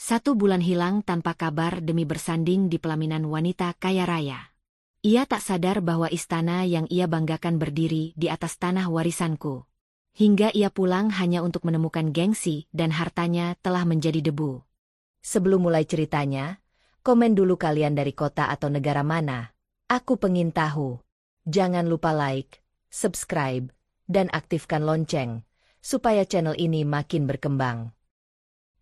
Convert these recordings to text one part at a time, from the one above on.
1 bulan hilang tanpa kabar demi bersanding di pelaminan wanita kaya raya. Ia tak sadar bahwa istana yang ia banggakan berdiri di atas tanah warisanku. Hingga ia pulang hanya untuk menemukan gengsi dan hartanya telah menjadi debu. Sebelum mulai ceritanya, komen dulu kalian dari kota atau negara mana. Aku pengen tahu. Jangan lupa like, subscribe, dan aktifkan lonceng, supaya channel ini makin berkembang.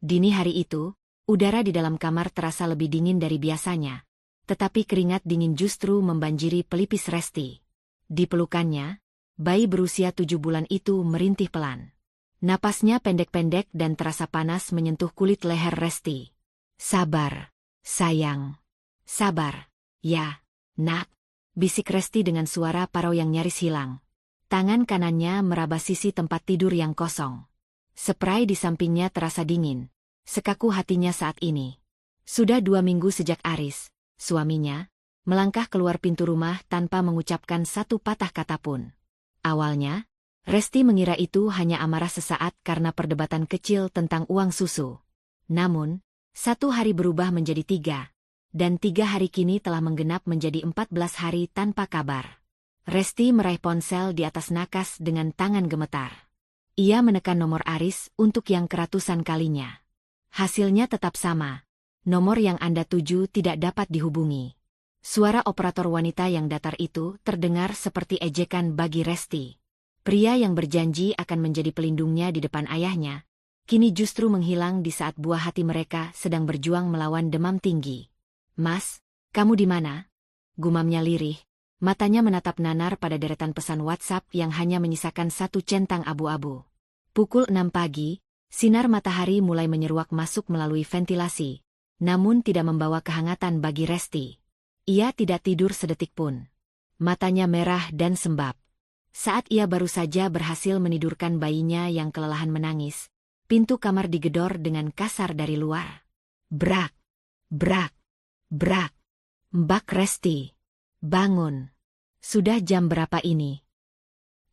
Dini hari itu, udara di dalam kamar terasa lebih dingin dari biasanya. Tetapi keringat dingin justru membanjiri pelipis Resti. Di pelukannya, bayi berusia 7 bulan itu merintih pelan. Napasnya pendek-pendek dan terasa panas menyentuh kulit leher Resti. Sabar, sayang. Sabar, ya, nak. Bisik Resti dengan suara parau yang nyaris hilang. Tangan kanannya meraba sisi tempat tidur yang kosong. Spray di sampingnya terasa dingin. Sekaku hatinya saat ini. Sudah 2 minggu sejak Aris, suaminya, melangkah keluar pintu rumah tanpa mengucapkan satu patah kata pun. Awalnya, Resti mengira itu hanya amarah sesaat karena perdebatan kecil tentang uang susu. Namun, 1 hari berubah menjadi 3, dan 3 hari kini telah menggenap menjadi 14 hari tanpa kabar. Resti meraih ponsel di atas nakas dengan tangan gemetar. Ia menekan nomor Aris untuk yang keratusan kalinya. Hasilnya tetap sama. Nomor yang Anda tuju tidak dapat dihubungi. Suara operator wanita yang datar itu terdengar seperti ejekan bagi Resti. Pria yang berjanji akan menjadi pelindungnya di depan ayahnya, kini justru menghilang di saat buah hati mereka sedang berjuang melawan demam tinggi. "Mas, kamu di mana?" gumamnya lirih. Matanya menatap nanar pada deretan pesan WhatsApp yang hanya menyisakan 1 centang abu-abu. Pukul 6 pagi, sinar matahari mulai menyeruak masuk melalui ventilasi, namun tidak membawa kehangatan bagi Resti. Ia tidak tidur sedetik pun. Matanya merah dan sembab. Saat ia baru saja berhasil menidurkan bayinya yang kelelahan menangis, pintu kamar digedor dengan kasar dari luar. Brak, brak, brak. "Mbak Resti, bangun. Sudah jam berapa ini?"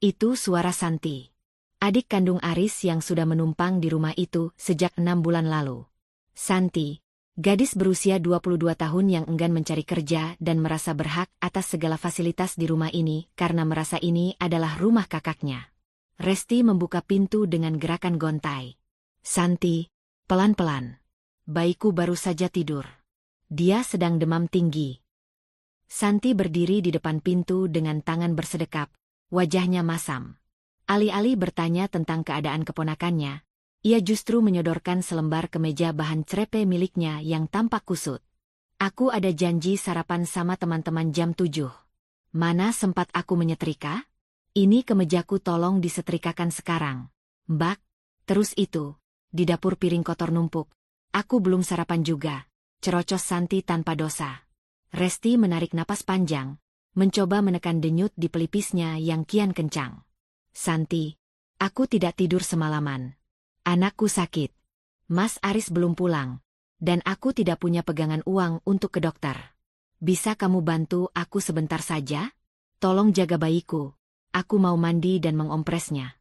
Itu suara Santi, adik kandung Aris yang sudah menumpang di rumah itu sejak 6 bulan lalu. Santi, gadis berusia 22 tahun yang enggan mencari kerja dan merasa berhak atas segala fasilitas di rumah ini karena merasa ini adalah rumah kakaknya. Resti membuka pintu dengan gerakan gontai. "Santi, pelan-pelan. Bayiku baru saja tidur. Dia sedang demam tinggi." Santi berdiri di depan pintu dengan tangan bersedekap, wajahnya masam. Alih-alih bertanya tentang keadaan keponakannya, ia justru menyodorkan selembar kemeja bahan crepe miliknya yang tampak kusut. "Aku ada janji sarapan sama teman-teman jam 7. Mana sempat aku menyetrika? Ini kemejaku tolong disetrikakan sekarang, Mbak." Terus itu, di dapur piring kotor numpuk. "Aku belum sarapan juga," cerocos Santi tanpa dosa. Resti menarik napas panjang, mencoba menekan denyut di pelipisnya yang kian kencang. "Santi, aku tidak tidur semalaman. Anakku sakit. Mas Aris belum pulang. Dan aku tidak punya pegangan uang untuk ke dokter. Bisa kamu bantu aku sebentar saja? Tolong jaga bayiku. Aku mau mandi dan mengompresnya."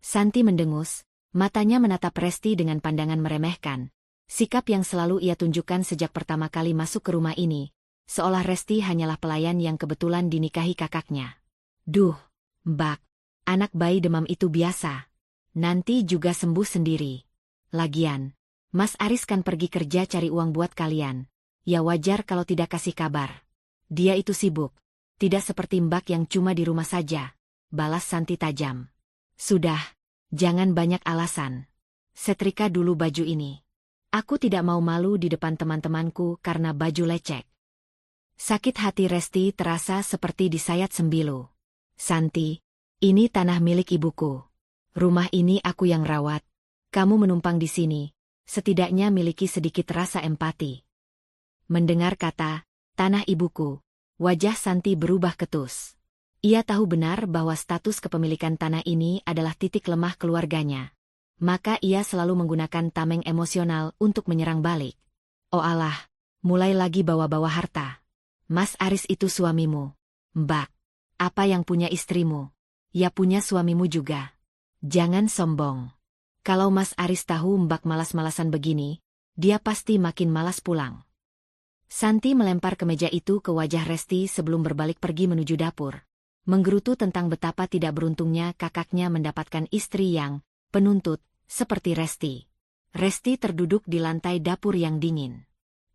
Santi mendengus, matanya menatap Resti dengan pandangan meremehkan. Sikap yang selalu ia tunjukkan sejak pertama kali masuk ke rumah ini, seolah Resti hanyalah pelayan yang kebetulan dinikahi kakaknya. "Duh, Mbak, anak bayi demam itu biasa. Nanti juga sembuh sendiri. Lagian, Mas Aris kan pergi kerja cari uang buat kalian. Ya wajar kalau tidak kasih kabar. Dia itu sibuk. Tidak seperti Mbak yang cuma di rumah saja," balas Santi tajam. "Sudah, jangan banyak alasan. Setrika dulu baju ini. Aku tidak mau malu di depan teman-temanku karena baju lecek." Sakit hati Resti terasa seperti disayat sembilu. "Santi, ini tanah milik ibuku. Rumah ini aku yang rawat. Kamu menumpang di sini, setidaknya miliki sedikit rasa empati." Mendengar kata, "tanah ibuku," wajah Santi berubah ketus. Ia tahu benar bahwa status kepemilikan tanah ini adalah titik lemah keluarganya. Maka ia selalu menggunakan tameng emosional untuk menyerang balik. "Oh alah, mulai lagi bawa-bawa harta. Mas Aris itu suamimu. Mbak, apa yang punya istrimu, ya punya suamimu juga. Jangan sombong. Kalau Mas Aris tahu Mbak malas-malasan begini, dia pasti makin malas pulang. Santi melempar kemeja itu ke wajah Resti sebelum berbalik pergi menuju dapur. Menggerutu tentang betapa tidak beruntungnya kakaknya mendapatkan istri yang penuntut, seperti Resti. Resti terduduk di lantai dapur yang dingin.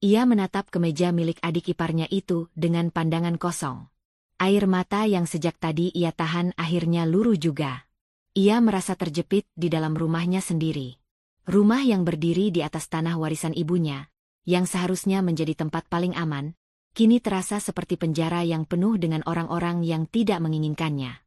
Ia menatap kemeja milik adik iparnya itu dengan pandangan kosong. Air mata yang sejak tadi ia tahan akhirnya luruh juga. Ia merasa terjepit di dalam rumahnya sendiri. Rumah yang berdiri di atas tanah warisan ibunya, yang seharusnya menjadi tempat paling aman, kini terasa seperti penjara yang penuh dengan orang-orang yang tidak menginginkannya.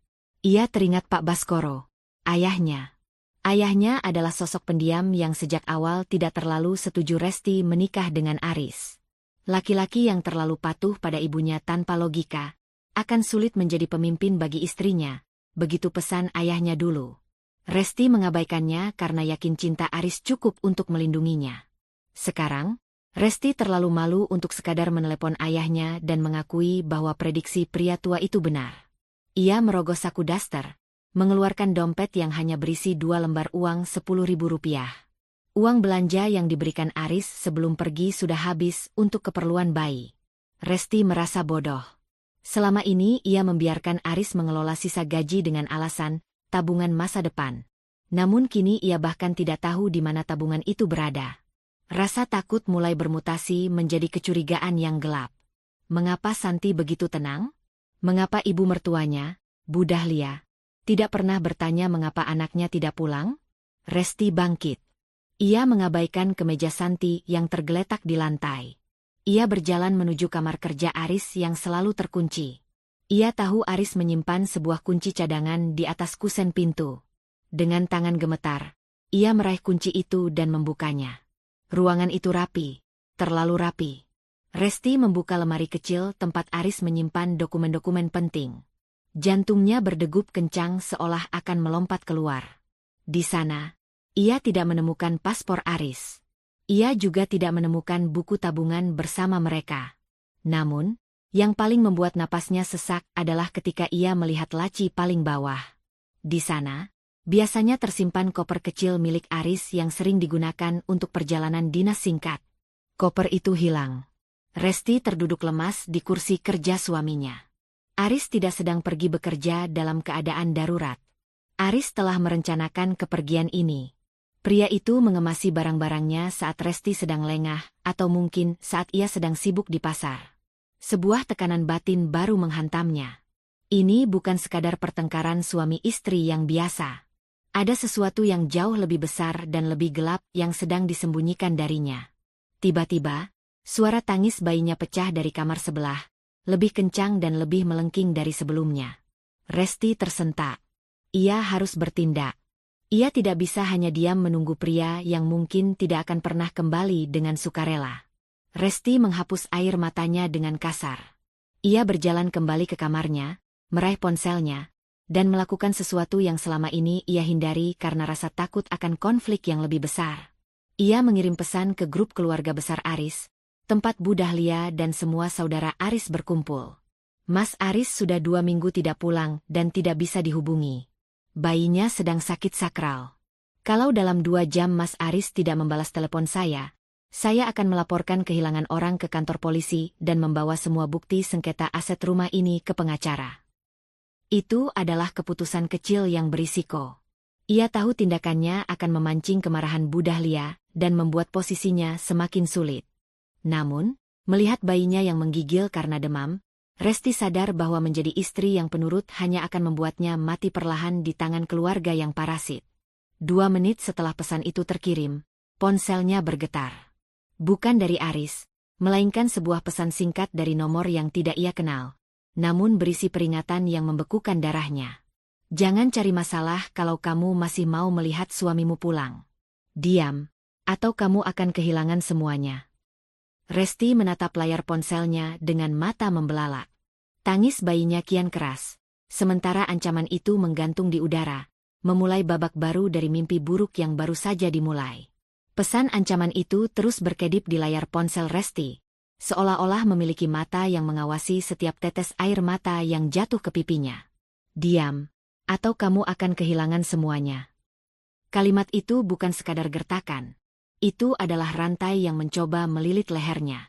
Ia teringat Pak Baskoro, ayahnya. Ayahnya adalah sosok pendiam yang sejak awal tidak terlalu setuju Resti menikah dengan Aris. Laki-laki yang terlalu patuh pada ibunya tanpa logika, akan sulit menjadi pemimpin bagi istrinya, begitu pesan ayahnya dulu. Resti mengabaikannya karena yakin cinta Aris cukup untuk melindunginya. Sekarang, Resti terlalu malu untuk sekadar menelepon ayahnya dan mengakui bahwa prediksi pria tua itu benar. Ia merogoh saku daster, mengeluarkan dompet yang hanya berisi 2 lembar uang Rp10.000. Uang belanja yang diberikan Aris sebelum pergi sudah habis untuk keperluan bayi. Resti merasa bodoh. Selama ini ia membiarkan Aris mengelola sisa gaji dengan alasan tabungan masa depan. Namun kini ia bahkan tidak tahu di mana tabungan itu berada. Rasa takut mulai bermutasi menjadi kecurigaan yang gelap. Mengapa Santi begitu tenang? Mengapa ibu mertuanya, Bu Dahlia, tidak pernah bertanya mengapa anaknya tidak pulang? Resti bangkit. Ia mengabaikan kemeja Santi yang tergeletak di lantai. Ia berjalan menuju kamar kerja Aris yang selalu terkunci. Ia tahu Aris menyimpan sebuah kunci cadangan di atas kusen pintu. Dengan tangan gemetar, ia meraih kunci itu dan membukanya. Ruangan itu rapi, terlalu rapi. Resti membuka lemari kecil tempat Aris menyimpan dokumen-dokumen penting. Jantungnya berdegup kencang seolah akan melompat keluar. Di sana, ia tidak menemukan paspor Aris. Ia juga tidak menemukan buku tabungan bersama mereka. Namun, yang paling membuat napasnya sesak adalah ketika ia melihat laci paling bawah. Di sana, biasanya tersimpan koper kecil milik Aris yang sering digunakan untuk perjalanan dinas singkat. Koper itu hilang. Resti terduduk lemas di kursi kerja suaminya. Aris tidak sedang pergi bekerja dalam keadaan darurat. Aris telah merencanakan kepergian ini. Pria itu mengemasi barang-barangnya saat Resti sedang lengah, atau mungkin saat ia sedang sibuk di pasar. Sebuah tekanan batin baru menghantamnya. Ini bukan sekadar pertengkaran suami istri yang biasa. Ada sesuatu yang jauh lebih besar dan lebih gelap yang sedang disembunyikan darinya. Tiba-tiba, suara tangis bayinya pecah dari kamar sebelah, lebih kencang dan lebih melengking dari sebelumnya. Resti tersentak. Ia harus bertindak. Ia tidak bisa hanya diam menunggu pria yang mungkin tidak akan pernah kembali dengan sukarela. Resti menghapus air matanya dengan kasar. Ia berjalan kembali ke kamarnya, meraih ponselnya, dan melakukan sesuatu yang selama ini ia hindari karena rasa takut akan konflik yang lebih besar. Ia mengirim pesan ke grup keluarga besar Aris, tempat Bu Dahlia dan semua saudara Aris berkumpul. Mas Aris sudah 2 minggu tidak pulang dan tidak bisa dihubungi. Bayinya sedang sakit sakral. Kalau dalam 2 jam Mas Aris tidak membalas telepon saya akan melaporkan kehilangan orang ke kantor polisi dan membawa semua bukti sengketa aset rumah ini ke pengacara. Itu adalah keputusan kecil yang berisiko. Ia tahu tindakannya akan memancing kemarahan Bu Dahlia dan membuat posisinya semakin sulit. Namun, melihat bayinya yang menggigil karena demam, Resti sadar bahwa menjadi istri yang penurut hanya akan membuatnya mati perlahan di tangan keluarga yang parasit. 2 menit setelah pesan itu terkirim, ponselnya bergetar. Bukan dari Aris, melainkan sebuah pesan singkat dari nomor yang tidak ia kenal, namun berisi peringatan yang membekukan darahnya. Jangan cari masalah kalau kamu masih mau melihat suamimu pulang. Diam, atau kamu akan kehilangan semuanya. Resti menatap layar ponselnya dengan mata membelalak. Tangis bayinya kian keras, sementara ancaman itu menggantung di udara, memulai babak baru dari mimpi buruk yang baru saja dimulai. Pesan ancaman itu terus berkedip di layar ponsel Resti, seolah-olah memiliki mata yang mengawasi setiap tetes air mata yang jatuh ke pipinya. Diam, atau kamu akan kehilangan semuanya. Kalimat itu bukan sekadar gertakan. Itu adalah rantai yang mencoba melilit lehernya.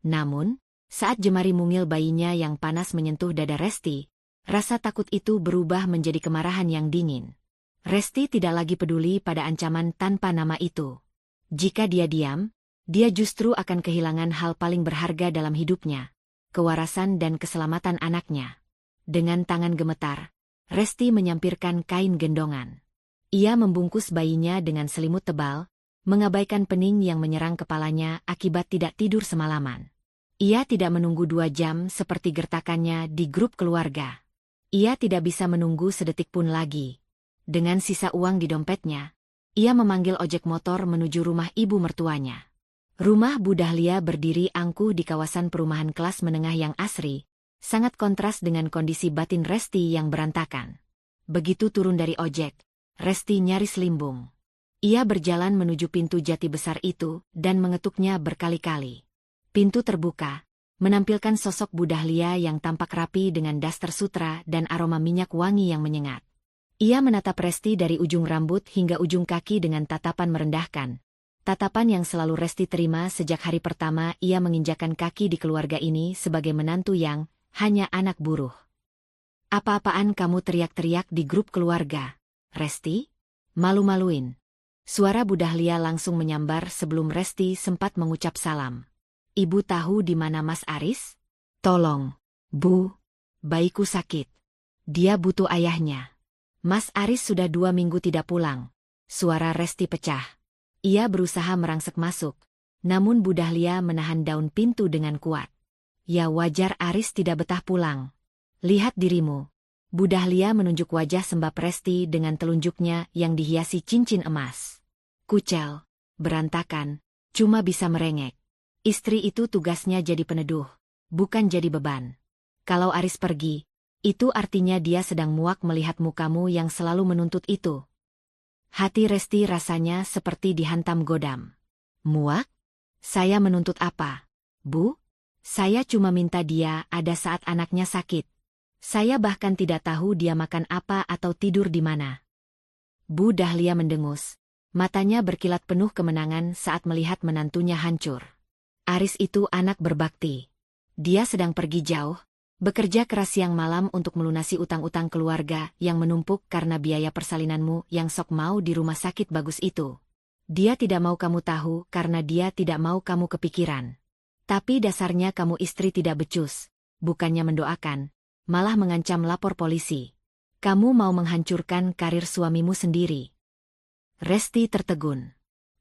Namun, saat jemari mungil bayinya yang panas menyentuh dada Resti, rasa takut itu berubah menjadi kemarahan yang dingin. Resti tidak lagi peduli pada ancaman tanpa nama itu. Jika dia diam, dia justru akan kehilangan hal paling berharga dalam hidupnya, kewarasan dan keselamatan anaknya. Dengan tangan gemetar, Resti menyampirkan kain gendongan. Ia membungkus bayinya dengan selimut tebal, mengabaikan pening yang menyerang kepalanya akibat tidak tidur semalaman. Ia tidak menunggu 2 jam seperti gertakannya di grup keluarga. Ia tidak bisa menunggu sedetik pun lagi. Dengan sisa uang di dompetnya, ia memanggil ojek motor menuju rumah ibu mertuanya. Rumah Bu Dahlia berdiri angkuh di kawasan perumahan kelas menengah yang asri, sangat kontras dengan kondisi batin Resti yang berantakan. Begitu turun dari ojek, Resti nyaris limbung. Ia berjalan menuju pintu jati besar itu dan mengetuknya berkali-kali. Pintu terbuka, menampilkan sosok Bu Dahlia yang tampak rapi dengan daster sutra dan aroma minyak wangi yang menyengat. Ia menatap Resti dari ujung rambut hingga ujung kaki dengan tatapan merendahkan. Tatapan yang selalu Resti terima sejak hari pertama ia menginjakan kaki di keluarga ini sebagai menantu yang hanya anak buruh. Apa-apaan kamu teriak-teriak di grup keluarga, Resti? Malu-maluin. Suara Bu Dahlia langsung menyambar sebelum Resti sempat mengucap salam. Ibu tahu di mana Mas Aris? Tolong, Bu. Bayiku sakit. Dia butuh ayahnya. Mas Aris sudah 2 minggu tidak pulang. Suara Resti pecah. Ia berusaha merangsek masuk, namun Bu Dahlia menahan daun pintu dengan kuat. Ya wajar Aris tidak betah pulang. Lihat dirimu. Bu Dahlia menunjuk wajah sembab Resti dengan telunjuknya yang dihiasi cincin emas. Kucel, berantakan, cuma bisa merengek. Istri itu tugasnya jadi peneduh, bukan jadi beban. Kalau Aris pergi, itu artinya dia sedang muak melihat mukamu yang selalu menuntut itu. Hati Resti rasanya seperti dihantam godam. Muak? Saya menuntut apa? Bu? Saya cuma minta dia ada saat anaknya sakit. Saya bahkan tidak tahu dia makan apa atau tidur di mana. Bu Dahlia mendengus. Matanya berkilat penuh kemenangan saat melihat menantunya hancur. Aris itu anak berbakti. Dia sedang pergi jauh, bekerja keras siang malam untuk melunasi utang-utang keluarga yang menumpuk karena biaya persalinanmu yang sok mau di rumah sakit bagus itu. Dia tidak mau kamu tahu karena dia tidak mau kamu kepikiran. Tapi dasarnya kamu istri tidak becus, bukannya mendoakan, malah mengancam lapor polisi. Kamu mau menghancurkan karir suamimu sendiri. Resti tertegun.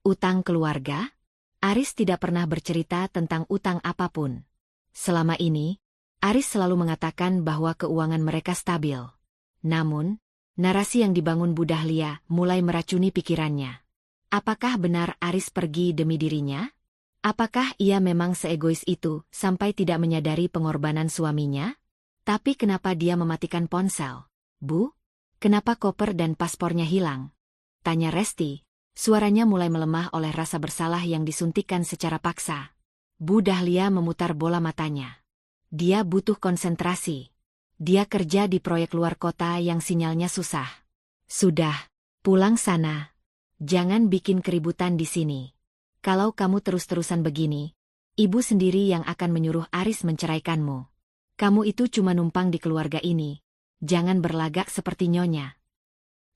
Utang keluarga? Aris tidak pernah bercerita tentang utang apapun. Selama ini, Aris selalu mengatakan bahwa keuangan mereka stabil. Namun, narasi yang dibangun Bu Dahlia mulai meracuni pikirannya. Apakah benar Aris pergi demi dirinya? Apakah ia memang seegois itu sampai tidak menyadari pengorbanan suaminya? Tapi kenapa dia mematikan ponsel? Bu? Kenapa koper dan paspornya hilang? Tanya Resti. Suaranya mulai melemah oleh rasa bersalah yang disuntikkan secara paksa. Bu Dahlia memutar bola matanya. Dia butuh konsentrasi. Dia kerja di proyek luar kota yang sinyalnya susah. Sudah, pulang sana. Jangan bikin keributan di sini. Kalau kamu terus-terusan begini, ibu sendiri yang akan menyuruh Aris menceraikanmu. Kamu itu cuma numpang di keluarga ini. Jangan berlagak seperti nyonya.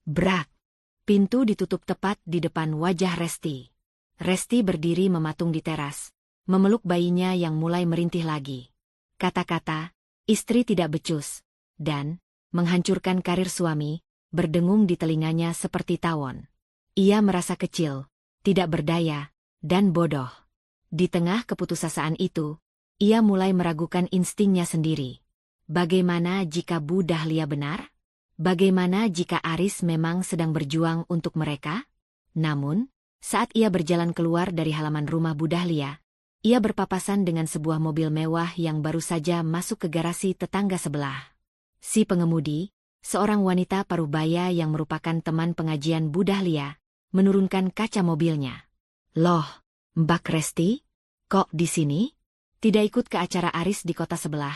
Brak. Pintu ditutup tepat di depan wajah Resti. Resti berdiri mematung di teras, memeluk bayinya yang mulai merintih lagi. Kata-kata, istri tidak becus, dan menghancurkan karir suami, berdengung di telinganya seperti tawon. Ia merasa kecil, tidak berdaya, dan bodoh. Di tengah keputusasaan itu, ia mulai meragukan instingnya sendiri. Bagaimana jika Bu Dahlia benar? Bagaimana jika Aris memang sedang berjuang untuk mereka? Namun, saat ia berjalan keluar dari halaman rumah Bu Dahlia, ia berpapasan dengan sebuah mobil mewah yang baru saja masuk ke garasi tetangga sebelah. Si pengemudi, seorang wanita parubaya yang merupakan teman pengajian Bu Dahlia, menurunkan kaca mobilnya. Loh, Mbak Resti? Kok di sini? Tidak ikut ke acara Aris di kota sebelah?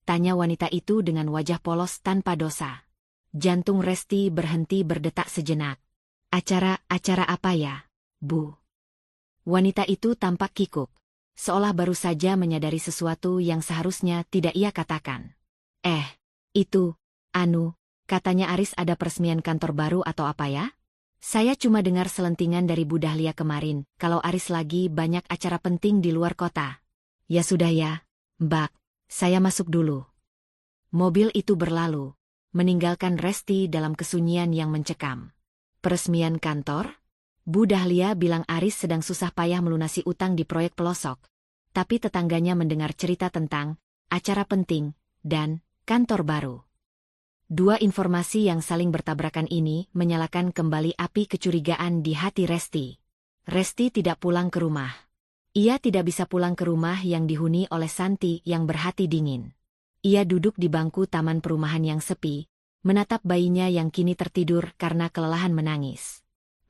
Tanya wanita itu dengan wajah polos tanpa dosa. Jantung Resti berhenti berdetak sejenak. Acara apa ya, Bu? Wanita itu tampak kikuk, seolah baru saja menyadari sesuatu yang seharusnya tidak ia katakan. Itu, katanya Aris ada peresmian kantor baru atau apa ya? Saya cuma dengar selentingan dari Bu Dahlia kemarin, kalau Aris lagi banyak acara penting di luar kota. Ya sudah ya, Mbak, saya masuk dulu. Mobil itu berlalu, meninggalkan Resti dalam kesunyian yang mencekam. Peresmian kantor? Bu Dahlia bilang Aris sedang susah payah melunasi utang di proyek pelosok. Tapi tetangganya mendengar cerita tentang acara penting dan kantor baru. Dua informasi yang saling bertabrakan ini menyalakan kembali api kecurigaan di hati Resti. Resti tidak pulang ke rumah. Ia tidak bisa pulang ke rumah yang dihuni oleh Santi yang berhati dingin. Ia duduk di bangku taman perumahan yang sepi, menatap bayinya yang kini tertidur karena kelelahan menangis.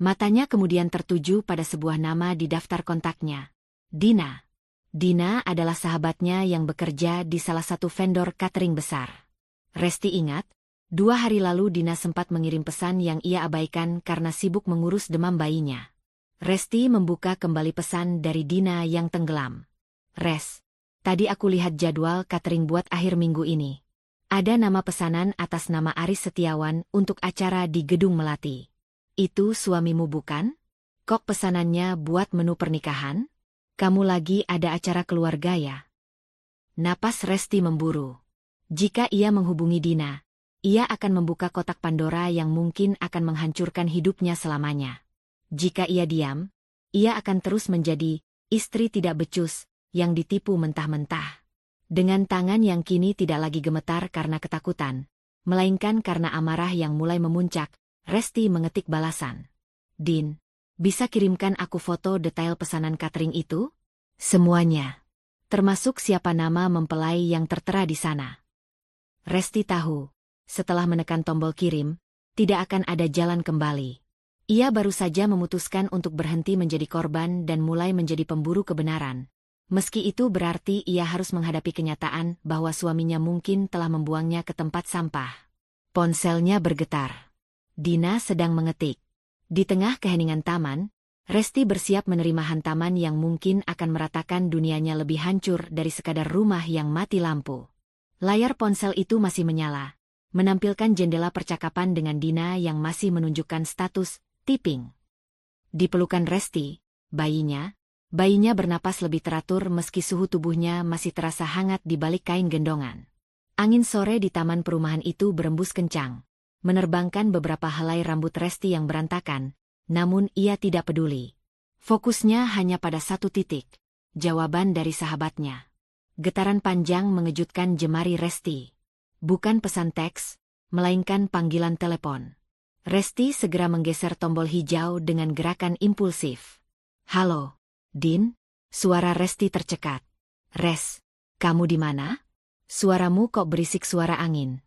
Matanya kemudian tertuju pada sebuah nama di daftar kontaknya. Dina. Dina adalah sahabatnya yang bekerja di salah satu vendor catering besar. Resti ingat, 2 hari lalu Dina sempat mengirim pesan yang ia abaikan karena sibuk mengurus demam bayinya. Resti membuka kembali pesan dari Dina yang tenggelam. Res, tadi aku lihat jadwal catering buat akhir minggu ini. Ada nama pesanan atas nama Aris Setiawan untuk acara di Gedung Melati. Itu suamimu bukan? Kok pesanannya buat menu pernikahan? Kamu lagi ada acara keluarga ya? Napas Resti memburu. Jika ia menghubungi Dina, ia akan membuka kotak Pandora yang mungkin akan menghancurkan hidupnya selamanya. Jika ia diam, ia akan terus menjadi istri tidak becus yang ditipu mentah-mentah. Dengan tangan yang kini tidak lagi gemetar karena ketakutan, melainkan karena amarah yang mulai memuncak, Resti mengetik balasan. Din, bisa kirimkan aku foto detail pesanan catering itu? Semuanya. Termasuk siapa nama mempelai yang tertera di sana. Resti tahu, setelah menekan tombol kirim, tidak akan ada jalan kembali. Ia baru saja memutuskan untuk berhenti menjadi korban dan mulai menjadi pemburu kebenaran. Meski itu berarti ia harus menghadapi kenyataan bahwa suaminya mungkin telah membuangnya ke tempat sampah. Ponselnya bergetar. Dina sedang mengetik. Di tengah keheningan taman, Resti bersiap menerima hantaman yang mungkin akan meratakan dunianya lebih hancur dari sekadar rumah yang mati lampu. Layar ponsel itu masih menyala, menampilkan jendela percakapan dengan Dina yang masih menunjukkan status typing. Di pelukan Resti, bayinya bernapas lebih teratur meski suhu tubuhnya masih terasa hangat di balik kain gendongan. Angin sore di taman perumahan itu berembus kencang, menerbangkan beberapa helai rambut Resti yang berantakan, namun ia tidak peduli. Fokusnya hanya pada satu titik, jawaban dari sahabatnya. Getaran panjang mengejutkan jemari Resti. Bukan pesan teks, melainkan panggilan telepon. Resti segera menggeser tombol hijau dengan gerakan impulsif. Halo, Din? Suara Resti tercekat. Res, kamu di mana? Suaramu kok berisik suara angin.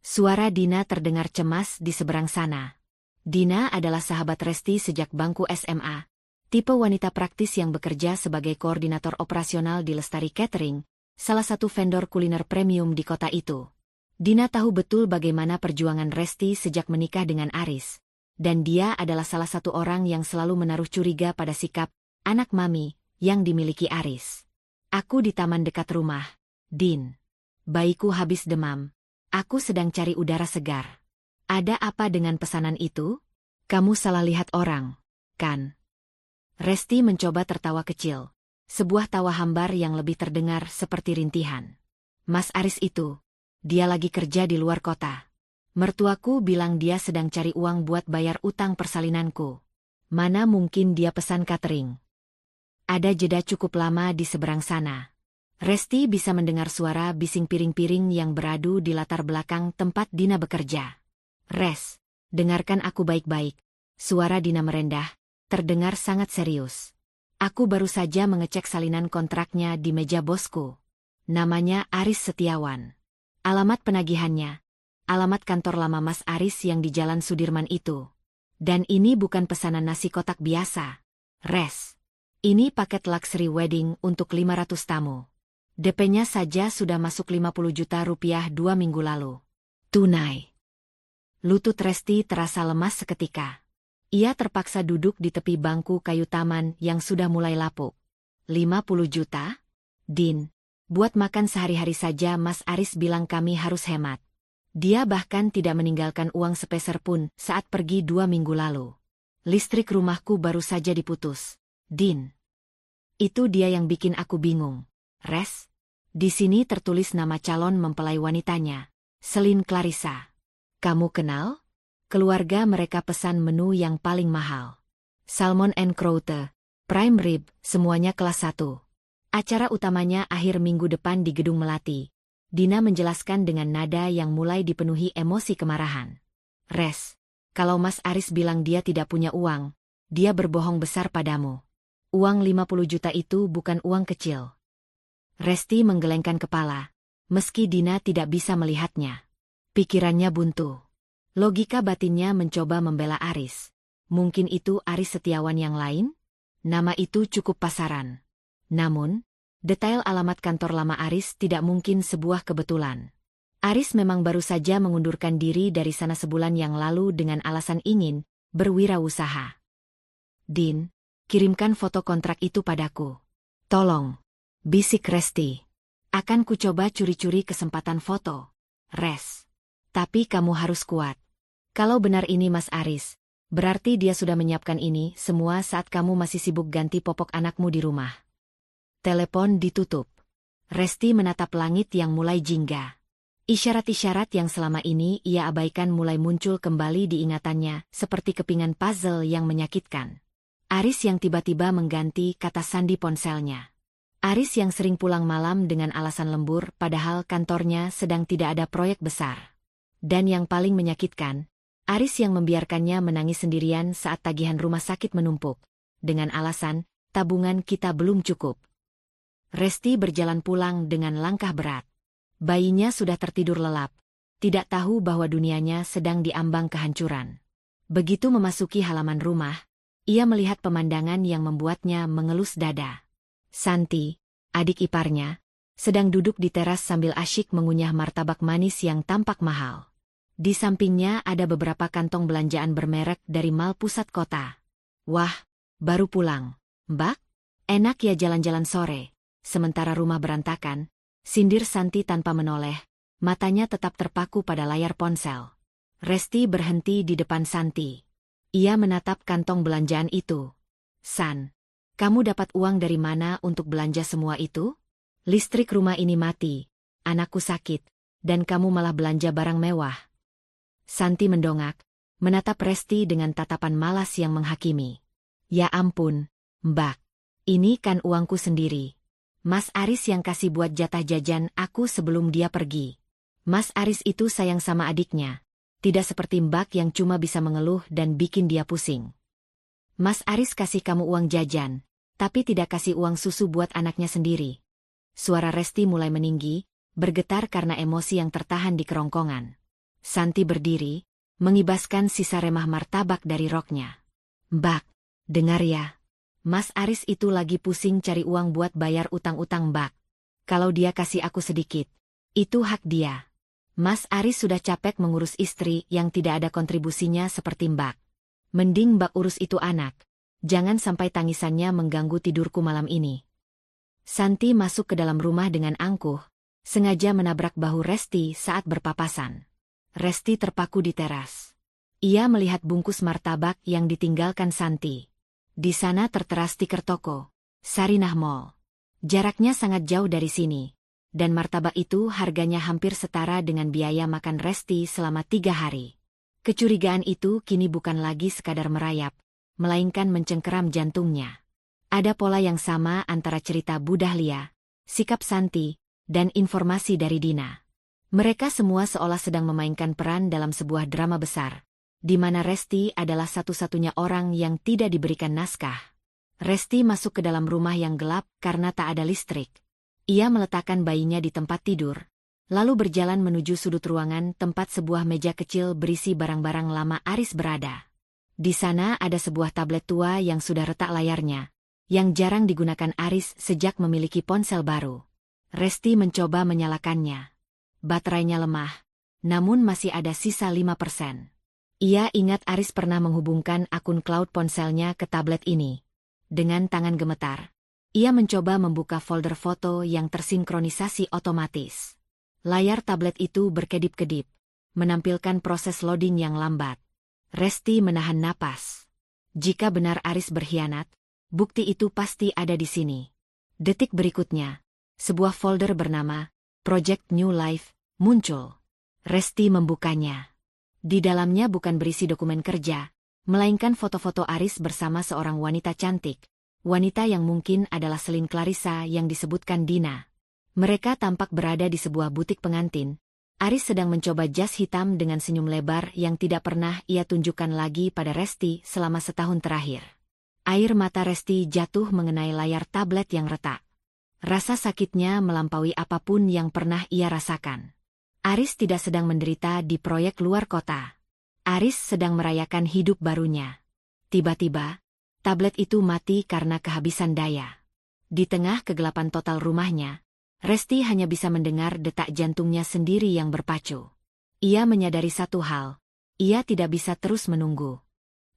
Suara Dina terdengar cemas di seberang sana. Dina adalah sahabat Resti sejak bangku SMA. Tipe wanita praktis yang bekerja sebagai koordinator operasional di Lestari Catering, salah satu vendor kuliner premium di kota itu. Dina tahu betul bagaimana perjuangan Resti sejak menikah dengan Aris. Dan dia adalah salah satu orang yang selalu menaruh curiga pada sikap anak mami yang dimiliki Aris. Aku di taman dekat rumah, Din. Bayiku habis demam. Aku sedang cari udara segar. Ada apa dengan pesanan itu? Kamu salah lihat orang, kan? Resti mencoba tertawa kecil. Sebuah tawa hambar yang lebih terdengar seperti rintihan. Mas Aris itu, dia lagi kerja di luar kota. Mertuaku bilang dia sedang cari uang buat bayar utang persalinanku. Mana mungkin dia pesan catering. Ada jeda cukup lama di seberang sana. Resti bisa mendengar suara bising piring-piring yang beradu di latar belakang tempat Dina bekerja. Res, dengarkan aku baik-baik. Suara Dina merendah, terdengar sangat serius. Aku baru saja mengecek salinan kontraknya di meja bosku. Namanya Aris Setiawan. Alamat penagihannya. Alamat kantor lama Mas Aris yang di Jalan Sudirman itu. Dan ini bukan pesanan nasi kotak biasa. Res, ini paket luxury wedding untuk 500 tamu. DP-nya saja sudah masuk 50 juta rupiah 2 minggu lalu. Tunai. Lutut Resti terasa lemas seketika. Ia terpaksa duduk di tepi bangku kayu taman yang sudah mulai lapuk. 50 juta? Din, buat makan sehari-hari saja Mas Aris bilang kami harus hemat. Dia bahkan tidak meninggalkan uang sepeser pun saat pergi 2 minggu lalu. Listrik rumahku baru saja diputus. Din. Itu dia yang bikin aku bingung. Res. Di sini tertulis nama calon mempelai wanitanya. Selin Clarissa. Kamu kenal? Keluarga mereka pesan menu yang paling mahal. Salmon and Croute, prime rib, semuanya kelas 1. Acara utamanya akhir minggu depan di Gedung Melati. Dina menjelaskan dengan nada yang mulai dipenuhi emosi kemarahan. Res. Kalau Mas Aris bilang dia tidak punya uang, dia berbohong besar padamu. Uang 50 juta itu bukan uang kecil. Resti menggelengkan kepala, meski Dina tidak bisa melihatnya. Pikirannya buntu. Logika batinnya mencoba membela Aris. Mungkin itu Aris Setiawan yang lain? Nama itu cukup pasaran. Namun, detail alamat kantor lama Aris tidak mungkin sebuah kebetulan. Aris memang baru saja mengundurkan diri dari sana sebulan yang lalu dengan alasan ingin berwirausaha. Din, kirimkan foto kontrak itu padaku. Tolong, bisik Resti. Akan kucoba curi-curi kesempatan foto. Res. Tapi kamu harus kuat. Kalau benar ini Mas Aris, berarti dia sudah menyiapkan ini semua saat kamu masih sibuk ganti popok anakmu di rumah. Telepon ditutup. Resti menatap langit yang mulai jingga. Isyarat-isyarat yang selama ini ia abaikan mulai muncul kembali di ingatannya seperti kepingan puzzle yang menyakitkan. Aris yang tiba-tiba mengganti kata sandi ponselnya. Aris yang sering pulang malam dengan alasan lembur padahal kantornya sedang tidak ada proyek besar. Dan yang paling menyakitkan, Aris yang membiarkannya menangis sendirian saat tagihan rumah sakit menumpuk. Dengan alasan, tabungan kita belum cukup. Resti berjalan pulang dengan langkah berat. Bayinya sudah tertidur lelap, tidak tahu bahwa dunianya sedang diambang kehancuran. Begitu memasuki halaman rumah, ia melihat pemandangan yang membuatnya mengelus dada. Santi, adik iparnya, sedang duduk di teras sambil asyik mengunyah martabak manis yang tampak mahal. Di sampingnya ada beberapa kantong belanjaan bermerek dari mal pusat kota. Wah, baru pulang. Mbak, enak ya jalan-jalan sore, sementara rumah berantakan. Sindir Santi tanpa menoleh, matanya tetap terpaku pada layar ponsel. Resti berhenti di depan Santi. Ia menatap kantong belanjaan itu. San, kamu dapat uang dari mana untuk belanja semua itu? Listrik rumah ini mati, anakku sakit, dan kamu malah belanja barang mewah. Santi mendongak, menatap Resti dengan tatapan malas yang menghakimi. Ya ampun, Mbak, ini kan uangku sendiri. Mas Aris yang kasih buat jatah jajan aku sebelum dia pergi. Mas Aris itu sayang sama adiknya. Tidak seperti Mbak yang cuma bisa mengeluh dan bikin dia pusing. Mas Aris kasih kamu uang jajan, tapi tidak kasih uang susu buat anaknya sendiri. Suara Resti mulai meninggi, bergetar karena emosi yang tertahan di kerongkongan. Santi berdiri, mengibaskan sisa remah martabak dari roknya. Mbak, dengar ya. Mas Aris itu lagi pusing cari uang buat bayar utang-utang Mbak. Kalau dia kasih aku sedikit, itu hak dia. Mas Aris sudah capek mengurus istri yang tidak ada kontribusinya seperti Mbak. Mending Mbak urus itu anak. Jangan sampai tangisannya mengganggu tidurku malam ini. Santi masuk ke dalam rumah dengan angkuh, sengaja menabrak bahu Resti saat berpapasan. Resti terpaku di teras. Ia melihat bungkus martabak yang ditinggalkan Santi. Di sana tertera stiker toko, Sarinah Mall. Jaraknya sangat jauh dari sini, dan martabak itu harganya hampir setara dengan biaya makan Resti selama 3 hari. Kecurigaan itu kini bukan lagi sekadar merayap, melainkan mencengkeram jantungnya. Ada pola yang sama antara cerita Bu Dahlia, sikap Santi, dan informasi dari Dina. Mereka semua seolah sedang memainkan peran dalam sebuah drama besar, di mana Resti adalah satu-satunya orang yang tidak diberikan naskah. Resti masuk ke dalam rumah yang gelap karena tak ada listrik. Ia meletakkan bayinya di tempat tidur, lalu berjalan menuju sudut ruangan tempat sebuah meja kecil berisi barang-barang lama Aris berada. Di sana ada sebuah tablet tua yang sudah retak layarnya, yang jarang digunakan Aris sejak memiliki ponsel baru. Resti mencoba menyalakannya. Baterainya lemah, namun masih ada sisa 5%. Ia ingat Aris pernah menghubungkan akun cloud ponselnya ke tablet ini. Dengan tangan gemetar, ia mencoba membuka folder foto yang tersinkronisasi otomatis. Layar tablet itu berkedip-kedip, menampilkan proses loading yang lambat. Resti menahan napas. Jika benar Aris berkhianat, bukti itu pasti ada di sini. Detik berikutnya, sebuah folder bernama Project New Life muncul. Resti membukanya. Di dalamnya bukan berisi dokumen kerja, melainkan foto-foto Aris bersama seorang wanita cantik, wanita yang mungkin adalah Selin Clarissa yang disebutkan Dina. Mereka tampak berada di sebuah butik pengantin. Aris sedang mencoba jas hitam dengan senyum lebar yang tidak pernah ia tunjukkan lagi pada Resti selama setahun terakhir. Air mata Resti jatuh mengenai layar tablet yang retak. Rasa sakitnya melampaui apapun yang pernah ia rasakan. Aris tidak sedang menderita di proyek luar kota. Aris sedang merayakan hidup barunya. Tiba-tiba, tablet itu mati karena kehabisan daya. Di tengah kegelapan total rumahnya, Resti hanya bisa mendengar detak jantungnya sendiri yang berpacu. Ia menyadari satu hal, ia tidak bisa terus menunggu.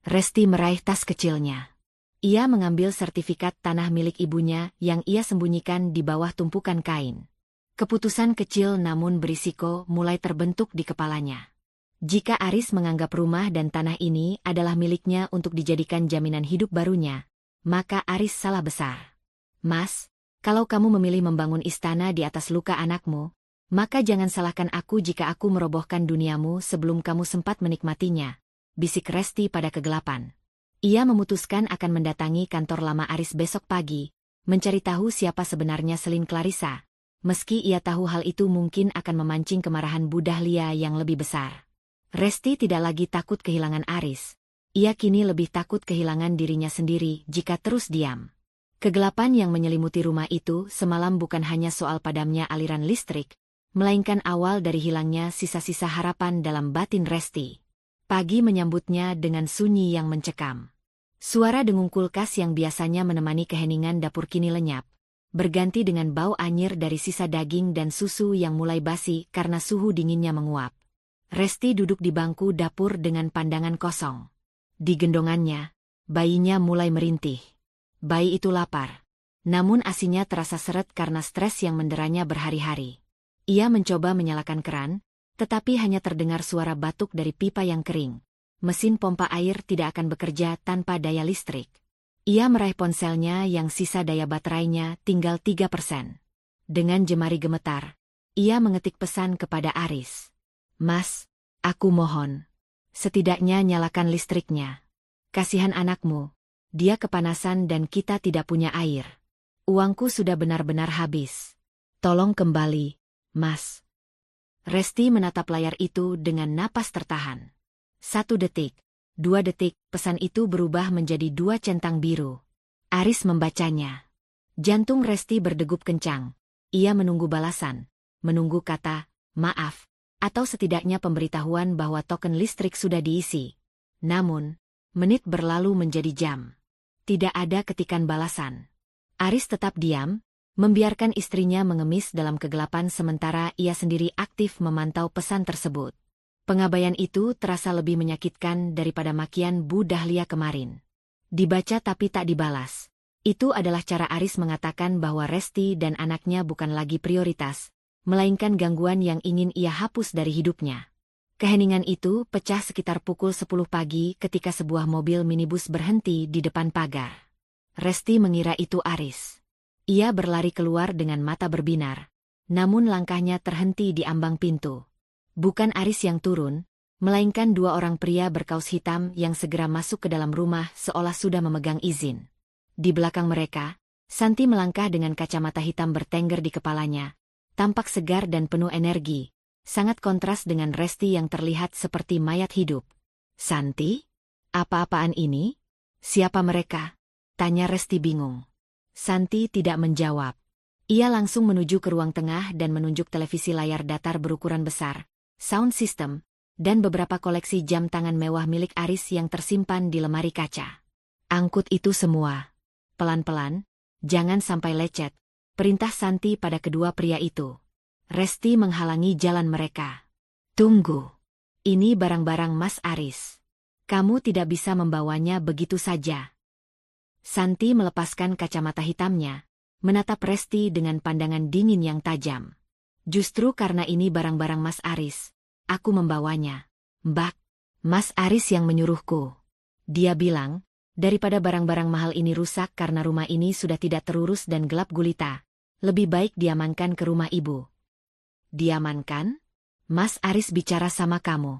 Resti meraih tas kecilnya. Ia mengambil sertifikat tanah milik ibunya yang ia sembunyikan di bawah tumpukan kain. Keputusan kecil namun berisiko mulai terbentuk di kepalanya. Jika Aris menganggap rumah dan tanah ini adalah miliknya untuk dijadikan jaminan hidup barunya, maka Aris salah besar. Mas, kalau kamu memilih membangun istana di atas luka anakmu, maka jangan salahkan aku jika aku merobohkan duniamu sebelum kamu sempat menikmatinya, bisik Resti pada kegelapan. Ia memutuskan akan mendatangi kantor lama Aris besok pagi, mencari tahu siapa sebenarnya Selin Clarissa. Meski ia tahu hal itu mungkin akan memancing kemarahan Bu Dahlia yang lebih besar. Resti tidak lagi takut kehilangan Aris. Ia kini lebih takut kehilangan dirinya sendiri jika terus diam. Kegelapan yang menyelimuti rumah itu semalam bukan hanya soal padamnya aliran listrik, melainkan awal dari hilangnya sisa-sisa harapan dalam batin Resti. Pagi menyambutnya dengan sunyi yang mencekam. Suara dengung kulkas yang biasanya menemani keheningan dapur kini lenyap, berganti dengan bau anyir dari sisa daging dan susu yang mulai basi karena suhu dinginnya menguap. Resti duduk di bangku dapur dengan pandangan kosong. Di gendongannya, bayinya mulai merintih. Bayi itu lapar. Namun asinya terasa seret karena stres yang menderanya berhari-hari. Ia mencoba menyalakan keran, tetapi hanya terdengar suara batuk dari pipa yang kering. Mesin pompa air tidak akan bekerja tanpa daya listrik. Ia meraih ponselnya yang sisa daya baterainya tinggal 3%. Dengan jemari gemetar, ia mengetik pesan kepada Aris. Mas, aku mohon. Setidaknya nyalakan listriknya. Kasihan anakmu. Dia kepanasan dan kita tidak punya air. Uangku sudah benar-benar habis. Tolong kembali, Mas. Resti menatap layar itu dengan napas tertahan. 1 detik. 2 detik, pesan itu berubah menjadi 2 centang biru. Aris membacanya. Jantung Resti berdegup kencang. Ia menunggu balasan, menunggu kata, maaf, atau setidaknya pemberitahuan bahwa token listrik sudah diisi. Namun, menit berlalu menjadi jam. Tidak ada ketikan balasan. Aris tetap diam, membiarkan istrinya mengemis dalam kegelapan sementara ia sendiri aktif memantau pesan tersebut. Pengabaian itu terasa lebih menyakitkan daripada makian Bu Dahlia kemarin. Dibaca tapi tak dibalas. Itu adalah cara Aris mengatakan bahwa Resti dan anaknya bukan lagi prioritas, melainkan gangguan yang ingin ia hapus dari hidupnya. Keheningan itu pecah sekitar pukul 10 pagi ketika sebuah mobil minibus berhenti di depan pagar. Resti mengira itu Aris. Ia berlari keluar dengan mata berbinar, namun langkahnya terhenti di ambang pintu. Bukan Aris yang turun, melainkan 2 orang pria berkaus hitam yang segera masuk ke dalam rumah seolah sudah memegang izin. Di belakang mereka, Santi melangkah dengan kacamata hitam bertengger di kepalanya, tampak segar dan penuh energi, sangat kontras dengan Resti yang terlihat seperti mayat hidup. Santi? Apa-apaan ini? Siapa mereka? Tanya Resti bingung. Santi tidak menjawab. Ia langsung menuju ke ruang tengah dan menunjuk televisi layar datar berukuran besar, sound system, dan beberapa koleksi jam tangan mewah milik Aris yang tersimpan di lemari kaca. Angkut itu semua. Pelan-pelan, jangan sampai lecet, perintah Santi pada kedua pria itu. Resti menghalangi jalan mereka. Tunggu. Ini barang-barang Mas Aris. Kamu tidak bisa membawanya begitu saja. Santi melepaskan kacamata hitamnya, menatap Resti dengan pandangan dingin yang tajam. Justru karena ini barang-barang Mas Aris, aku membawanya. Mbak, Mas Aris yang menyuruhku. Dia bilang, daripada barang-barang mahal ini rusak karena rumah ini sudah tidak terurus dan gelap gulita, lebih baik diamankan ke rumah ibu. Diamankan? Mas Aris bicara sama kamu.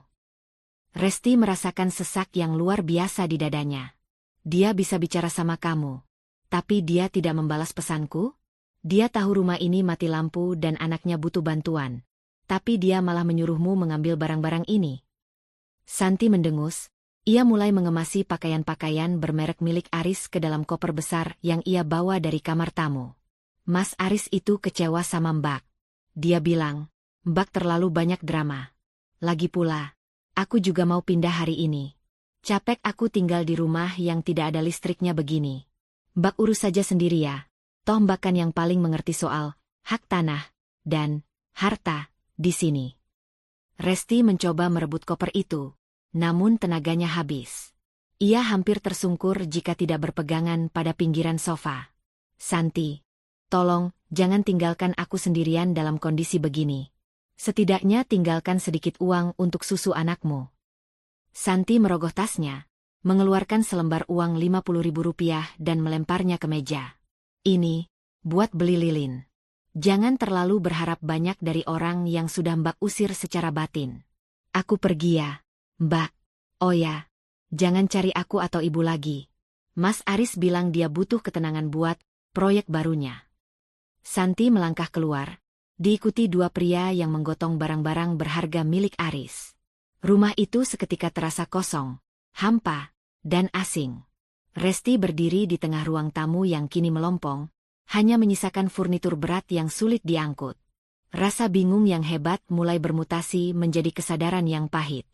Resti merasakan sesak yang luar biasa di dadanya. Dia bisa bicara sama kamu, tapi dia tidak membalas pesanku? Dia tahu rumah ini mati lampu dan anaknya butuh bantuan, tapi dia malah menyuruhmu mengambil barang-barang ini. Santi mendengus, ia mulai mengemasi pakaian-pakaian bermerek milik Aris ke dalam koper besar yang ia bawa dari kamar tamu. Mas Aris itu kecewa sama Mbak. Dia bilang, Mbak terlalu banyak drama. Lagi pula, aku juga mau pindah hari ini. Capek aku tinggal di rumah yang tidak ada listriknya begini. Mbak urus saja sendiri ya. Toh Mbak kan yang paling mengerti soal hak tanah dan harta di sini. Resti mencoba merebut koper itu, namun tenaganya habis. Ia hampir tersungkur jika tidak berpegangan pada pinggiran sofa. Santi, tolong, jangan tinggalkan aku sendirian dalam kondisi begini. Setidaknya tinggalkan sedikit uang untuk susu anakmu. Santi merogoh tasnya, mengeluarkan selembar uang Rp50.000 dan melemparnya ke meja. Ini, buat beli lilin. Jangan terlalu berharap banyak dari orang yang sudah Mbak usir secara batin. Aku pergi ya, Mbak. Oh ya, jangan cari aku atau ibu lagi. Mas Aris bilang dia butuh ketenangan buat proyek barunya. Santi melangkah keluar, diikuti dua pria yang menggotong barang-barang berharga milik Aris. Rumah itu seketika terasa kosong, hampa, dan asing. Resti berdiri di tengah ruang tamu yang kini melompong, hanya menyisakan furnitur berat yang sulit diangkut. Rasa bingung yang hebat mulai bermutasi menjadi kesadaran yang pahit.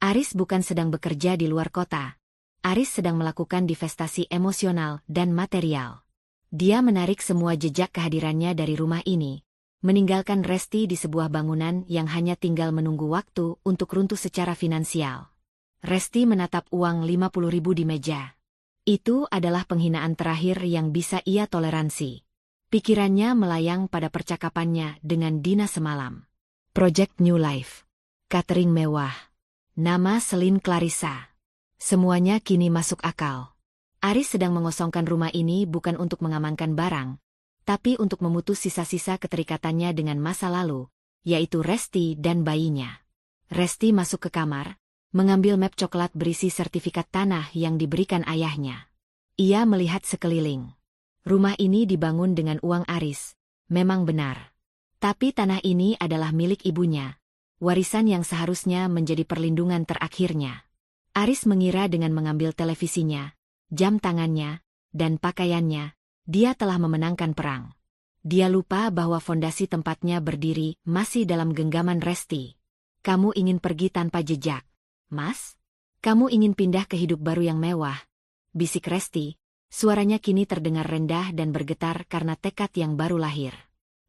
Aris bukan sedang bekerja di luar kota. Aris sedang melakukan divestasi emosional dan material. Dia menarik semua jejak kehadirannya dari rumah ini, meninggalkan Resti di sebuah bangunan yang hanya tinggal menunggu waktu untuk runtuh secara finansial. Resti menatap uang Rp50.000 di meja. Itu adalah penghinaan terakhir yang bisa ia toleransi. Pikirannya melayang pada percakapannya dengan Dina semalam. Project New Life. Catering mewah. Nama Selin Clarissa. Semuanya kini masuk akal. Aris sedang mengosongkan rumah ini bukan untuk mengamankan barang, tapi untuk memutus sisa-sisa keterikatannya dengan masa lalu, yaitu Resti dan bayinya. Resti masuk ke kamar, mengambil map coklat berisi sertifikat tanah yang diberikan ayahnya. Ia melihat sekeliling. Rumah ini dibangun dengan uang Aris, memang benar. Tapi tanah ini adalah milik ibunya, warisan yang seharusnya menjadi perlindungan terakhirnya. Aris mengira dengan mengambil televisinya, jam tangannya, dan pakaiannya, dia telah memenangkan perang. Dia lupa bahwa fondasi tempatnya berdiri masih dalam genggaman Resti. Kamu ingin pergi tanpa jejak, Mas? Kamu ingin pindah ke hidup baru yang mewah? Bisik Resti, suaranya kini terdengar rendah dan bergetar karena tekad yang baru lahir.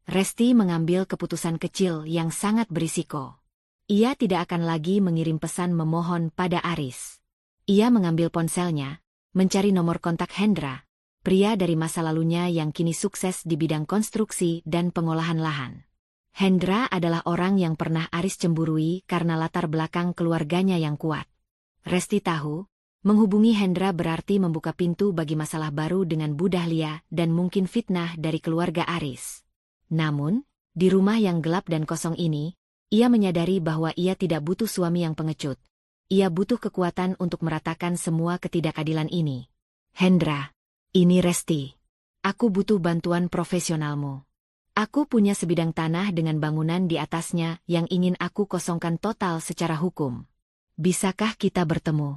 Resti mengambil keputusan kecil yang sangat berisiko. Ia tidak akan lagi mengirim pesan memohon pada Aris. Ia mengambil ponselnya, mencari nomor kontak Hendra, pria dari masa lalunya yang kini sukses di bidang konstruksi dan pengolahan lahan. Hendra adalah orang yang pernah Aris cemburui karena latar belakang keluarganya yang kuat. Resti tahu, menghubungi Hendra berarti membuka pintu bagi masalah baru dengan Bu Dahlia dan mungkin fitnah dari keluarga Aris. Namun, di rumah yang gelap dan kosong ini, ia menyadari bahwa ia tidak butuh suami yang pengecut. Ia butuh kekuatan untuk meratakan semua ketidakadilan ini. Hendra, ini Resti. Aku butuh bantuan profesionalmu. Aku punya sebidang tanah dengan bangunan di atasnya yang ingin aku kosongkan total secara hukum. Bisakah kita bertemu?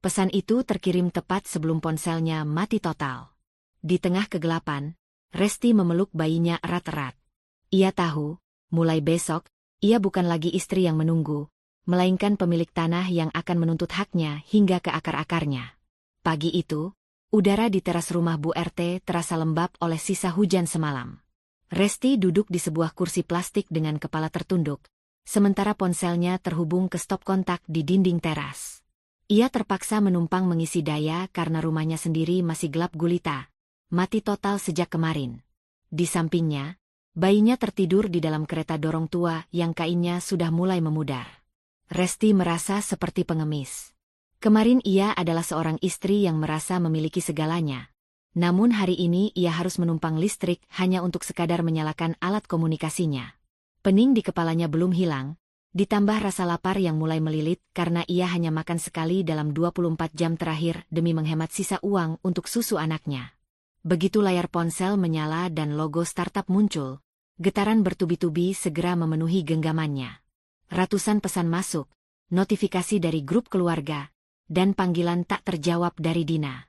Pesan itu terkirim tepat sebelum ponselnya mati total. Di tengah kegelapan, Resti memeluk bayinya erat-erat. Ia tahu, mulai besok, ia bukan lagi istri yang menunggu, melainkan pemilik tanah yang akan menuntut haknya hingga ke akar-akarnya. Pagi itu, udara di teras rumah Bu RT terasa lembab oleh sisa hujan semalam. Resti duduk di sebuah kursi plastik dengan kepala tertunduk, sementara ponselnya terhubung ke stop kontak di dinding teras. Ia terpaksa menumpang mengisi daya karena rumahnya sendiri masih gelap gulita, mati total sejak kemarin. Di sampingnya, bayinya tertidur di dalam kereta dorong tua yang kainnya sudah mulai memudar. Resti merasa seperti pengemis. Kemarin ia adalah seorang istri yang merasa memiliki segalanya. Namun hari ini ia harus menumpang listrik hanya untuk sekadar menyalakan alat komunikasinya. Pening di kepalanya belum hilang, ditambah rasa lapar yang mulai melilit karena ia hanya makan sekali dalam 24 jam terakhir demi menghemat sisa uang untuk susu anaknya. Begitu layar ponsel menyala dan logo startup muncul, getaran bertubi-tubi segera memenuhi genggamannya. Ratusan pesan masuk, notifikasi dari grup keluarga, dan panggilan tak terjawab dari Dina.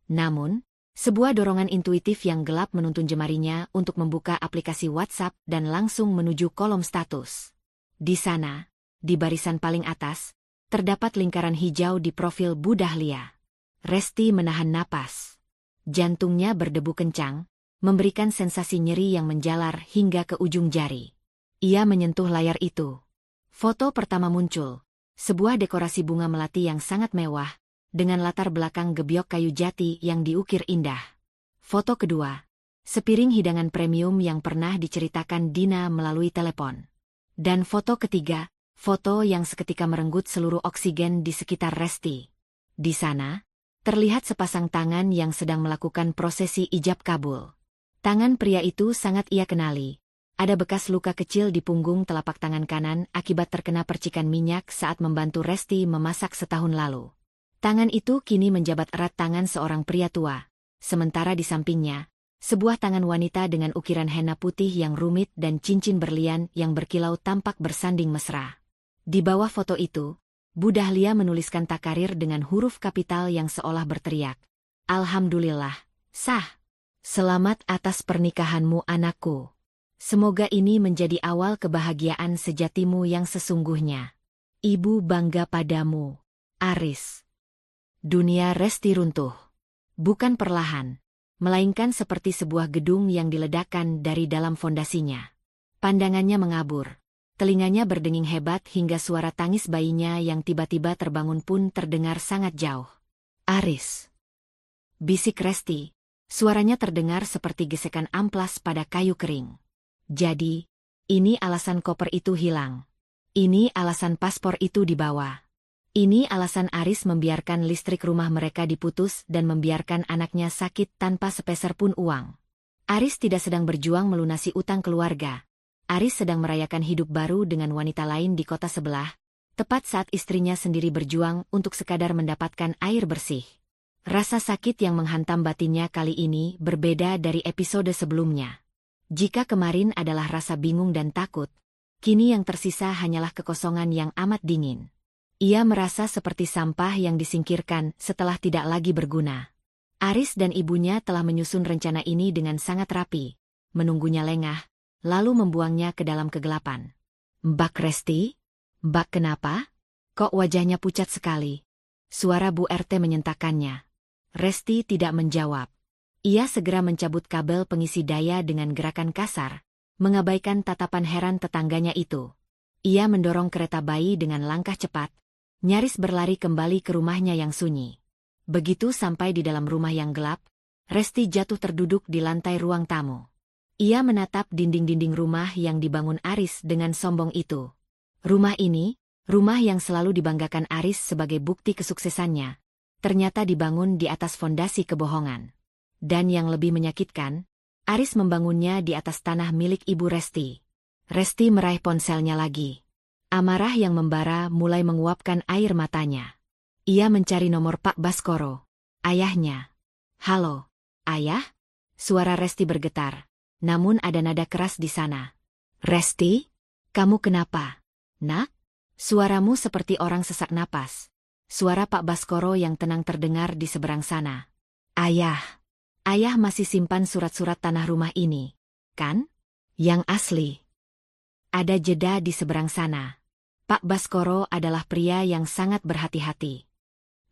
Namun, sebuah dorongan intuitif yang gelap menuntun jemarinya untuk membuka aplikasi WhatsApp dan langsung menuju kolom status. Di sana, di barisan paling atas, terdapat lingkaran hijau di profil Bu Dahlia. Resti menahan napas. Jantungnya berdebu kencang, memberikan sensasi nyeri yang menjalar hingga ke ujung jari. Ia menyentuh layar itu. Foto pertama muncul. Sebuah dekorasi bunga melati yang sangat mewah, dengan latar belakang gebyok kayu jati yang diukir indah. Foto kedua, sepiring hidangan premium yang pernah diceritakan Dina melalui telepon. Dan foto ketiga, foto yang seketika merenggut seluruh oksigen di sekitar Resti. Di sana, terlihat sepasang tangan yang sedang melakukan prosesi ijab kabul. Tangan pria itu sangat ia kenali. Ada bekas luka kecil di punggung telapak tangan kanan akibat terkena percikan minyak saat membantu Resti memasak setahun lalu. Tangan itu kini menjabat erat tangan seorang pria tua. Sementara di sampingnya, sebuah tangan wanita dengan ukiran henna putih yang rumit dan cincin berlian yang berkilau tampak bersanding mesra. Di bawah foto itu, Bu Dahlia menuliskan takarir dengan huruf kapital yang seolah berteriak, "Alhamdulillah, sah. Selamat atas pernikahanmu anakku. Semoga ini menjadi awal kebahagiaan sejatimu yang sesungguhnya. Ibu bangga padamu, Aris." Dunia Resti runtuh. Bukan perlahan, melainkan seperti sebuah gedung yang diledakkan dari dalam fondasinya. Pandangannya mengabur. Telinganya berdenging hebat hingga suara tangis bayinya yang tiba-tiba terbangun pun terdengar sangat jauh. "Aris!" Bisik Resti. Suaranya terdengar seperti gesekan amplas pada kayu kering. Jadi, ini alasan koper itu hilang. Ini alasan paspor itu dibawa. Ini alasan Aris membiarkan listrik rumah mereka diputus dan membiarkan anaknya sakit tanpa sepeser pun uang. Aris tidak sedang berjuang melunasi utang keluarga. Aris sedang merayakan hidup baru dengan wanita lain di kota sebelah, tepat saat istrinya sendiri berjuang untuk sekadar mendapatkan air bersih. Rasa sakit yang menghantam batinnya kali ini berbeda dari episode sebelumnya. Jika kemarin adalah rasa bingung dan takut, kini yang tersisa hanyalah kekosongan yang amat dingin. Ia merasa seperti sampah yang disingkirkan setelah tidak lagi berguna. Aris dan ibunya telah menyusun rencana ini dengan sangat rapi, menunggunya lengah, lalu membuangnya ke dalam kegelapan. "Mbak Resti? Mbak kenapa? Kok wajahnya pucat sekali?" Suara Bu RT menyentakkannya. Resti tidak menjawab. Ia segera mencabut kabel pengisi daya dengan gerakan kasar, mengabaikan tatapan heran tetangganya itu. Ia mendorong kereta bayi dengan langkah cepat, nyaris berlari kembali ke rumahnya yang sunyi. Begitu sampai di dalam rumah yang gelap, Resti jatuh terduduk di lantai ruang tamu. Ia menatap dinding-dinding rumah yang dibangun Aris dengan sombong itu. Rumah ini, rumah yang selalu dibanggakan Aris sebagai bukti kesuksesannya, ternyata dibangun di atas fondasi kebohongan. Dan yang lebih menyakitkan, Aris membangunnya di atas tanah milik Ibu Resti. Resti meraih ponselnya lagi. Amarah yang membara mulai menguapkan air matanya. Ia mencari nomor Pak Baskoro, ayahnya. "Halo, Ayah?" Suara Resti bergetar, namun ada nada keras di sana. "Resti? Kamu kenapa, Nak?" Suaramu seperti orang sesak napas. Suara Pak Baskoro yang tenang terdengar di seberang sana. "Ayah. Ayah masih simpan surat-surat tanah rumah ini, kan? Yang asli." Ada jeda di seberang sana. Pak Baskoro adalah pria yang sangat berhati-hati.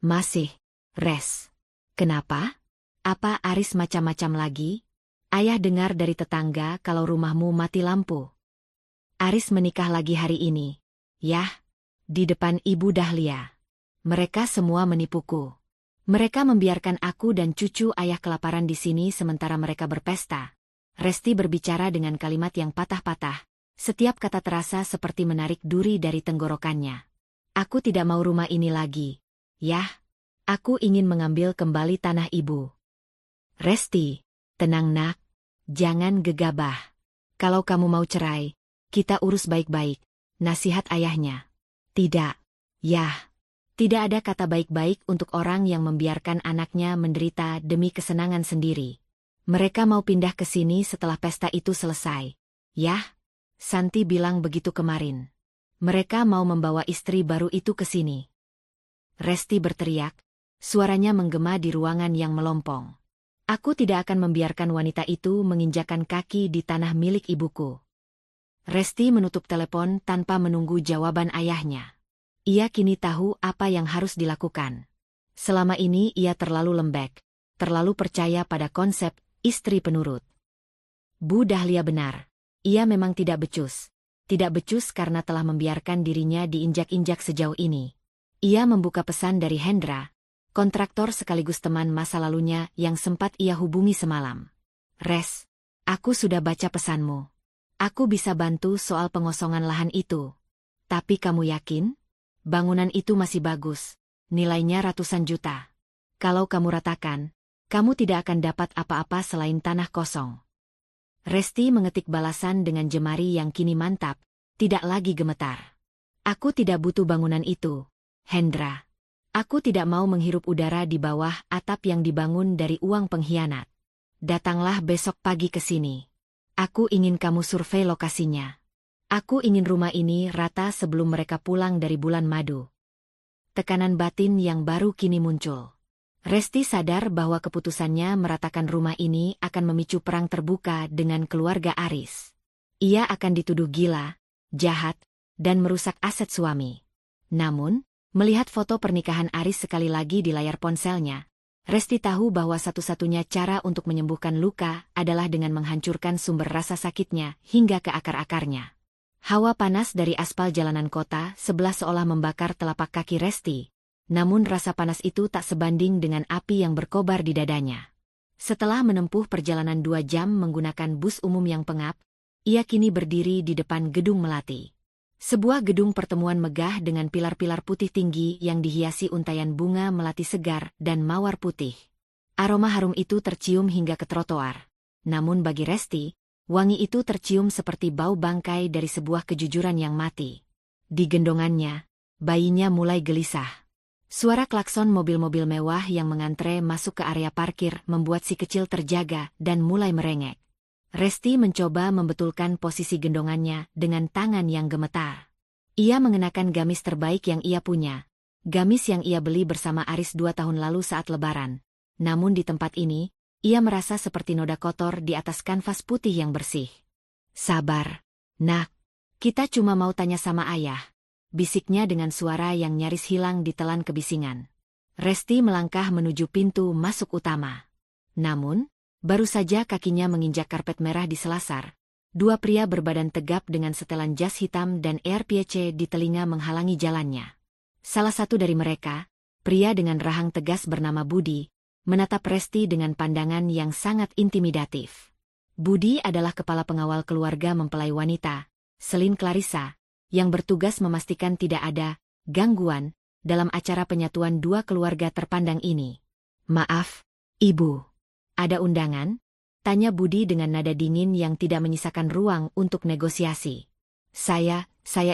"Masih, Res. Kenapa? Apa Aris macam-macam lagi? Ayah dengar dari tetangga kalau rumahmu mati lampu." Aris menikah lagi hari ini. Yah, di depan Ibu Dahlia. Mereka semua menipuku. Mereka membiarkan aku dan cucu ayah kelaparan di sini sementara mereka berpesta. Resti berbicara dengan kalimat yang patah-patah. Setiap kata terasa seperti menarik duri dari tenggorokannya. Aku tidak mau rumah ini lagi. Yah, aku ingin mengambil kembali tanah ibu. Resti, tenang nak. Jangan gegabah. Kalau kamu mau cerai, kita urus baik-baik. Nasihat ayahnya. Tidak. Yah. Tidak ada kata baik-baik untuk orang yang membiarkan anaknya menderita demi kesenangan sendiri. Mereka mau pindah ke sini setelah pesta itu selesai. Yah, Santi bilang begitu kemarin. Mereka mau membawa istri baru itu ke sini. Resti berteriak, suaranya menggema di ruangan yang melompong. Aku tidak akan membiarkan wanita itu menginjakan kaki di tanah milik ibuku. Resti menutup telepon tanpa menunggu jawaban ayahnya. Ia kini tahu apa yang harus dilakukan. Selama ini ia terlalu lembek, terlalu percaya pada konsep istri penurut. Bu Dahlia benar. Ia memang tidak becus. Tidak becus karena telah membiarkan dirinya diinjak-injak sejauh ini. Ia membuka pesan dari Hendra, kontraktor sekaligus teman masa lalunya yang sempat ia hubungi semalam. Res, aku sudah baca pesanmu. Aku bisa bantu soal pengosongan lahan itu. Tapi kamu yakin? Bangunan itu masih bagus, nilainya ratusan juta. Kalau kamu ratakan, kamu tidak akan dapat apa-apa selain tanah kosong. Resti mengetik balasan dengan jemari yang kini mantap, tidak lagi gemetar. Aku tidak butuh bangunan itu, Hendra. Aku tidak mau menghirup udara di bawah atap yang dibangun dari uang pengkhianat. Datanglah besok pagi ke sini. Aku ingin kamu survei lokasinya. Aku ingin rumah ini rata sebelum mereka pulang dari bulan madu. Tekanan batin yang baru kini muncul. Resti sadar bahwa keputusannya meratakan rumah ini akan memicu perang terbuka dengan keluarga Aris. Ia akan dituduh gila, jahat, dan merusak aset suami. Namun, melihat foto pernikahan Aris sekali lagi di layar ponselnya, Resti tahu bahwa satu-satunya cara untuk menyembuhkan luka adalah dengan menghancurkan sumber rasa sakitnya hingga ke akar-akarnya. Hawa panas dari aspal jalanan kota sebelah seolah membakar telapak kaki Resti, namun rasa panas itu tak sebanding dengan api yang berkobar di dadanya. Setelah menempuh perjalanan 2 jam menggunakan bus umum yang pengap, ia kini berdiri di depan gedung Melati. Sebuah gedung pertemuan megah dengan pilar-pilar putih tinggi yang dihiasi untaian bunga melati segar dan mawar putih. Aroma harum itu tercium hingga ke trotoar. Namun bagi Resti, wangi itu tercium seperti bau bangkai dari sebuah kejujuran yang mati. Di gendongannya, bayinya mulai gelisah. Suara klakson mobil-mobil mewah yang mengantre masuk ke area parkir membuat si kecil terjaga dan mulai merengek. Resti mencoba membetulkan posisi gendongannya dengan tangan yang gemetar. Ia mengenakan gamis terbaik yang ia punya. Gamis yang ia beli bersama Aris 2 tahun lalu saat lebaran. Namun di tempat ini, ia merasa seperti noda kotor di atas kanvas putih yang bersih. Sabar, nak. Kita cuma mau tanya sama ayah. Bisiknya dengan suara yang nyaris hilang ditelan kebisingan. Resti melangkah menuju pintu masuk utama. Namun, baru saja kakinya menginjak karpet merah di selasar. 2 pria berbadan tegap dengan setelan jas hitam dan AirPC di telinga menghalangi jalannya. Salah satu dari mereka, pria dengan rahang tegas bernama Budi, menatap Resti dengan pandangan yang sangat intimidatif. Budi adalah kepala pengawal keluarga mempelai wanita, Selin Clarissa, yang bertugas memastikan tidak ada gangguan dalam acara penyatuan 2 keluarga terpandang ini. Maaf, Ibu. Ada undangan? Tanya Budi dengan nada dingin yang tidak menyisakan ruang untuk negosiasi. Saya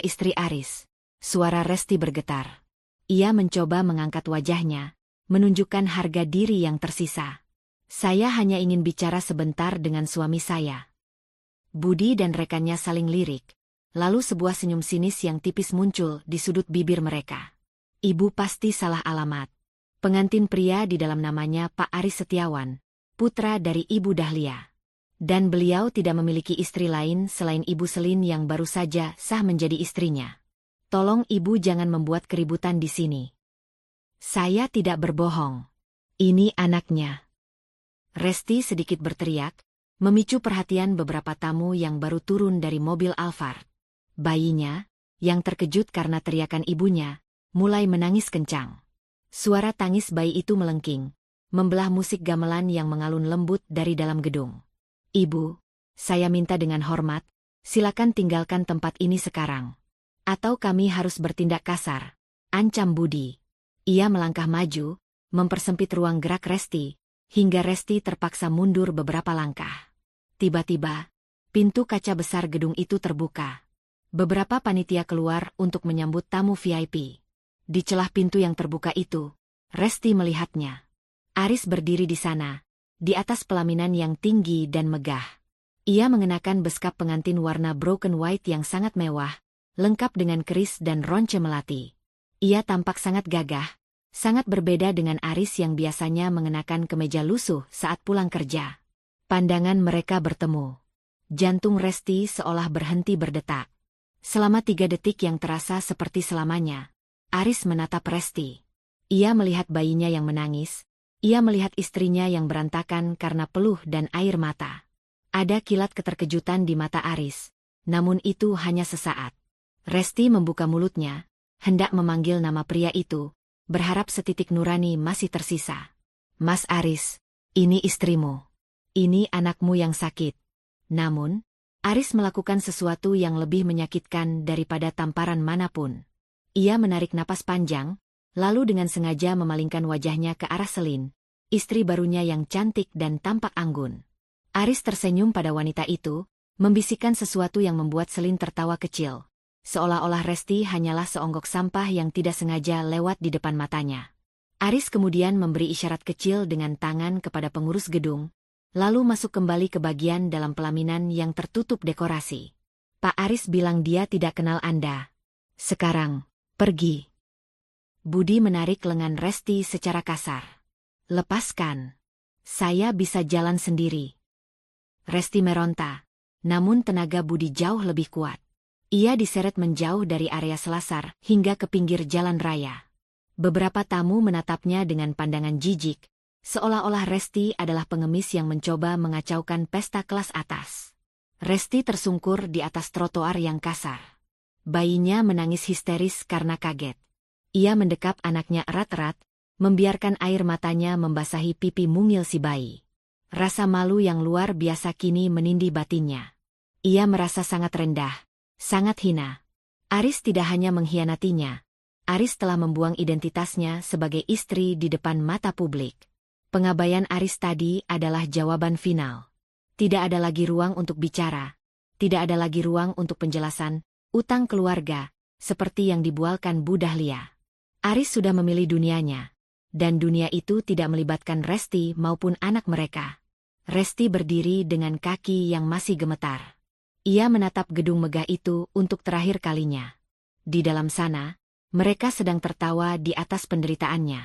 istri Aris. Suara Resti bergetar. Ia mencoba mengangkat wajahnya, menunjukkan harga diri yang tersisa. Saya hanya ingin bicara sebentar dengan suami saya. Budi dan rekannya saling lirik, lalu sebuah senyum sinis yang tipis muncul di sudut bibir mereka. Ibu pasti salah alamat. Pengantin pria di dalam namanya Pak Aris Setiawan, putra dari Ibu Dahlia. Dan beliau tidak memiliki istri lain selain Ibu Selin yang baru saja sah menjadi istrinya. Tolong Ibu jangan membuat keributan di sini. Saya tidak berbohong. Ini anaknya. Resti sedikit berteriak, memicu perhatian beberapa tamu yang baru turun dari mobil Alphard. Bayinya, yang terkejut karena teriakan ibunya, mulai menangis kencang. Suara tangis bayi itu melengking, membelah musik gamelan yang mengalun lembut dari dalam gedung. "Ibu, saya minta dengan hormat, silakan tinggalkan tempat ini sekarang. Atau kami harus bertindak kasar," ancam Budi. Ia melangkah maju, mempersempit ruang gerak Resti, hingga Resti terpaksa mundur beberapa langkah. Tiba-tiba, pintu kaca besar gedung itu terbuka. Beberapa panitia keluar untuk menyambut tamu VIP. Di celah pintu yang terbuka itu, Resti melihatnya. Aris berdiri di sana, di atas pelaminan yang tinggi dan megah. Ia mengenakan beskap pengantin warna broken white yang sangat mewah, lengkap dengan keris dan ronce melati. Ia tampak sangat gagah, sangat berbeda dengan Aris yang biasanya mengenakan kemeja lusuh saat pulang kerja. Pandangan mereka bertemu. Jantung Resti seolah berhenti berdetak. Selama 3 detik yang terasa seperti selamanya, Aris menatap Resti. Ia melihat bayinya yang menangis, ia melihat istrinya yang berantakan karena peluh dan air mata. Ada kilat keterkejutan di mata Aris, namun itu hanya sesaat. Resti membuka mulutnya, hendak memanggil nama pria itu, berharap setitik nurani masih tersisa. "Mas Aris, ini istrimu. Ini anakmu yang sakit." Namun, Aris melakukan sesuatu yang lebih menyakitkan daripada tamparan manapun. Ia menarik napas panjang, lalu dengan sengaja memalingkan wajahnya ke arah Selin, istri barunya yang cantik dan tampak anggun. Aris tersenyum pada wanita itu, membisikkan sesuatu yang membuat Selin tertawa kecil. Seolah-olah Resti hanyalah seonggok sampah yang tidak sengaja lewat di depan matanya. Aris kemudian memberi isyarat kecil dengan tangan kepada pengurus gedung, lalu masuk kembali ke bagian dalam pelaminan yang tertutup dekorasi. "Pak Aris bilang dia tidak kenal Anda. Sekarang, pergi." Budi menarik lengan Resti secara kasar. "Lepaskan. Saya bisa jalan sendiri." Resti meronta, namun tenaga Budi jauh lebih kuat. Ia diseret menjauh dari area selasar hingga ke pinggir jalan raya. Beberapa tamu menatapnya dengan pandangan jijik, seolah-olah Resti adalah pengemis yang mencoba mengacaukan pesta kelas atas. Resti tersungkur di atas trotoar yang kasar. Bayinya menangis histeris karena kaget. Ia mendekap anaknya erat-erat, membiarkan air matanya membasahi pipi mungil si bayi. Rasa malu yang luar biasa kini menindih batinnya. Ia merasa sangat rendah, sangat hina. Aris tidak hanya mengkhianatinya, Aris telah membuang identitasnya sebagai istri di depan mata publik. Pengabaian Aris tadi adalah jawaban final. Tidak ada lagi ruang untuk bicara. Tidak ada lagi ruang untuk penjelasan, utang keluarga, seperti yang dibualkan Bu Dahlia. Aris sudah memilih dunianya. Dan dunia itu tidak melibatkan Resti maupun anak mereka. Resti berdiri dengan kaki yang masih gemetar. Ia menatap gedung megah itu untuk terakhir kalinya. Di dalam sana, mereka sedang tertawa di atas penderitaannya.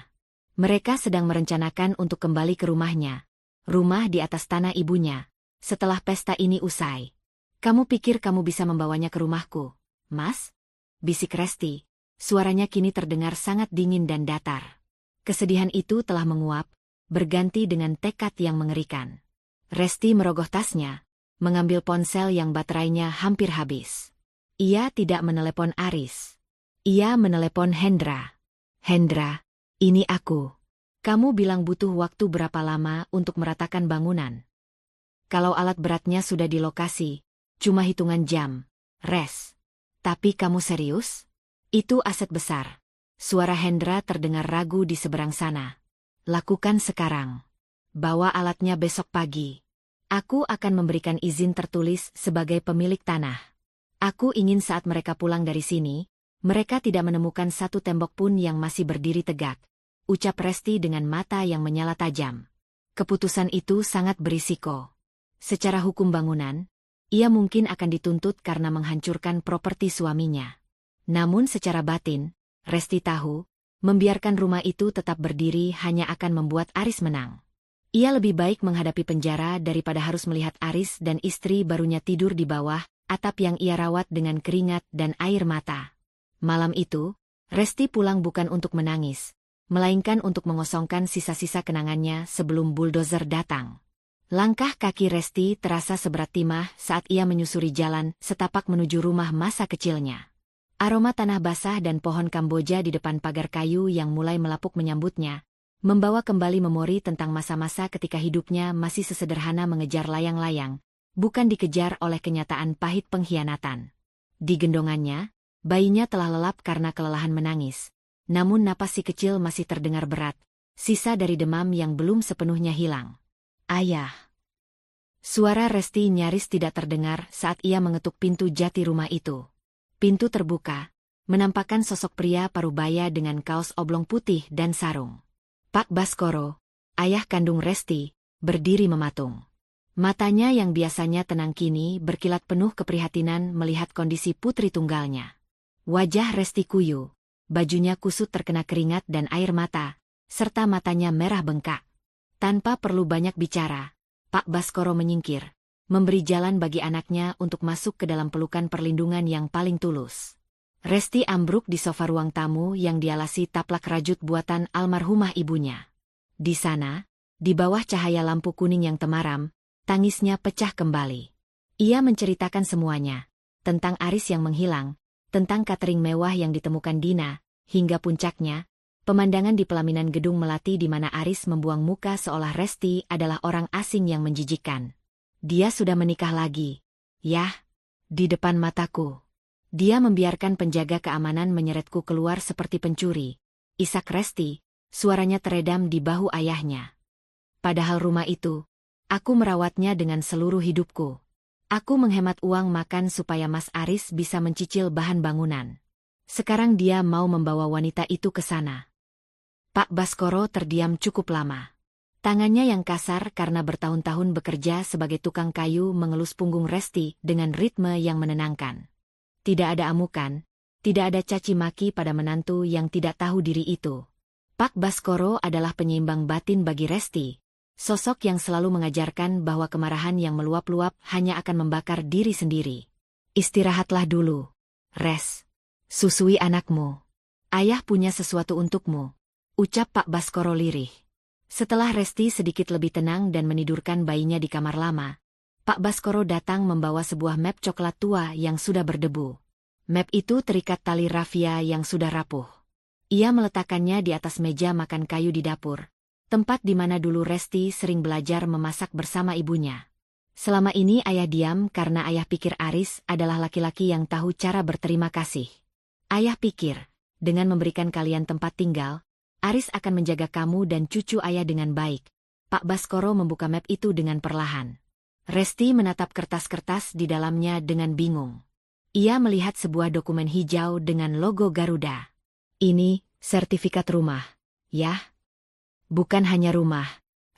Mereka sedang merencanakan untuk kembali ke rumahnya. Rumah di atas tanah ibunya. Setelah pesta ini usai. "Kamu pikir kamu bisa membawanya ke rumahku, Mas?" bisik Resti. Suaranya kini terdengar sangat dingin dan datar. Kesedihan itu telah menguap, berganti dengan tekad yang mengerikan. Resti merogoh tasnya, mengambil ponsel yang baterainya hampir habis. Ia tidak menelepon Aris. Ia menelepon Hendra. "Hendra, ini aku. Kamu bilang butuh waktu berapa lama untuk meratakan bangunan? Kalau alat beratnya sudah di lokasi, cuma hitungan jam, Res. Tapi kamu serius? Itu aset besar." Suara Hendra terdengar ragu di seberang sana. "Lakukan sekarang. Bawa alatnya besok pagi. Aku akan memberikan izin tertulis sebagai pemilik tanah. Aku ingin saat mereka pulang dari sini, mereka tidak menemukan satu tembok pun yang masih berdiri tegak," ucap Resti dengan mata yang menyala tajam. Keputusan itu sangat berisiko. Secara hukum bangunan, ia mungkin akan dituntut karena menghancurkan properti suaminya. Namun secara batin, Resti tahu, membiarkan rumah itu tetap berdiri hanya akan membuat Aris menang. Ia lebih baik menghadapi penjara daripada harus melihat Aris dan istri barunya tidur di bawah atap yang ia rawat dengan keringat dan air mata. Malam itu, Resti pulang bukan untuk menangis, melainkan untuk mengosongkan sisa-sisa kenangannya sebelum buldozer datang. Langkah kaki Resti terasa seberat timah saat ia menyusuri jalan setapak menuju rumah masa kecilnya. Aroma tanah basah dan pohon Kamboja di depan pagar kayu yang mulai melapuk menyambutnya, membawa kembali memori tentang masa-masa ketika hidupnya masih sesederhana mengejar layang-layang, bukan dikejar oleh kenyataan pahit pengkhianatan. Di gendongannya, bayinya telah lelap karena kelelahan menangis, namun napas si kecil masih terdengar berat, sisa dari demam yang belum sepenuhnya hilang. Ayah. Suara Resti nyaris tidak terdengar saat ia mengetuk pintu jati rumah itu. Pintu terbuka, menampakkan sosok pria parubaya dengan kaos oblong putih dan sarung. Pak Baskoro, ayah kandung Resti, berdiri mematung. Matanya yang biasanya tenang kini berkilat penuh keprihatinan melihat kondisi putri tunggalnya. Wajah Resti kuyu, bajunya kusut terkena keringat dan air mata, serta matanya merah bengkak. Tanpa perlu banyak bicara, Pak Baskoro menyingkir, memberi jalan bagi anaknya untuk masuk ke dalam pelukan perlindungan yang paling tulus. Resti ambruk di sofa ruang tamu yang dialasi taplak rajut buatan almarhumah ibunya. Di sana, di bawah cahaya lampu kuning yang temaram, tangisnya pecah kembali. Ia menceritakan semuanya, tentang Aris yang menghilang, tentang catering mewah yang ditemukan Dina, hingga puncaknya, pemandangan di pelaminan gedung melati di mana Aris membuang muka seolah Resti adalah orang asing yang menjijikkan. Dia sudah menikah lagi. Yah, di depan mataku. Dia membiarkan penjaga keamanan menyeretku keluar seperti pencuri. Isak Resti, suaranya teredam di bahu ayahnya. Padahal rumah itu, aku merawatnya dengan seluruh hidupku. Aku menghemat uang makan supaya Mas Aris bisa mencicil bahan bangunan. Sekarang dia mau membawa wanita itu ke sana. Pak Baskoro terdiam cukup lama. Tangannya yang kasar karena bertahun-tahun bekerja sebagai tukang kayu mengelus punggung Resti dengan ritme yang menenangkan. Tidak ada amukan, tidak ada caci maki pada menantu yang tidak tahu diri itu. Pak Baskoro adalah penyeimbang batin bagi Resti, sosok yang selalu mengajarkan bahwa kemarahan yang meluap-luap hanya akan membakar diri sendiri. Istirahatlah dulu, Res. Susui anakmu. Ayah punya sesuatu untukmu, ucap Pak Baskoro lirih. Setelah Resti sedikit lebih tenang dan menidurkan bayinya di kamar lama, Pak Baskoro datang membawa sebuah map coklat tua yang sudah berdebu. Map itu terikat tali rafia yang sudah rapuh. Ia meletakkannya di atas meja makan kayu di dapur, tempat di mana dulu Resti sering belajar memasak bersama ibunya. Selama ini ayah diam karena ayah pikir Aris adalah laki-laki yang tahu cara berterima kasih. Ayah pikir, dengan memberikan kalian tempat tinggal, Aris akan menjaga kamu dan cucu ayah dengan baik. Pak Baskoro membuka map itu dengan perlahan. Resti menatap kertas-kertas di dalamnya dengan bingung. Ia melihat sebuah dokumen hijau dengan logo Garuda. Ini, sertifikat rumah. Yah. Bukan hanya rumah,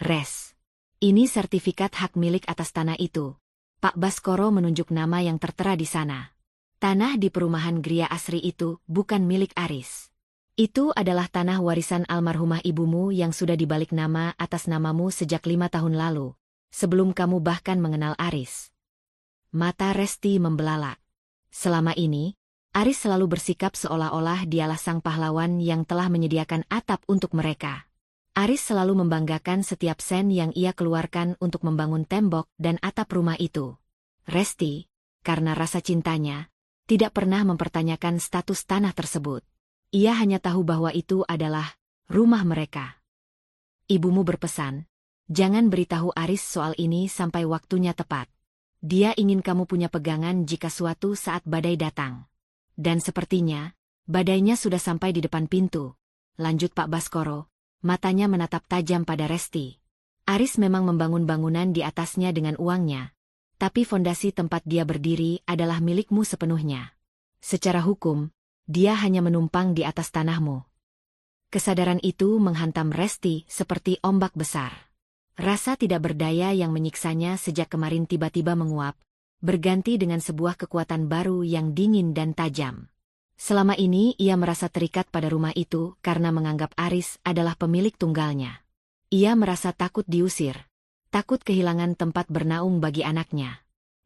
Res. Ini sertifikat hak milik atas tanah itu. Pak Baskoro menunjuk nama yang tertera di sana. Tanah di perumahan Gria Asri itu bukan milik Aris. Itu adalah tanah warisan almarhumah ibumu yang sudah dibalik nama atas namamu sejak 5 tahun lalu, sebelum kamu bahkan mengenal Aris. Mata Resti membelalak. Selama ini, Aris selalu bersikap seolah-olah dialah sang pahlawan yang telah menyediakan atap untuk mereka. Aris selalu membanggakan setiap sen yang ia keluarkan untuk membangun tembok dan atap rumah itu. Resti, karena rasa cintanya, tidak pernah mempertanyakan status tanah tersebut. Ia hanya tahu bahwa itu adalah rumah mereka. Ibumu berpesan, jangan beritahu Aris soal ini sampai waktunya tepat. Dia ingin kamu punya pegangan jika suatu saat badai datang. Dan sepertinya, badainya sudah sampai di depan pintu. Lanjut Pak Baskoro, matanya menatap tajam pada Resti. Aris memang membangun bangunan di atasnya dengan uangnya. Tapi fondasi tempat dia berdiri adalah milikmu sepenuhnya. Secara hukum, dia hanya menumpang di atas tanahmu. Kesadaran itu menghantam Resti seperti ombak besar. Rasa tidak berdaya yang menyiksanya sejak kemarin tiba-tiba menguap, berganti dengan sebuah kekuatan baru yang dingin dan tajam. Selama ini ia merasa terikat pada rumah itu karena menganggap Aris adalah pemilik tunggalnya. Ia merasa takut diusir, takut kehilangan tempat bernaung bagi anaknya.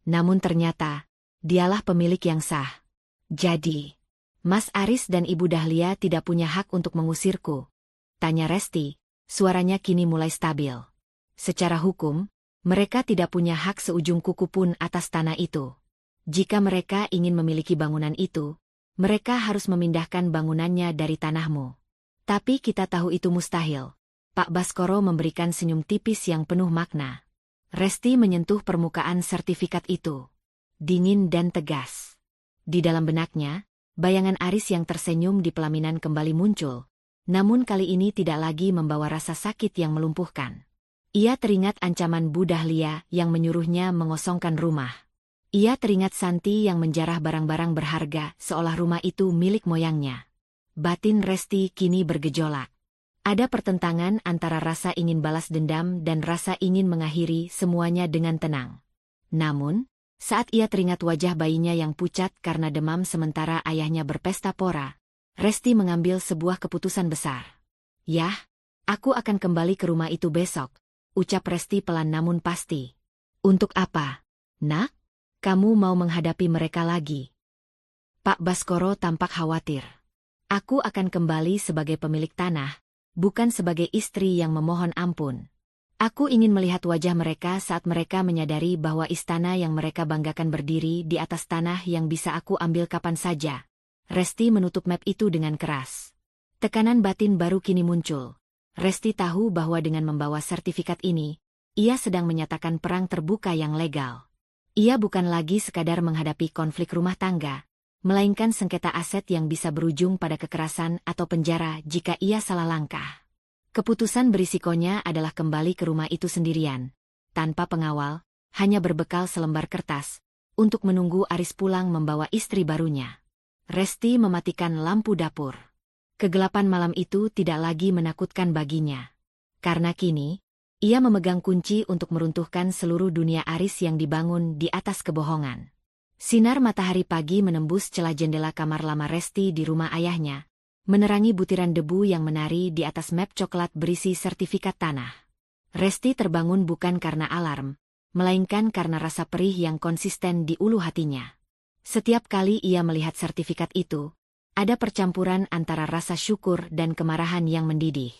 Namun ternyata, dialah pemilik yang sah. Jadi, Mas Aris dan Ibu Dahlia tidak punya hak untuk mengusirku? Tanya Resti, suaranya kini mulai stabil. Secara hukum, Mereka tidak punya hak seujung kuku pun atas tanah itu. Jika mereka ingin memiliki bangunan itu, mereka harus memindahkan bangunannya dari tanahmu. Tapi kita tahu itu mustahil. Pak Baskoro memberikan senyum tipis yang penuh makna. Resti menyentuh permukaan sertifikat itu. Dingin dan tegas. Di dalam benaknya, bayangan Aris yang tersenyum di pelaminan kembali muncul. Namun kali ini tidak lagi membawa rasa sakit yang melumpuhkan. Ia teringat ancaman Bu Dahlia yang menyuruhnya mengosongkan rumah. Ia teringat Santi yang menjarah barang-barang berharga seolah rumah itu milik moyangnya. Batin Resti kini bergejolak. Ada pertentangan antara rasa ingin balas dendam dan rasa ingin mengakhiri semuanya dengan tenang. Namun, saat ia teringat wajah bayinya yang pucat karena demam sementara ayahnya berpesta pora, Resti mengambil sebuah keputusan besar. "Yah, aku akan kembali ke rumah itu besok," ucap Resti pelan namun pasti. "Untuk apa, Nak? Kamu mau menghadapi mereka lagi?" Pak Baskoro tampak khawatir. "Aku akan kembali sebagai pemilik tanah, bukan sebagai istri yang memohon ampun. Aku ingin melihat wajah mereka saat mereka menyadari bahwa istana yang mereka banggakan berdiri di atas tanah yang bisa aku ambil kapan saja." Resti menutup map itu dengan keras. Tekanan batin baru kini muncul. Resti tahu bahwa dengan membawa sertifikat ini, ia sedang menyatakan perang terbuka yang legal. Ia bukan lagi sekadar menghadapi konflik rumah tangga, melainkan sengketa aset yang bisa berujung pada kekerasan atau penjara jika ia salah langkah. Keputusan berisikonya adalah kembali ke rumah itu sendirian, tanpa pengawal, hanya berbekal selembar kertas, untuk menunggu Aris pulang membawa istri barunya. Resti mematikan lampu dapur. Kegelapan malam itu tidak lagi menakutkan baginya. Karena kini, ia memegang kunci untuk meruntuhkan seluruh dunia Aris yang dibangun di atas kebohongan. Sinar matahari pagi menembus celah jendela kamar lama Resti di rumah ayahnya, menerangi butiran debu yang menari di atas map coklat berisi sertifikat tanah. Resti terbangun bukan karena alarm, melainkan karena rasa perih yang konsisten di ulu hatinya. Setiap kali ia melihat sertifikat itu, ada percampuran antara rasa syukur dan kemarahan yang mendidih.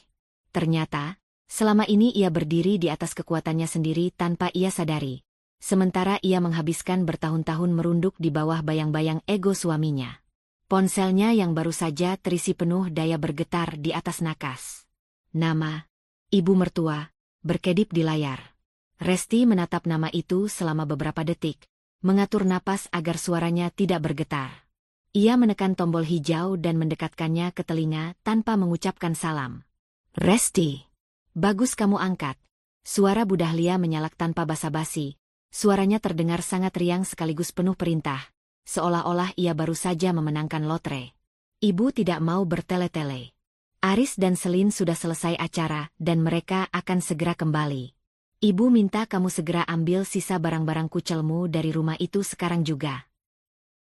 Ternyata, selama ini ia berdiri di atas kekuatannya sendiri tanpa ia sadari, sementara ia menghabiskan bertahun-tahun merunduk di bawah bayang-bayang ego suaminya. Ponselnya yang baru saja terisi penuh daya bergetar di atas nakas. Nama, ibu mertua, berkedip di layar. Resti menatap nama itu selama beberapa detik, mengatur napas agar suaranya tidak bergetar. Ia menekan tombol hijau dan mendekatkannya ke telinga tanpa mengucapkan salam. "Resti, bagus kamu angkat." Suara Bu Dahlia menyalak tanpa basa-basi. Suaranya terdengar sangat riang sekaligus penuh perintah, seolah-olah ia baru saja memenangkan lotre. "Ibu tidak mau bertele-tele. Aris dan Selin sudah selesai acara dan mereka akan segera kembali. Ibu minta kamu segera ambil sisa barang-barang kucelmu dari rumah itu sekarang juga."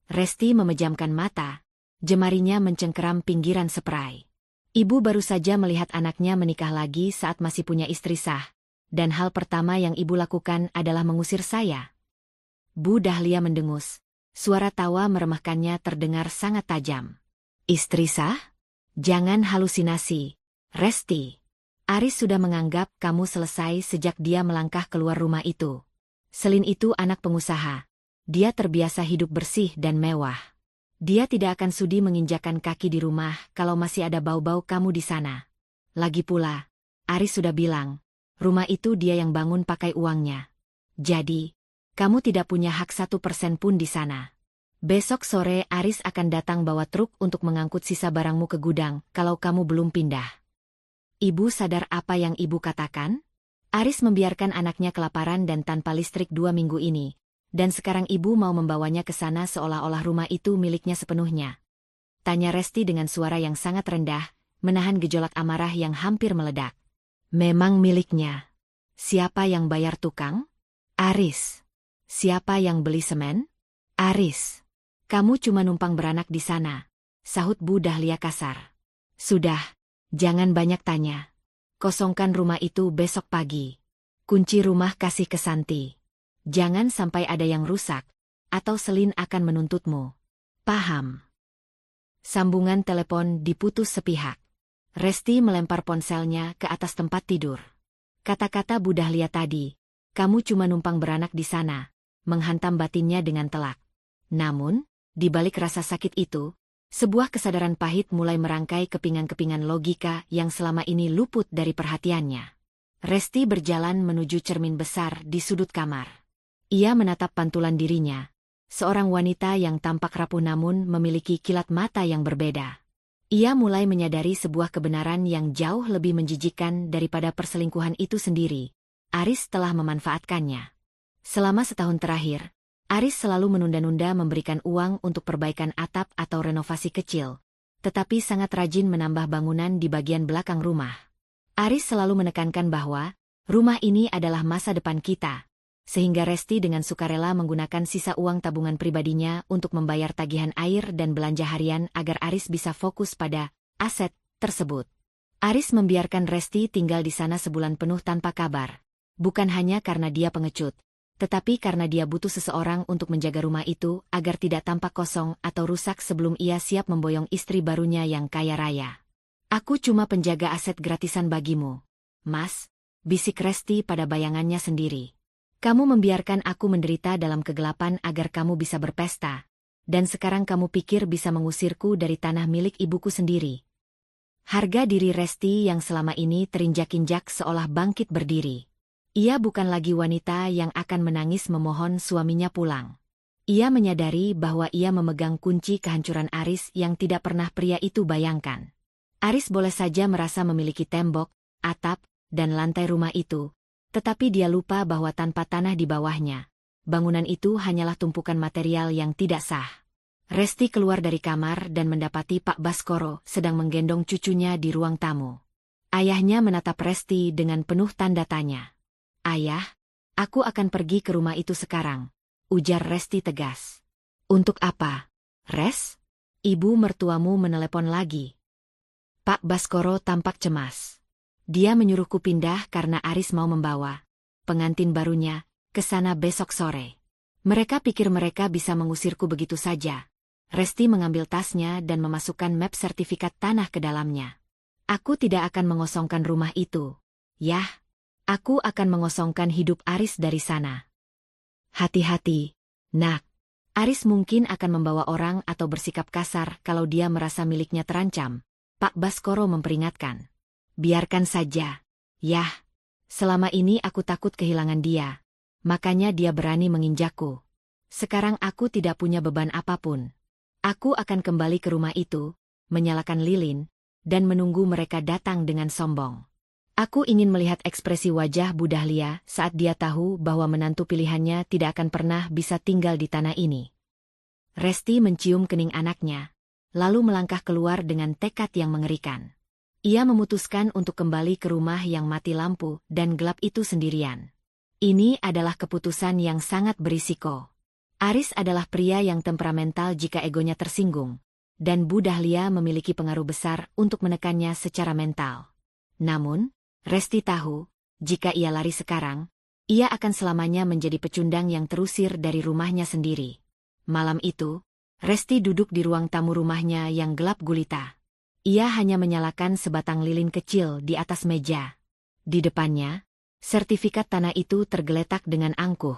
Resti memejamkan mata, jemarinya mencengkeram pinggiran spray. Ibu baru saja melihat anaknya menikah lagi saat masih punya istri sah, dan hal pertama yang ibu lakukan adalah mengusir saya. Bu Dahlia mendengus. Suara tawa meremehkannya terdengar sangat tajam. "Istri sah? Jangan halusinasi, Resti. Aris sudah menganggap kamu selesai sejak dia melangkah keluar rumah itu. Selin itu anak pengusaha. Dia terbiasa hidup bersih dan mewah. Dia tidak akan sudi menginjakan kaki di rumah kalau masih ada bau-bau kamu di sana. Lagi pula, Aris sudah bilang, rumah itu dia yang bangun pakai uangnya. Jadi, kamu tidak punya hak 1% pun di sana. Besok sore Aris akan datang bawa truk untuk mengangkut sisa barangmu ke gudang kalau kamu belum pindah." Ibu sadar apa yang ibu katakan? Aris membiarkan anaknya kelaparan dan tanpa listrik 2 minggu ini, dan sekarang ibu mau membawanya ke sana seolah-olah rumah itu miliknya sepenuhnya. Tanya Resti dengan suara yang sangat rendah, menahan gejolak amarah yang hampir meledak. "Memang miliknya. Siapa yang bayar tukang? Aris. Siapa yang beli semen? Aris. Kamu cuma numpang beranak di sana," sahut Bu Dahlia kasar. "Sudah, jangan banyak tanya. Kosongkan rumah itu besok pagi. Kunci rumah kasih ke Santi. Jangan sampai ada yang rusak, atau Selin akan menuntutmu. Paham?" Sambungan telepon diputus sepihak. Resti melempar ponselnya ke atas tempat tidur. Kata-kata Bu Dahlia tadi, kamu cuma numpang beranak di sana, menghantam batinnya dengan telak. Namun, di balik rasa sakit itu, sebuah kesadaran pahit mulai merangkai kepingan-kepingan logika yang selama ini luput dari perhatiannya. Resti berjalan menuju cermin besar di sudut kamar. Ia menatap pantulan dirinya, seorang wanita yang tampak rapuh namun memiliki kilat mata yang berbeda. Ia mulai menyadari sebuah kebenaran yang jauh lebih menjijikkan daripada perselingkuhan itu sendiri. Aris telah memanfaatkannya. Selama setahun terakhir, Aris selalu menunda-nunda memberikan uang untuk perbaikan atap atau renovasi kecil, tetapi sangat rajin menambah bangunan di bagian belakang rumah. Aris selalu menekankan bahwa rumah ini adalah masa depan kita, sehingga Resti dengan sukarela menggunakan sisa uang tabungan pribadinya untuk membayar tagihan air dan belanja harian agar Aris bisa fokus pada aset tersebut. Aris membiarkan Resti tinggal di sana sebulan penuh tanpa kabar, bukan hanya karena dia pengecut, tetapi karena dia butuh seseorang untuk menjaga rumah itu agar tidak tampak kosong atau rusak sebelum ia siap memboyong istri barunya yang kaya raya. Aku cuma penjaga aset gratisan bagimu, Mas, bisik Resti pada bayangannya sendiri. Kamu membiarkan aku menderita dalam kegelapan agar kamu bisa berpesta, dan sekarang kamu pikir bisa mengusirku dari tanah milik ibuku sendiri. Harga diri Resti yang selama ini terinjak-injak seolah bangkit berdiri. Ia bukan lagi wanita yang akan menangis memohon suaminya pulang. Ia menyadari bahwa ia memegang kunci kehancuran Aris yang tidak pernah pria itu bayangkan. Aris boleh saja merasa memiliki tembok, atap, dan lantai rumah itu, tetapi dia lupa bahwa tanpa tanah di bawahnya, bangunan itu hanyalah tumpukan material yang tidak sah. Resti keluar dari kamar dan mendapati Pak Baskoro sedang menggendong cucunya di ruang tamu. Ayahnya menatap Resti dengan penuh tanda tanya. Ayah, aku akan pergi ke rumah itu sekarang, ujar Resti tegas. Untuk apa, Res? Ibu mertuamu menelepon lagi. Pak Baskoro tampak cemas. Dia menyuruhku pindah karena Aris mau membawa pengantin barunya ke sana besok sore. Mereka pikir mereka bisa mengusirku begitu saja. Resti mengambil tasnya dan memasukkan map sertifikat tanah ke dalamnya. Aku tidak akan mengosongkan rumah itu. Yah, aku akan mengosongkan hidup Aris dari sana. Hati-hati, nak. Aris mungkin akan membawa orang atau bersikap kasar kalau dia merasa miliknya terancam. Pak Baskoro memperingatkan. Biarkan saja. Yah, selama ini aku takut kehilangan dia. Makanya dia berani menginjakku. Sekarang aku tidak punya beban apapun. Aku akan kembali ke rumah itu, menyalakan lilin, dan menunggu mereka datang dengan sombong. Aku ingin melihat ekspresi wajah Bu Dahlia saat dia tahu bahwa menantu pilihannya tidak akan pernah bisa tinggal di tanah ini. Resti mencium kening anaknya, lalu melangkah keluar dengan tekad yang mengerikan. Ia memutuskan untuk kembali ke rumah yang mati lampu dan gelap itu sendirian. Ini adalah keputusan yang sangat berisiko. Aris adalah pria yang temperamental jika egonya tersinggung, dan Bu Dahlia memiliki pengaruh besar untuk menekannya secara mental. Namun, Resti tahu, jika ia lari sekarang, ia akan selamanya menjadi pecundang yang terusir dari rumahnya sendiri. Malam itu, Resti duduk di ruang tamu rumahnya yang gelap gulita. Ia hanya menyalakan sebatang lilin kecil di atas meja. Di depannya, sertifikat tanah itu tergeletak dengan angkuh.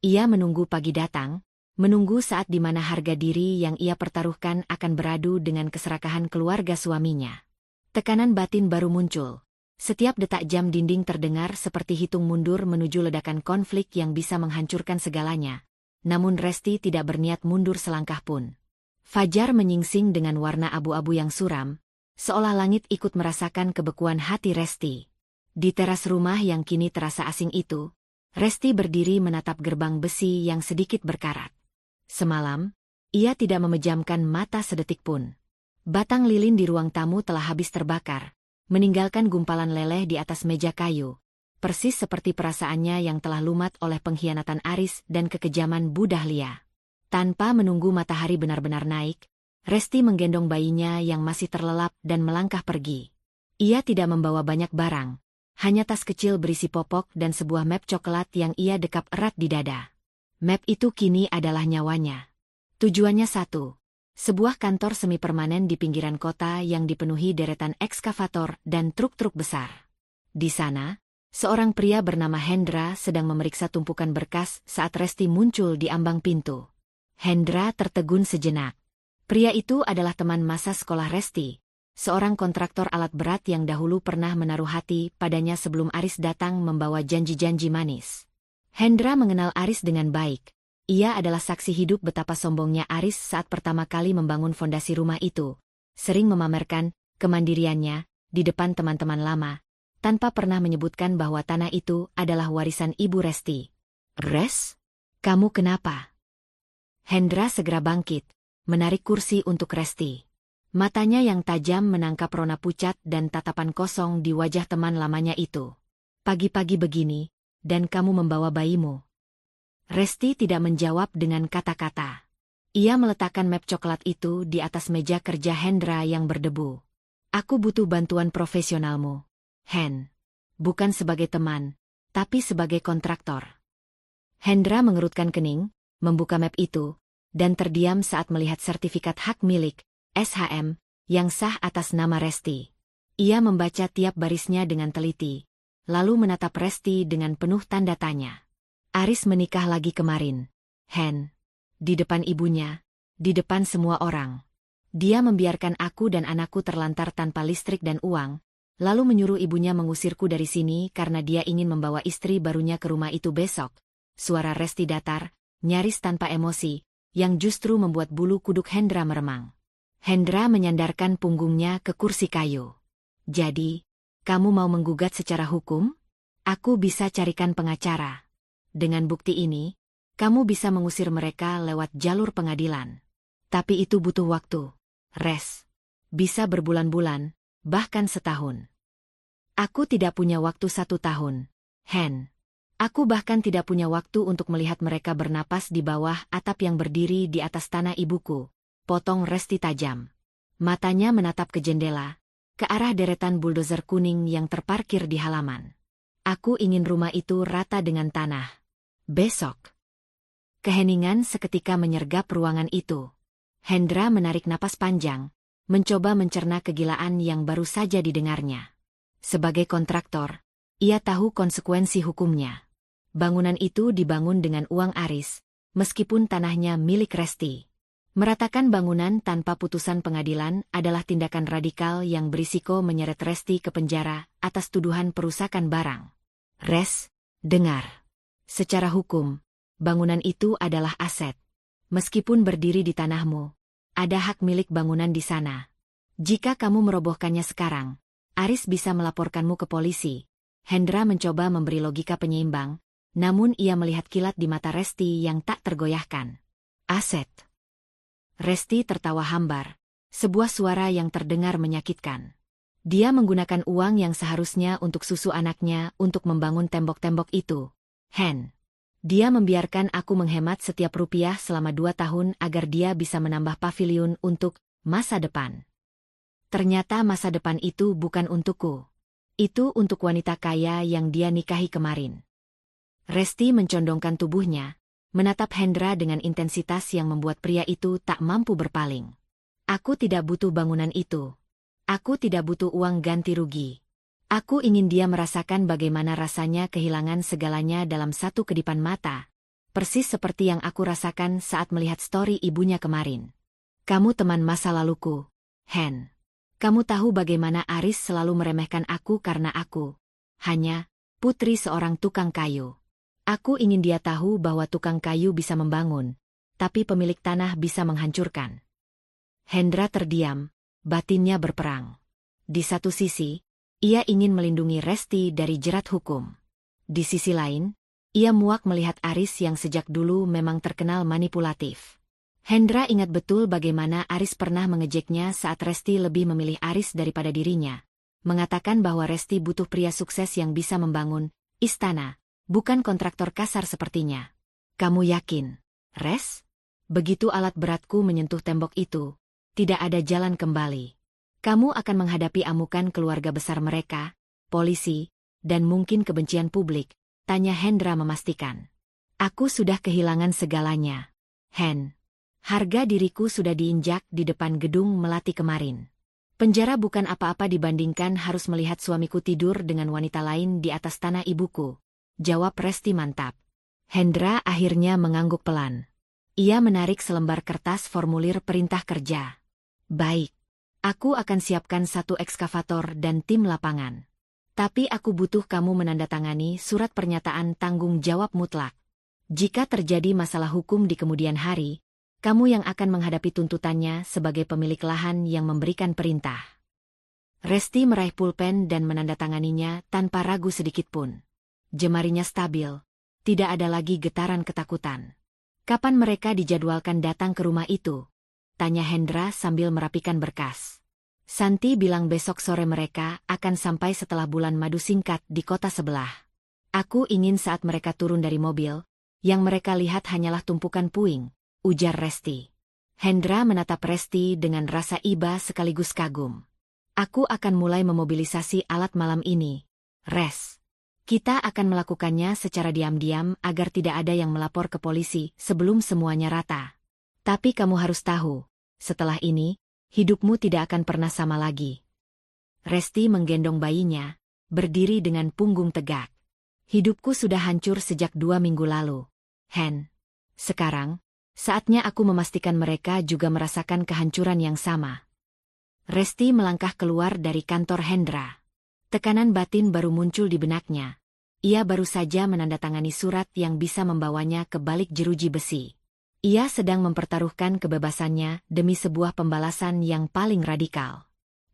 Ia menunggu pagi datang, menunggu saat di mana harga diri yang ia pertaruhkan akan beradu dengan keserakahan keluarga suaminya. Tekanan batin baru muncul. Setiap detak jam dinding terdengar seperti hitung mundur menuju ledakan konflik yang bisa menghancurkan segalanya. Namun Resti tidak berniat mundur selangkah pun. Fajar menyingsing dengan warna abu-abu yang suram, seolah langit ikut merasakan kebekuan hati Resti. Di teras rumah yang kini terasa asing itu, Resti berdiri menatap gerbang besi yang sedikit berkarat. Semalam, ia tidak memejamkan mata sedetik pun. Batang lilin di ruang tamu telah habis terbakar, meninggalkan gumpalan leleh di atas meja kayu, persis seperti perasaannya yang telah lumat oleh pengkhianatan Aris dan kekejaman Bu Dahlia. Tanpa menunggu matahari benar-benar naik, Resti menggendong bayinya yang masih terlelap dan melangkah pergi. Ia tidak membawa banyak barang, hanya tas kecil berisi popok dan sebuah map coklat yang ia dekap erat di dada. Map itu kini adalah nyawanya. Tujuannya satu, sebuah kantor semi permanen di pinggiran kota yang dipenuhi deretan ekskavator dan truk-truk besar. Di sana, Seorang pria bernama Hendra sedang memeriksa tumpukan berkas saat Resti muncul di ambang pintu. Hendra tertegun sejenak. Pria itu adalah teman masa sekolah Resti, seorang kontraktor alat berat yang dahulu pernah menaruh hati padanya sebelum Aris datang membawa janji-janji manis. Hendra mengenal Aris dengan baik. Ia adalah saksi hidup betapa sombongnya Aris saat pertama kali membangun fondasi rumah itu. Sering memamerkan kemandiriannya di depan teman-teman lama, tanpa pernah menyebutkan bahwa tanah itu adalah warisan Ibu Resti. "Res, kamu kenapa?" Hendra segera bangkit, menarik kursi untuk Resti. Matanya yang tajam menangkap rona pucat dan tatapan kosong di wajah teman lamanya itu. "Pagi-pagi begini, dan kamu membawa bayimu?" Resti tidak menjawab dengan kata-kata. Ia meletakkan map coklat itu di atas meja kerja Hendra yang berdebu. "Aku butuh bantuan profesionalmu, Hen. Bukan sebagai teman, tapi sebagai kontraktor." Hendra mengerutkan kening, membuka map itu, dan terdiam saat melihat sertifikat hak milik, SHM, yang sah atas nama Resti. Ia membaca tiap barisnya dengan teliti, lalu menatap Resti dengan penuh tanda tanya. "Aris menikah lagi kemarin, Hen. Di depan ibunya, di depan semua orang. Dia membiarkan aku dan anakku terlantar tanpa listrik dan uang, lalu menyuruh ibunya mengusirku dari sini karena dia ingin membawa istri barunya ke rumah itu besok." Suara Resti datar, nyaris tanpa emosi, yang justru membuat bulu kuduk Hendra meremang. Hendra menyandarkan punggungnya ke kursi kayu. "Jadi, kamu mau menggugat secara hukum? Aku bisa carikan pengacara. Dengan bukti ini, kamu bisa mengusir mereka lewat jalur pengadilan. Tapi itu butuh waktu, Res. Bisa berbulan-bulan, bahkan setahun." "Aku tidak punya waktu 1 tahun, Hen. Aku bahkan tidak punya waktu untuk melihat mereka bernapas di bawah atap yang berdiri di atas tanah ibuku," potong Resti tajam. Matanya menatap ke jendela, ke arah deretan buldozer kuning yang terparkir di halaman. "Aku ingin rumah itu rata dengan tanah. Besok." Keheningan seketika menyergap ruangan itu. Hendra menarik napas panjang, mencoba mencerna kegilaan yang baru saja didengarnya. Sebagai kontraktor, ia tahu konsekuensi hukumnya. Bangunan itu dibangun dengan uang Aris, meskipun tanahnya milik Resti. Meratakan bangunan tanpa putusan pengadilan adalah tindakan radikal yang berisiko menyeret Resti ke penjara atas tuduhan perusakan barang. "Res, dengar. Secara hukum, bangunan itu adalah aset. Meskipun berdiri di tanahmu, ada hak milik bangunan di sana. Jika kamu merobohkannya sekarang, Aris bisa melaporkanmu ke polisi." Hendra mencoba memberi logika penyeimbang, namun ia melihat kilat di mata Resti yang tak tergoyahkan. "Aset." Resti tertawa hambar, sebuah suara yang terdengar menyakitkan. Dia menggunakan uang yang seharusnya untuk susu anaknya untuk membangun tembok-tembok itu. "Hen. Dia membiarkan aku menghemat setiap rupiah selama 2 tahun agar dia bisa menambah paviliun untuk masa depan. Ternyata masa depan itu bukan untukku. Itu untuk wanita kaya yang dia nikahi kemarin." Resti mencondongkan tubuhnya, menatap Hendra dengan intensitas yang membuat pria itu tak mampu berpaling. "Aku tidak butuh bangunan itu. Aku tidak butuh uang ganti rugi. Aku ingin dia merasakan bagaimana rasanya kehilangan segalanya dalam satu kedipan mata. Persis seperti yang aku rasakan saat melihat story ibunya kemarin. Kamu teman masa laluku, Hen. Kamu tahu bagaimana Aris selalu meremehkan aku karena aku hanya putri seorang tukang kayu. Aku ingin dia tahu bahwa tukang kayu bisa membangun, tapi pemilik tanah bisa menghancurkan." Hendra terdiam, batinnya berperang. Di satu sisi, ia ingin melindungi Resti dari jerat hukum. Di sisi lain, ia muak melihat Aris yang sejak dulu memang terkenal manipulatif. Hendra ingat betul bagaimana Aris pernah mengejeknya saat Resti lebih memilih Aris daripada dirinya, mengatakan bahwa Resti butuh pria sukses yang bisa membangun istana, bukan kontraktor kasar sepertinya. "Kamu yakin, Res? Begitu alat beratku menyentuh tembok itu, tidak ada jalan kembali. Kamu akan menghadapi amukan keluarga besar mereka, polisi, dan mungkin kebencian publik," tanya Hendra memastikan. "Aku sudah kehilangan segalanya, Hen. Harga diriku sudah diinjak di depan gedung melati kemarin. Penjara bukan apa-apa dibandingkan harus melihat suamiku tidur dengan wanita lain di atas tanah ibuku, jawab Resti mantap. Hendra akhirnya mengangguk pelan. Ia menarik selembar kertas formulir perintah kerja. Baik. Aku akan siapkan 1 ekskavator dan tim lapangan. Tapi aku butuh kamu menandatangani surat pernyataan tanggung jawab mutlak. Jika terjadi masalah hukum di kemudian hari, kamu yang akan menghadapi tuntutannya sebagai pemilik lahan yang memberikan perintah. Resti meraih pulpen dan menandatanganinya tanpa ragu sedikitpun. Jemarinya stabil. Tidak ada lagi getaran ketakutan. Kapan mereka dijadwalkan datang ke rumah itu? Tanya Hendra sambil merapikan berkas. Santi bilang besok sore mereka akan sampai setelah bulan madu singkat di kota sebelah. Aku ingin saat mereka turun dari mobil, yang mereka lihat hanyalah tumpukan puing, ujar Resti. Hendra menatap Resti dengan rasa iba sekaligus kagum. Aku akan mulai memobilisasi alat malam ini, Res. Kita akan melakukannya secara diam-diam agar tidak ada yang melapor ke polisi sebelum semuanya rata. Tapi kamu harus tahu, setelah ini, hidupmu tidak akan pernah sama lagi. Resti menggendong bayinya, berdiri dengan punggung tegak. Hidupku sudah hancur sejak 2 minggu lalu. Hen. Sekarang, saatnya aku memastikan mereka juga merasakan kehancuran yang sama. Resti melangkah keluar dari kantor Hendra. Tekanan batin baru muncul di benaknya. Ia baru saja menandatangani surat yang bisa membawanya ke balik jeruji besi. Ia sedang mempertaruhkan kebebasannya demi sebuah pembalasan yang paling radikal.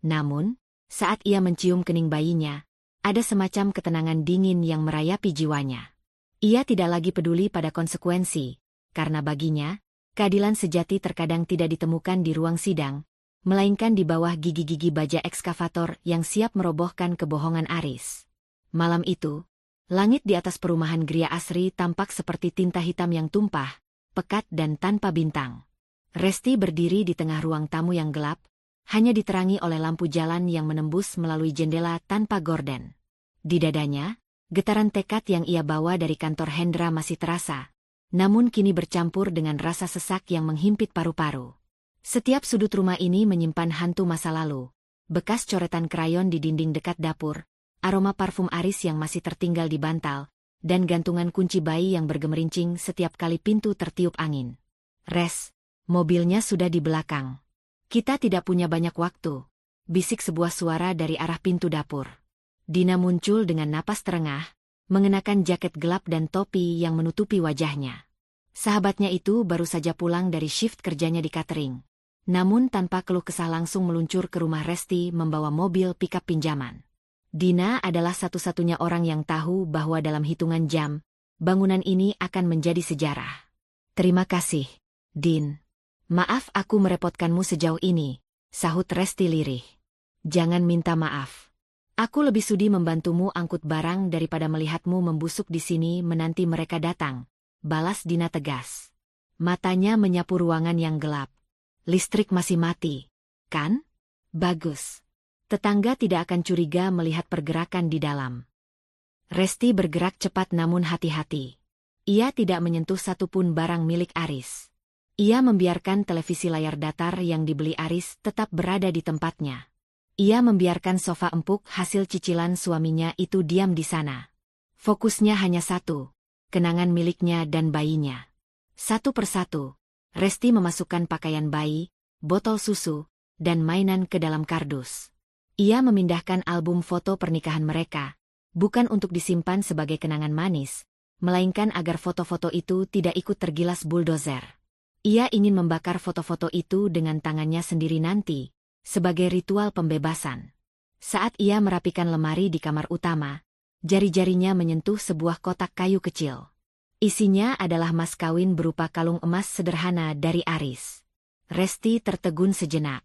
Namun, saat ia mencium kening bayinya, ada semacam ketenangan dingin yang merayapi jiwanya. Ia tidak lagi peduli pada konsekuensi, karena baginya, keadilan sejati terkadang tidak ditemukan di ruang sidang, melainkan di bawah gigi-gigi baja ekskavator yang siap merobohkan kebohongan Aris. Malam itu, langit di atas perumahan Gria Asri tampak seperti tinta hitam yang tumpah, pekat dan tanpa bintang. Resti berdiri di tengah ruang tamu yang gelap, hanya diterangi oleh lampu jalan yang menembus melalui jendela tanpa gorden. Di dadanya, getaran tekad yang ia bawa dari kantor Hendra masih terasa, namun kini bercampur dengan rasa sesak yang menghimpit paru-paru. Setiap sudut rumah ini menyimpan hantu masa lalu, bekas coretan krayon di dinding dekat dapur, aroma parfum Aris yang masih tertinggal di bantal, dan gantungan kunci bayi yang bergemerincing setiap kali pintu tertiup angin. Res, mobilnya sudah di belakang. Kita tidak punya banyak waktu, bisik sebuah suara dari arah pintu dapur. Dina muncul dengan napas terengah, mengenakan jaket gelap dan topi yang menutupi wajahnya. Sahabatnya itu baru saja pulang dari shift kerjanya di catering. Namun tanpa keluh kesah langsung meluncur ke rumah Resti membawa mobil pikap pinjaman. Dina adalah satu-satunya orang yang tahu bahwa dalam hitungan jam, bangunan ini akan menjadi sejarah. Terima kasih, Din. Maaf aku merepotkanmu sejauh ini, sahut Resti lirih. Jangan minta maaf. Aku lebih sudi membantumu angkut barang daripada melihatmu membusuk di sini menanti mereka datang, balas Dina tegas. Matanya menyapu ruangan yang gelap. Listrik masih mati, kan? Bagus. Tetangga tidak akan curiga melihat pergerakan di dalam. Resti bergerak cepat namun hati-hati. Ia tidak menyentuh satupun barang milik Aris. Ia membiarkan televisi layar datar yang dibeli Aris tetap berada di tempatnya. Ia membiarkan sofa empuk hasil cicilan suaminya itu diam di sana. Fokusnya hanya satu, kenangan miliknya dan bayinya. Satu persatu, Resti memasukkan pakaian bayi, botol susu, dan mainan ke dalam kardus. Ia memindahkan album foto pernikahan mereka, bukan untuk disimpan sebagai kenangan manis, melainkan agar foto-foto itu tidak ikut tergilas buldozer. Ia ingin membakar foto-foto itu dengan tangannya sendiri nanti, sebagai ritual pembebasan. Saat ia merapikan lemari di kamar utama, jari-jarinya menyentuh sebuah kotak kayu kecil. Isinya adalah mas kawin berupa kalung emas sederhana dari Aris. Resti tertegun sejenak.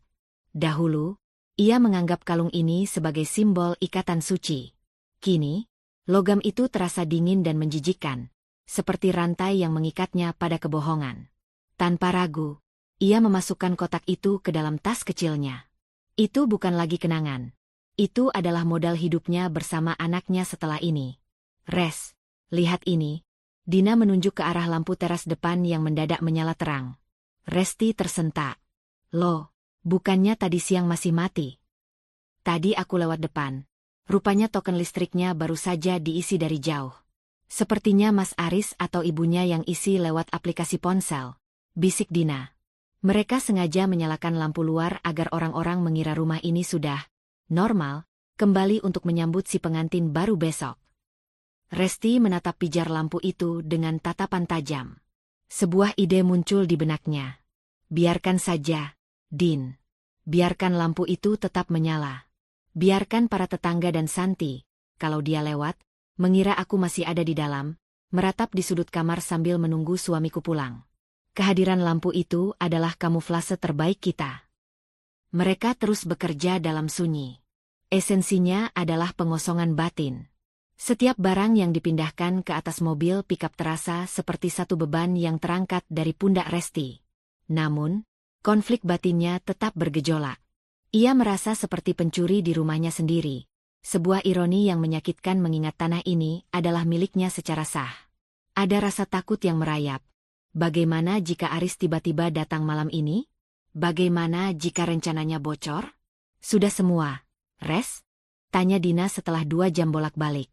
Dahulu, ia menganggap kalung ini sebagai simbol ikatan suci. Kini, logam itu terasa dingin dan menjijikkan, seperti rantai yang mengikatnya pada kebohongan. Tanpa ragu, ia memasukkan kotak itu ke dalam tas kecilnya. Itu bukan lagi kenangan. Itu adalah modal hidupnya bersama anaknya setelah ini. Res, lihat ini. Dina menunjuk ke arah lampu teras depan yang mendadak menyala terang. Resti tersentak. Loh, bukannya tadi siang masih mati? Tadi aku lewat depan. Rupanya token listriknya baru saja diisi dari jauh. Sepertinya Mas Aris atau ibunya yang isi lewat aplikasi ponsel, bisik Dina. Mereka sengaja menyalakan lampu luar agar orang-orang mengira rumah ini sudah normal, kembali untuk menyambut si pengantin baru besok. Resti menatap pijar lampu itu dengan tatapan tajam. Sebuah ide muncul di benaknya. Biarkan saja, Din. Biarkan lampu itu tetap menyala. Biarkan para tetangga dan Santi, kalau dia lewat, mengira aku masih ada di dalam, meratap di sudut kamar sambil menunggu suamiku pulang. Kehadiran lampu itu adalah kamuflase terbaik kita. Mereka terus bekerja dalam sunyi. Esensinya adalah pengosongan batin. Setiap barang yang dipindahkan ke atas mobil pickup terasa seperti satu beban yang terangkat dari pundak Resti. Namun, konflik batinnya tetap bergejolak. Ia merasa seperti pencuri di rumahnya sendiri. Sebuah ironi yang menyakitkan mengingat tanah ini adalah miliknya secara sah. Ada rasa takut yang merayap. Bagaimana jika Aris tiba-tiba datang malam ini? Bagaimana jika rencananya bocor? Sudah semua, Res? Tanya Dina setelah 2 jam bolak-balik.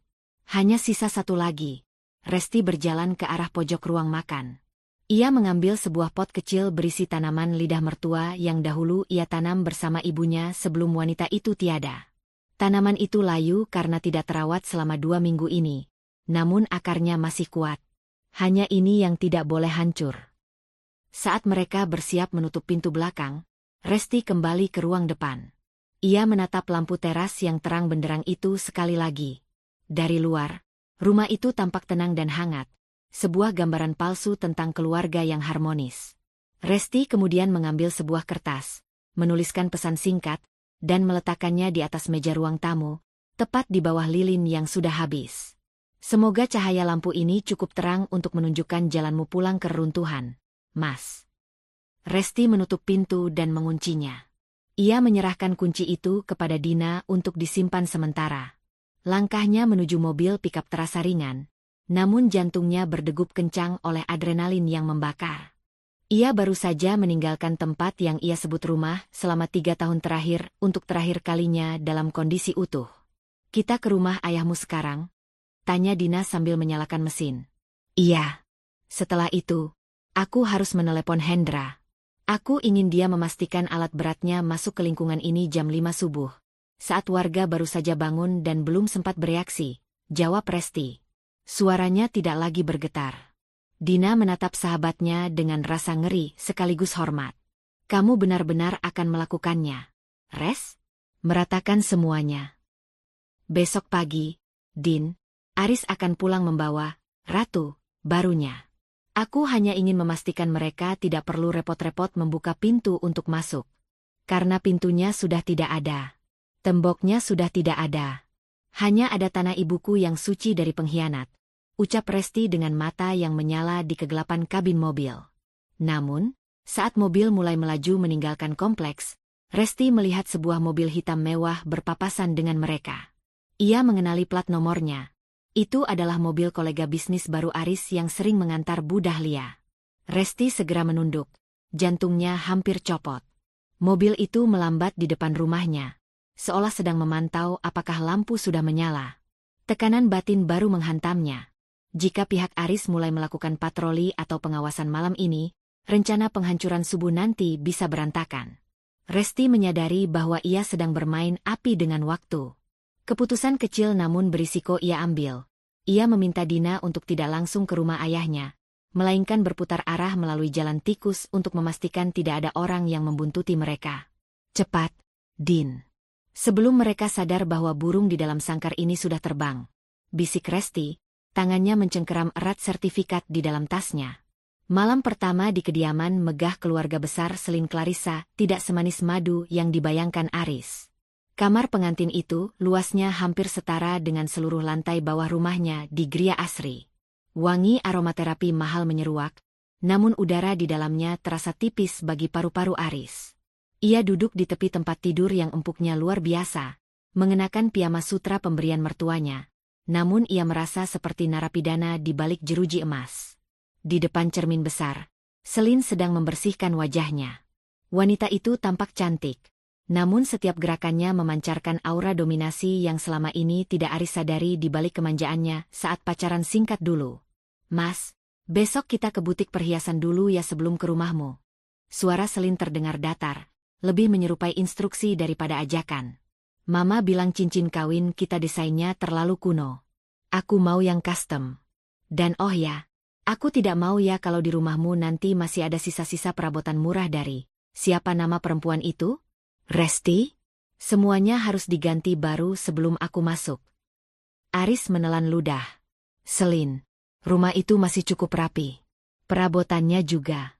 Hanya sisa satu lagi. Resti berjalan ke arah pojok ruang makan. Ia mengambil sebuah pot kecil berisi tanaman lidah mertua yang dahulu ia tanam bersama ibunya sebelum wanita itu tiada. Tanaman itu layu karena tidak terawat selama 2 minggu ini. Namun akarnya masih kuat. Hanya ini yang tidak boleh hancur. Saat mereka bersiap menutup pintu belakang, Resti kembali ke ruang depan. Ia menatap lampu teras yang terang benderang itu sekali lagi. Dari luar, rumah itu tampak tenang dan hangat. Sebuah gambaran palsu tentang keluarga yang harmonis. Resti kemudian mengambil sebuah kertas, menuliskan pesan singkat, dan meletakkannya di atas meja ruang tamu, tepat di bawah lilin yang sudah habis. Semoga cahaya lampu ini cukup terang untuk menunjukkan jalanmu pulang ke reruntuhan, Mas. Resti menutup pintu dan menguncinya. Ia menyerahkan kunci itu kepada Dina untuk disimpan sementara. Langkahnya menuju mobil pickup terasa ringan. Namun jantungnya berdegup kencang oleh adrenalin yang membakar. Ia baru saja meninggalkan tempat yang ia sebut rumah selama 3 tahun terakhir untuk terakhir kalinya dalam kondisi utuh. Kita ke rumah ayahmu sekarang? Tanya Dina sambil menyalakan mesin. Iya. Setelah itu, aku harus menelepon Hendra. Aku ingin dia memastikan alat beratnya masuk ke lingkungan ini jam 5 subuh. Saat warga baru saja bangun dan belum sempat bereaksi, jawab Resti. Suaranya tidak lagi bergetar. Dina menatap sahabatnya dengan rasa ngeri sekaligus hormat. Kamu benar-benar akan melakukannya, Res? Meratakan semuanya. Besok pagi, Din, Aris akan pulang membawa ratu barunya. Aku hanya ingin memastikan mereka tidak perlu repot-repot membuka pintu untuk masuk. Karena pintunya sudah tidak ada. Temboknya sudah tidak ada. Hanya ada tanah ibuku yang suci dari pengkhianat, ucap Resti dengan mata yang menyala di kegelapan kabin mobil. Namun, saat mobil mulai melaju meninggalkan kompleks, Resti melihat sebuah mobil hitam mewah berpapasan dengan mereka. Ia mengenali plat nomornya. Itu adalah mobil kolega bisnis baru Aris yang sering mengantar Bu Dahlia. Resti segera menunduk, jantungnya hampir copot. Mobil itu melambat di depan rumahnya, seolah sedang memantau apakah lampu sudah menyala. Tekanan batin baru menghantamnya. Jika pihak Aris mulai melakukan patroli atau pengawasan malam ini, rencana penghancuran subuh nanti bisa berantakan. Resti menyadari bahwa ia sedang bermain api dengan waktu. Keputusan kecil namun berisiko ia ambil. Ia meminta Dina untuk tidak langsung ke rumah ayahnya, melainkan berputar arah melalui jalan tikus untuk memastikan tidak ada orang yang membuntuti mereka. Cepat, Din. Sebelum mereka sadar bahwa burung di dalam sangkar ini sudah terbang, bisik Resti, tangannya mencengkeram erat sertifikat di dalam tasnya. Malam pertama di kediaman megah keluarga besar Selin Clarissa tidak semanis madu yang dibayangkan Aris. Kamar pengantin itu luasnya hampir setara dengan seluruh lantai bawah rumahnya di Gria Asri. Wangi aromaterapi mahal menyeruak, namun udara di dalamnya terasa tipis bagi paru-paru Aris. Ia duduk di tepi tempat tidur yang empuknya luar biasa, mengenakan piyama sutra pemberian mertuanya. Namun ia merasa seperti narapidana di balik jeruji emas. Di depan cermin besar, Selin sedang membersihkan wajahnya. Wanita itu tampak cantik. Namun setiap gerakannya memancarkan aura dominasi yang selama ini tidak Aris sadari di balik kemanjaannya saat pacaran singkat dulu. "Mas, besok kita ke butik perhiasan dulu ya sebelum ke rumahmu." Suara Selin terdengar datar, lebih menyerupai instruksi daripada ajakan. "Mama bilang cincin kawin kita desainnya terlalu kuno. Aku mau yang custom. Dan oh ya, aku tidak mau ya kalau di rumahmu nanti masih ada sisa-sisa perabotan murah dari, siapa nama perempuan itu? Resti? Semuanya harus diganti baru sebelum aku masuk." Aris menelan ludah. "Selin, rumah itu masih cukup rapi. Perabotannya juga."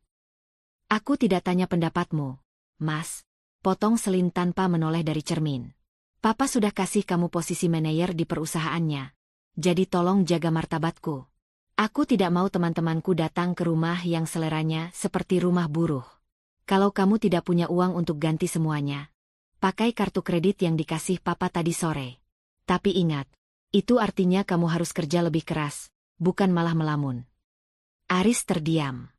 "Aku tidak tanya pendapatmu, Mas," potong Selin tanpa menoleh dari cermin. "Papa sudah kasih kamu posisi manajer di perusahaannya. Jadi tolong jaga martabatku. Aku tidak mau teman-temanku datang ke rumah yang seleranya seperti rumah buruh. Kalau kamu tidak punya uang untuk ganti semuanya, pakai kartu kredit yang dikasih Papa tadi sore. Tapi ingat, itu artinya kamu harus kerja lebih keras, bukan malah melamun." Aris terdiam.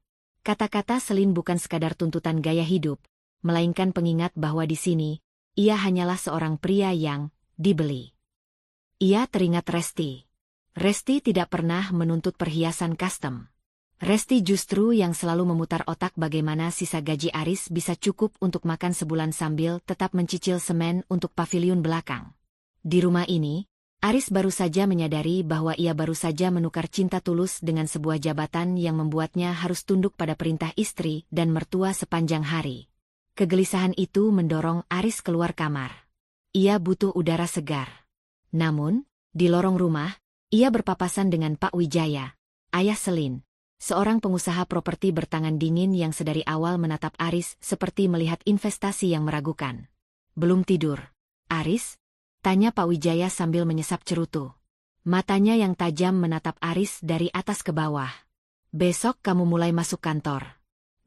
Kata-kata Selin bukan sekadar tuntutan gaya hidup, melainkan pengingat bahwa di sini, ia hanyalah seorang pria yang dibeli. Ia teringat Resti. Resti tidak pernah menuntut perhiasan custom. Resti justru yang selalu memutar otak bagaimana sisa gaji Aris bisa cukup untuk makan sebulan sambil tetap mencicil semen untuk pavilion belakang. Di rumah ini, Aris baru saja menyadari bahwa ia baru saja menukar cinta tulus dengan sebuah jabatan yang membuatnya harus tunduk pada perintah istri dan mertua sepanjang hari. Kegelisahan itu mendorong Aris keluar kamar. Ia butuh udara segar. Namun, di lorong rumah, ia berpapasan dengan Pak Wijaya, ayah Selin, seorang pengusaha properti bertangan dingin yang sedari awal menatap Aris seperti melihat investasi yang meragukan. "Belum tidur, Aris?" tanya Pak Wijaya sambil menyesap cerutu. Matanya yang tajam menatap Aris dari atas ke bawah. "Besok kamu mulai masuk kantor.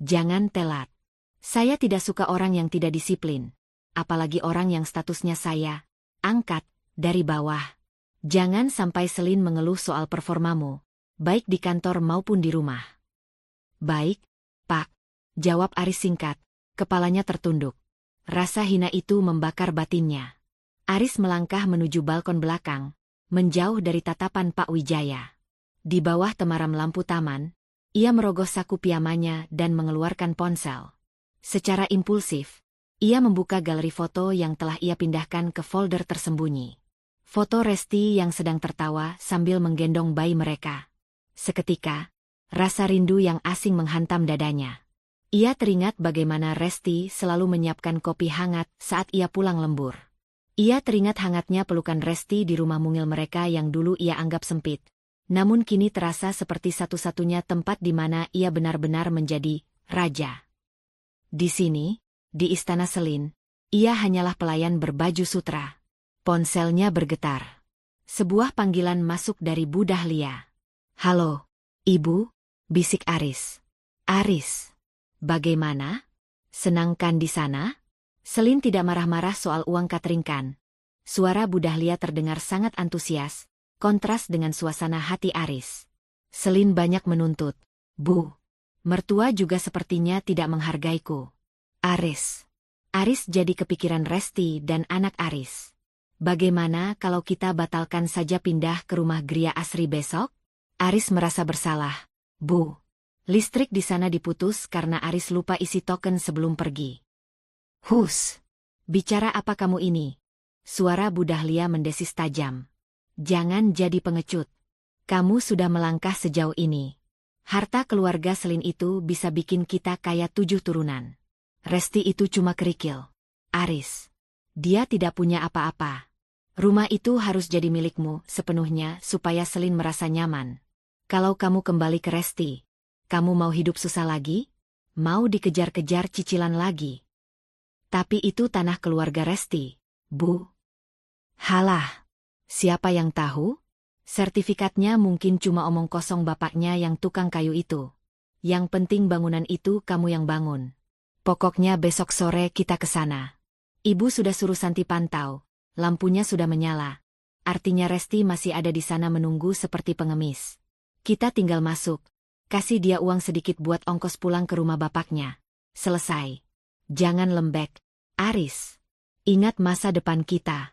Jangan telat. Saya tidak suka orang yang tidak disiplin. Apalagi orang yang statusnya saya angkat dari bawah. Jangan sampai Selin mengeluh soal performamu, baik di kantor maupun di rumah." "Baik, Pak," jawab Aris singkat, kepalanya tertunduk. Rasa hina itu membakar batinnya. Aris melangkah menuju balkon belakang, menjauh dari tatapan Pak Wijaya. Di bawah temaram lampu taman, ia merogoh saku piyamanya dan mengeluarkan ponsel. Secara impulsif, ia membuka galeri foto yang telah ia pindahkan ke folder tersembunyi. Foto Resti yang sedang tertawa sambil menggendong bayi mereka. Seketika, rasa rindu yang asing menghantam dadanya. Ia teringat bagaimana Resti selalu menyiapkan kopi hangat saat ia pulang lembur. Ia teringat hangatnya pelukan Resti di rumah mungil mereka yang dulu ia anggap sempit. Namun kini terasa seperti satu-satunya tempat di mana ia benar-benar menjadi raja. Di sini, di Istana Selin, ia hanyalah pelayan berbaju sutra. Ponselnya bergetar. Sebuah panggilan masuk dari Bu Dahlia. "Halo, Ibu," bisik Aris. "Aris, bagaimana? Senang kan di sana?" Selin tidak marah-marah soal uang catering kan. Suara Bu Dahlia terdengar sangat antusias, kontras dengan suasana hati Aris. "Selin banyak menuntut, Bu. Mertua juga sepertinya tidak menghargaiku." Aris jadi kepikiran Resti dan anak Aris. "Bagaimana kalau kita batalkan saja pindah ke rumah Gria Asri besok?" Aris merasa bersalah. "Bu, listrik di sana diputus karena Aris lupa isi token sebelum pergi." "Hus, bicara apa kamu ini?" Suara Bu Dahlia mendesis tajam. "Jangan jadi pengecut. Kamu sudah melangkah sejauh ini. Harta keluarga Selin itu bisa bikin kita kaya 7 turunan. Resti itu cuma kerikil. Aris, dia tidak punya apa-apa. Rumah itu harus jadi milikmu sepenuhnya supaya Selin merasa nyaman. Kalau kamu kembali ke Resti, kamu mau hidup susah lagi? Mau dikejar-kejar cicilan lagi?" "Tapi itu tanah keluarga Resti, Bu." "Halah, siapa yang tahu? Sertifikatnya mungkin cuma omong kosong bapaknya yang tukang kayu itu. Yang penting bangunan itu kamu yang bangun. Pokoknya besok sore kita ke sana. Ibu sudah suruh Santi pantau. Lampunya sudah menyala. Artinya Resti masih ada di sana menunggu seperti pengemis. Kita tinggal masuk. Kasih dia uang sedikit buat ongkos pulang ke rumah bapaknya. Selesai. Jangan lembek, Aris." Ingat masa depan kita.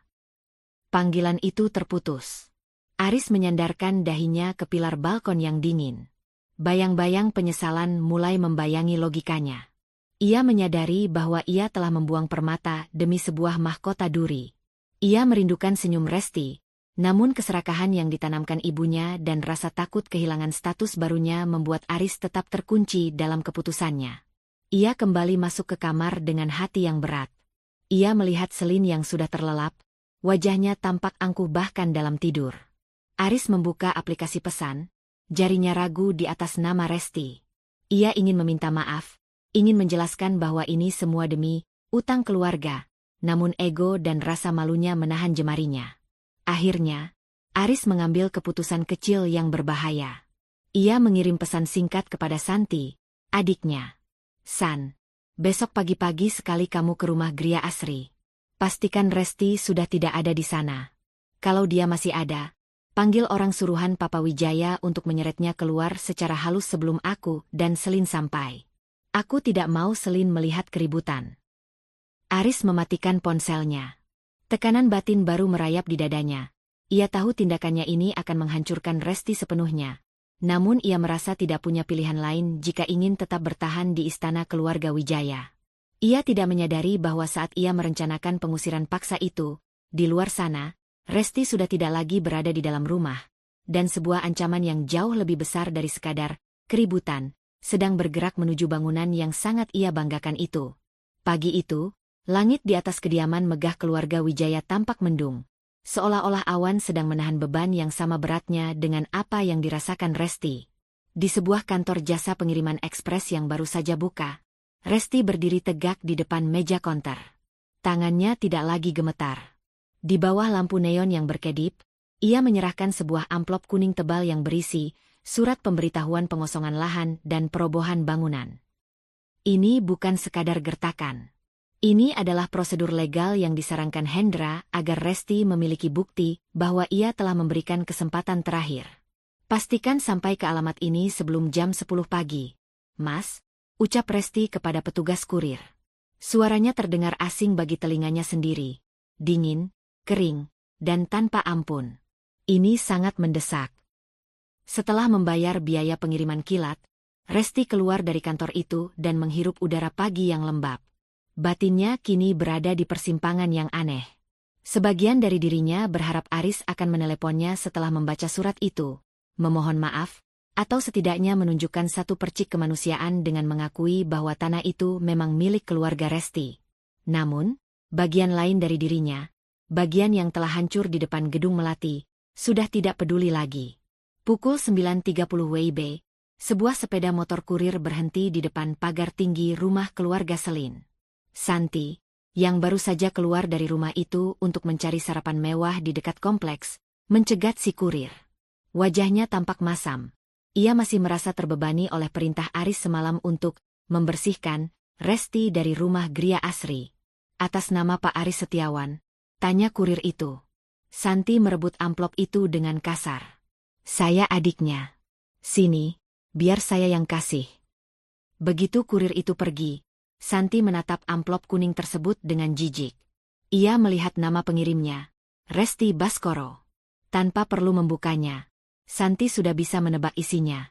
Panggilan itu terputus. Aris menyandarkan dahinya ke pilar balkon yang dingin. Bayang-bayang penyesalan mulai membayangi logikanya. Ia menyadari bahwa ia telah membuang permata demi sebuah mahkota duri. Ia merindukan senyum Resti, namun keserakahan yang ditanamkan ibunya dan rasa takut kehilangan status barunya membuat Aris tetap terkunci dalam keputusannya. Ia kembali masuk ke kamar dengan hati yang berat. Ia melihat Selin yang sudah terlelap, wajahnya tampak angkuh bahkan dalam tidur. Aris membuka aplikasi pesan, jarinya ragu di atas nama Resti. Ia ingin meminta maaf, ingin menjelaskan bahwa ini semua demi utang keluarga, namun ego dan rasa malunya menahan jemarinya. Akhirnya, Aris mengambil keputusan kecil yang berbahaya. Ia mengirim pesan singkat kepada Santi, adiknya. San, besok pagi-pagi sekali kamu ke rumah Gria Asri. Pastikan Resti sudah tidak ada di sana. Kalau dia masih ada, panggil orang suruhan Papa Wijaya untuk menyeretnya keluar secara halus sebelum aku dan Selin sampai. Aku tidak mau Selin melihat keributan. Aris mematikan ponselnya. Tekanan batin baru merayap di dadanya. Ia tahu tindakannya ini akan menghancurkan Resti sepenuhnya. Namun ia merasa tidak punya pilihan lain jika ingin tetap bertahan di istana keluarga Wijaya. Ia tidak menyadari bahwa saat ia merencanakan pengusiran paksa itu, di luar sana, Resti sudah tidak lagi berada di dalam rumah, dan sebuah ancaman yang jauh lebih besar dari sekadar keributan, sedang bergerak menuju bangunan yang sangat ia banggakan itu. Pagi itu, langit di atas kediaman megah keluarga Wijaya tampak mendung, seolah-olah awan sedang menahan beban yang sama beratnya dengan apa yang dirasakan Resti. Di sebuah kantor jasa pengiriman ekspres yang baru saja buka, Resti berdiri tegak di depan meja konter. Tangannya tidak lagi gemetar. Di bawah lampu neon yang berkedip, ia menyerahkan sebuah amplop kuning tebal yang berisi surat pemberitahuan pengosongan lahan dan perobohan bangunan. Ini bukan sekadar gertakan. Ini adalah prosedur legal yang disarankan Hendra agar Resti memiliki bukti bahwa ia telah memberikan kesempatan terakhir. Pastikan sampai ke alamat ini sebelum jam 10 pagi. Mas, ucap Resti kepada petugas kurir. Suaranya terdengar asing bagi telinganya sendiri. Dingin, kering, dan tanpa ampun. Ini sangat mendesak. Setelah membayar biaya pengiriman kilat, Resti keluar dari kantor itu dan menghirup udara pagi yang lembab. Batinnya kini berada di persimpangan yang aneh. Sebagian dari dirinya berharap Aris akan meneleponnya setelah membaca surat itu, memohon maaf, atau setidaknya menunjukkan satu percik kemanusiaan dengan mengakui bahwa tanah itu memang milik keluarga Resti. Namun, bagian lain dari dirinya, bagian yang telah hancur di depan gedung Melati, sudah tidak peduli lagi. Pukul 9.30 WIB, sebuah sepeda motor kurir berhenti di depan pagar tinggi rumah keluarga Selin. Santi, yang baru saja keluar dari rumah itu untuk mencari sarapan mewah di dekat kompleks, mencegat si kurir. Wajahnya tampak masam. Ia masih merasa terbebani oleh perintah Aris semalam untuk membersihkan Resti dari rumah Gria Asri. Atas nama Pak Aris Setiawan, tanya kurir itu. Santi merebut amplop itu dengan kasar. Saya adiknya. Sini, biar saya yang kasih. Begitu kurir itu pergi, Santi menatap amplop kuning tersebut dengan jijik. Ia melihat nama pengirimnya, Resti Baskoro. Tanpa perlu membukanya, Santi sudah bisa menebak isinya.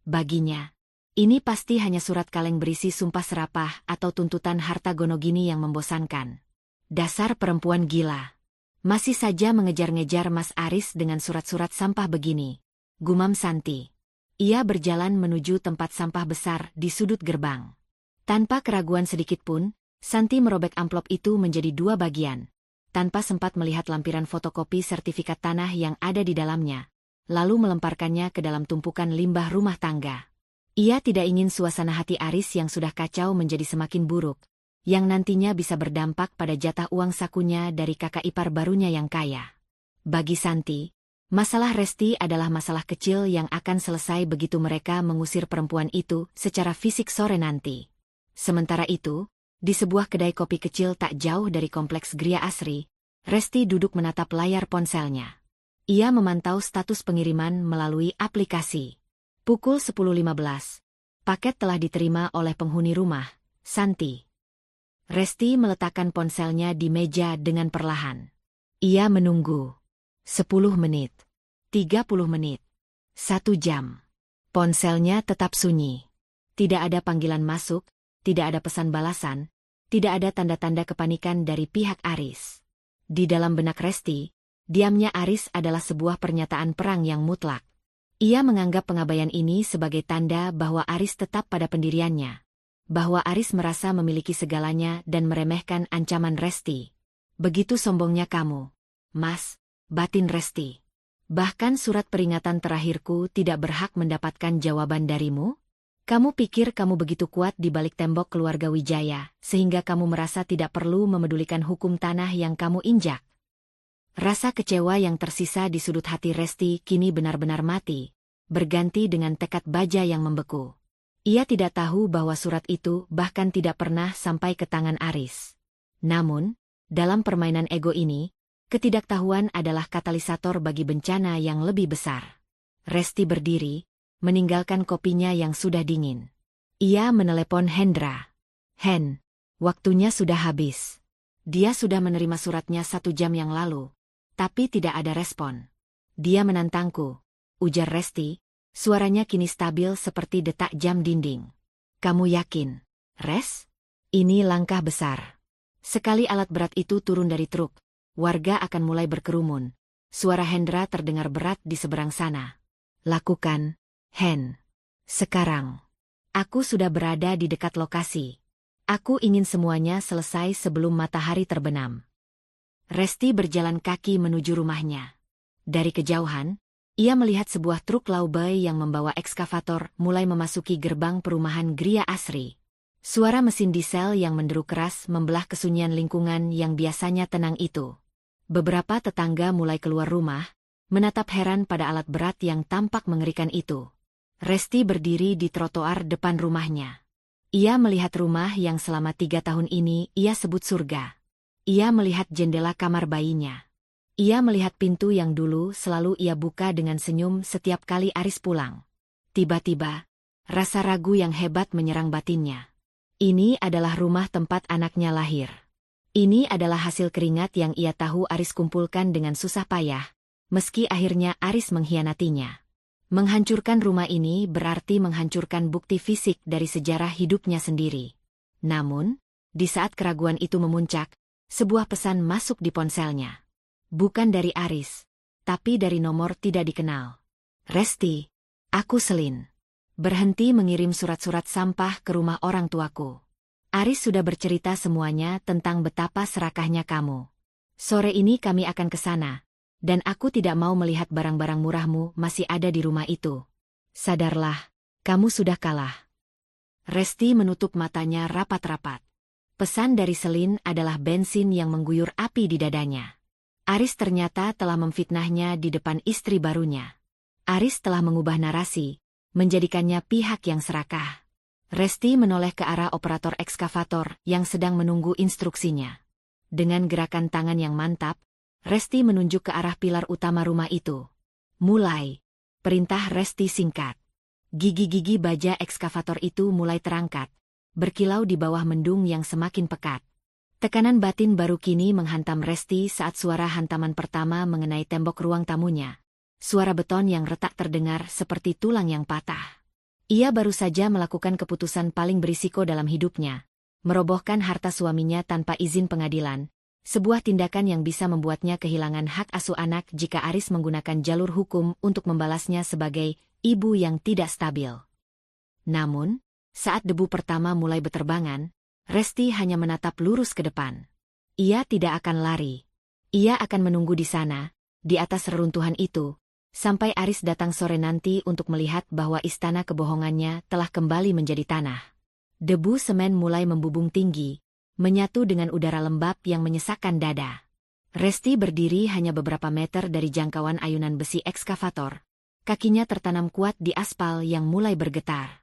Baginya, ini pasti hanya surat kaleng berisi sumpah serapah atau tuntutan harta gonogini yang membosankan. Dasar perempuan gila. Masih saja mengejar-ngejar Mas Aris dengan surat-surat sampah begini. Gumam Santi. Ia berjalan menuju tempat sampah besar di sudut gerbang. Tanpa keraguan sedikit pun, Santi merobek amplop itu menjadi dua bagian. Tanpa sempat melihat lampiran fotokopi sertifikat tanah yang ada di dalamnya, lalu melemparkannya ke dalam tumpukan limbah rumah tangga. Ia tidak ingin suasana hati Aris yang sudah kacau menjadi semakin buruk, yang nantinya bisa berdampak pada jatah uang sakunya dari kakak ipar barunya yang kaya. Bagi Santi, masalah Resti adalah masalah kecil yang akan selesai begitu mereka mengusir perempuan itu secara fisik sore nanti. Sementara itu, di sebuah kedai kopi kecil tak jauh dari kompleks Gria Asri, Resti duduk menatap layar ponselnya. Ia memantau status pengiriman melalui aplikasi. Pukul 10.15. Paket telah diterima oleh penghuni rumah, Santi. Resti meletakkan ponselnya di meja dengan perlahan. Ia menunggu. 10 menit. 30 menit. 1 jam. Ponselnya tetap sunyi. Tidak ada panggilan masuk, tidak ada pesan balasan, tidak ada tanda-tanda kepanikan dari pihak Aris. Di dalam benak Resti, diamnya Aris adalah sebuah pernyataan perang yang mutlak. Ia menganggap pengabaian ini sebagai tanda bahwa Aris tetap pada pendiriannya. Bahwa Aris merasa memiliki segalanya dan meremehkan ancaman Resti. Begitu sombongnya kamu, Mas, batin Resti. Bahkan surat peringatan terakhirku tidak berhak mendapatkan jawaban darimu? Kamu pikir kamu begitu kuat di balik tembok keluarga Wijaya, sehingga kamu merasa tidak perlu memedulikan hukum tanah yang kamu injak? Rasa kecewa yang tersisa di sudut hati Resti kini benar-benar mati, berganti dengan tekad baja yang membeku. Ia tidak tahu bahwa surat itu bahkan tidak pernah sampai ke tangan Aris. Namun, dalam permainan ego ini, ketidaktahuan adalah katalisator bagi bencana yang lebih besar. Resti berdiri, meninggalkan kopinya yang sudah dingin. Ia menelepon Hendra. Hen, waktunya sudah habis. Dia sudah menerima suratnya 1 jam yang lalu, tapi tidak ada respon. Dia menantangku, ujar Resti. Suaranya kini stabil seperti detak jam dinding. Kamu yakin, Res? Ini langkah besar. Sekali alat berat itu turun dari truk, warga akan mulai berkerumun. Suara Hendra terdengar berat di seberang sana. Lakukan, Hen. Sekarang. Aku sudah berada di dekat lokasi. Aku ingin semuanya selesai sebelum matahari terbenam. Resti berjalan kaki menuju rumahnya. Dari kejauhan, ia melihat sebuah truk laubay yang membawa ekskavator mulai memasuki gerbang perumahan Gria Asri. Suara mesin diesel yang menderu keras membelah kesunyian lingkungan yang biasanya tenang itu. Beberapa tetangga mulai keluar rumah, menatap heran pada alat berat yang tampak mengerikan itu. Resti berdiri di trotoar depan rumahnya. Ia melihat rumah yang selama 3 tahun ini ia sebut surga. Ia melihat jendela kamar bayinya. Ia melihat pintu yang dulu selalu ia buka dengan senyum setiap kali Aris pulang. Tiba-tiba, rasa ragu yang hebat menyerang batinnya. Ini adalah rumah tempat anaknya lahir. Ini adalah hasil keringat yang ia tahu Aris kumpulkan dengan susah payah, meski akhirnya Aris mengkhianatinya. Menghancurkan rumah ini berarti menghancurkan bukti fisik dari sejarah hidupnya sendiri. Namun, di saat keraguan itu memuncak, sebuah pesan masuk di ponselnya. Bukan dari Aris, tapi dari nomor tidak dikenal. Resti, aku Selin. Berhenti mengirim surat-surat sampah ke rumah orang tuaku. Aris sudah bercerita semuanya tentang betapa serakahnya kamu. Sore ini kami akan ke sana, dan aku tidak mau melihat barang-barang murahmu masih ada di rumah itu. Sadarlah, kamu sudah kalah. Resti menutup matanya rapat-rapat. Pesan dari Selin adalah bensin yang mengguyur api di dadanya. Aris ternyata telah memfitnahnya di depan istri barunya. Aris telah mengubah narasi, menjadikannya pihak yang serakah. Resti menoleh ke arah operator ekskavator yang sedang menunggu instruksinya. Dengan gerakan tangan yang mantap, Resti menunjuk ke arah pilar utama rumah itu. Mulai. Perintah Resti singkat. Gigi-gigi baja ekskavator itu mulai terangkat, berkilau di bawah mendung yang semakin pekat. Tekanan batin baru kini menghantam Resti saat suara hantaman pertama mengenai tembok ruang tamunya. Suara beton yang retak terdengar seperti tulang yang patah. Ia baru saja melakukan keputusan paling berisiko dalam hidupnya. Merobohkan harta suaminya tanpa izin pengadilan. Sebuah tindakan yang bisa membuatnya kehilangan hak asuh anak jika Aris menggunakan jalur hukum untuk membalasnya sebagai ibu yang tidak stabil. Namun, saat debu pertama mulai berterbangan, Resti hanya menatap lurus ke depan. Ia tidak akan lari. Ia akan menunggu di sana, di atas reruntuhan itu, sampai Aris datang sore nanti untuk melihat bahwa istana kebohongannya telah kembali menjadi tanah. Debu semen mulai membubung tinggi, menyatu dengan udara lembab yang menyesakkan dada. Resti berdiri hanya beberapa meter dari jangkauan ayunan besi ekskavator. Kakinya tertanam kuat di aspal yang mulai bergetar.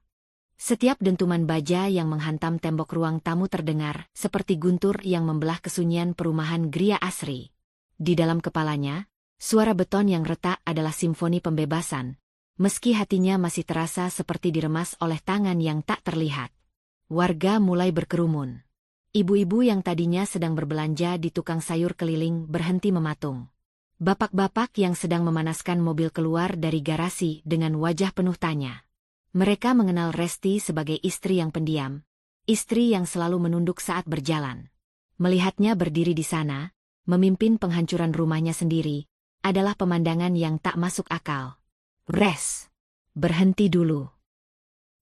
Setiap dentuman baja yang menghantam tembok ruang tamu terdengar seperti guntur yang membelah kesunyian perumahan Gria Asri. Di dalam kepalanya, suara beton yang retak adalah simfoni pembebasan, meski hatinya masih terasa seperti diremas oleh tangan yang tak terlihat. Warga mulai berkerumun. Ibu-ibu yang tadinya sedang berbelanja di tukang sayur keliling berhenti mematung. Bapak-bapak yang sedang memanaskan mobil keluar dari garasi dengan wajah penuh tanya. Mereka mengenal Resti sebagai istri yang pendiam, istri yang selalu menunduk saat berjalan. Melihatnya berdiri di sana, memimpin penghancuran rumahnya sendiri, adalah pemandangan yang tak masuk akal. Res! Berhenti dulu.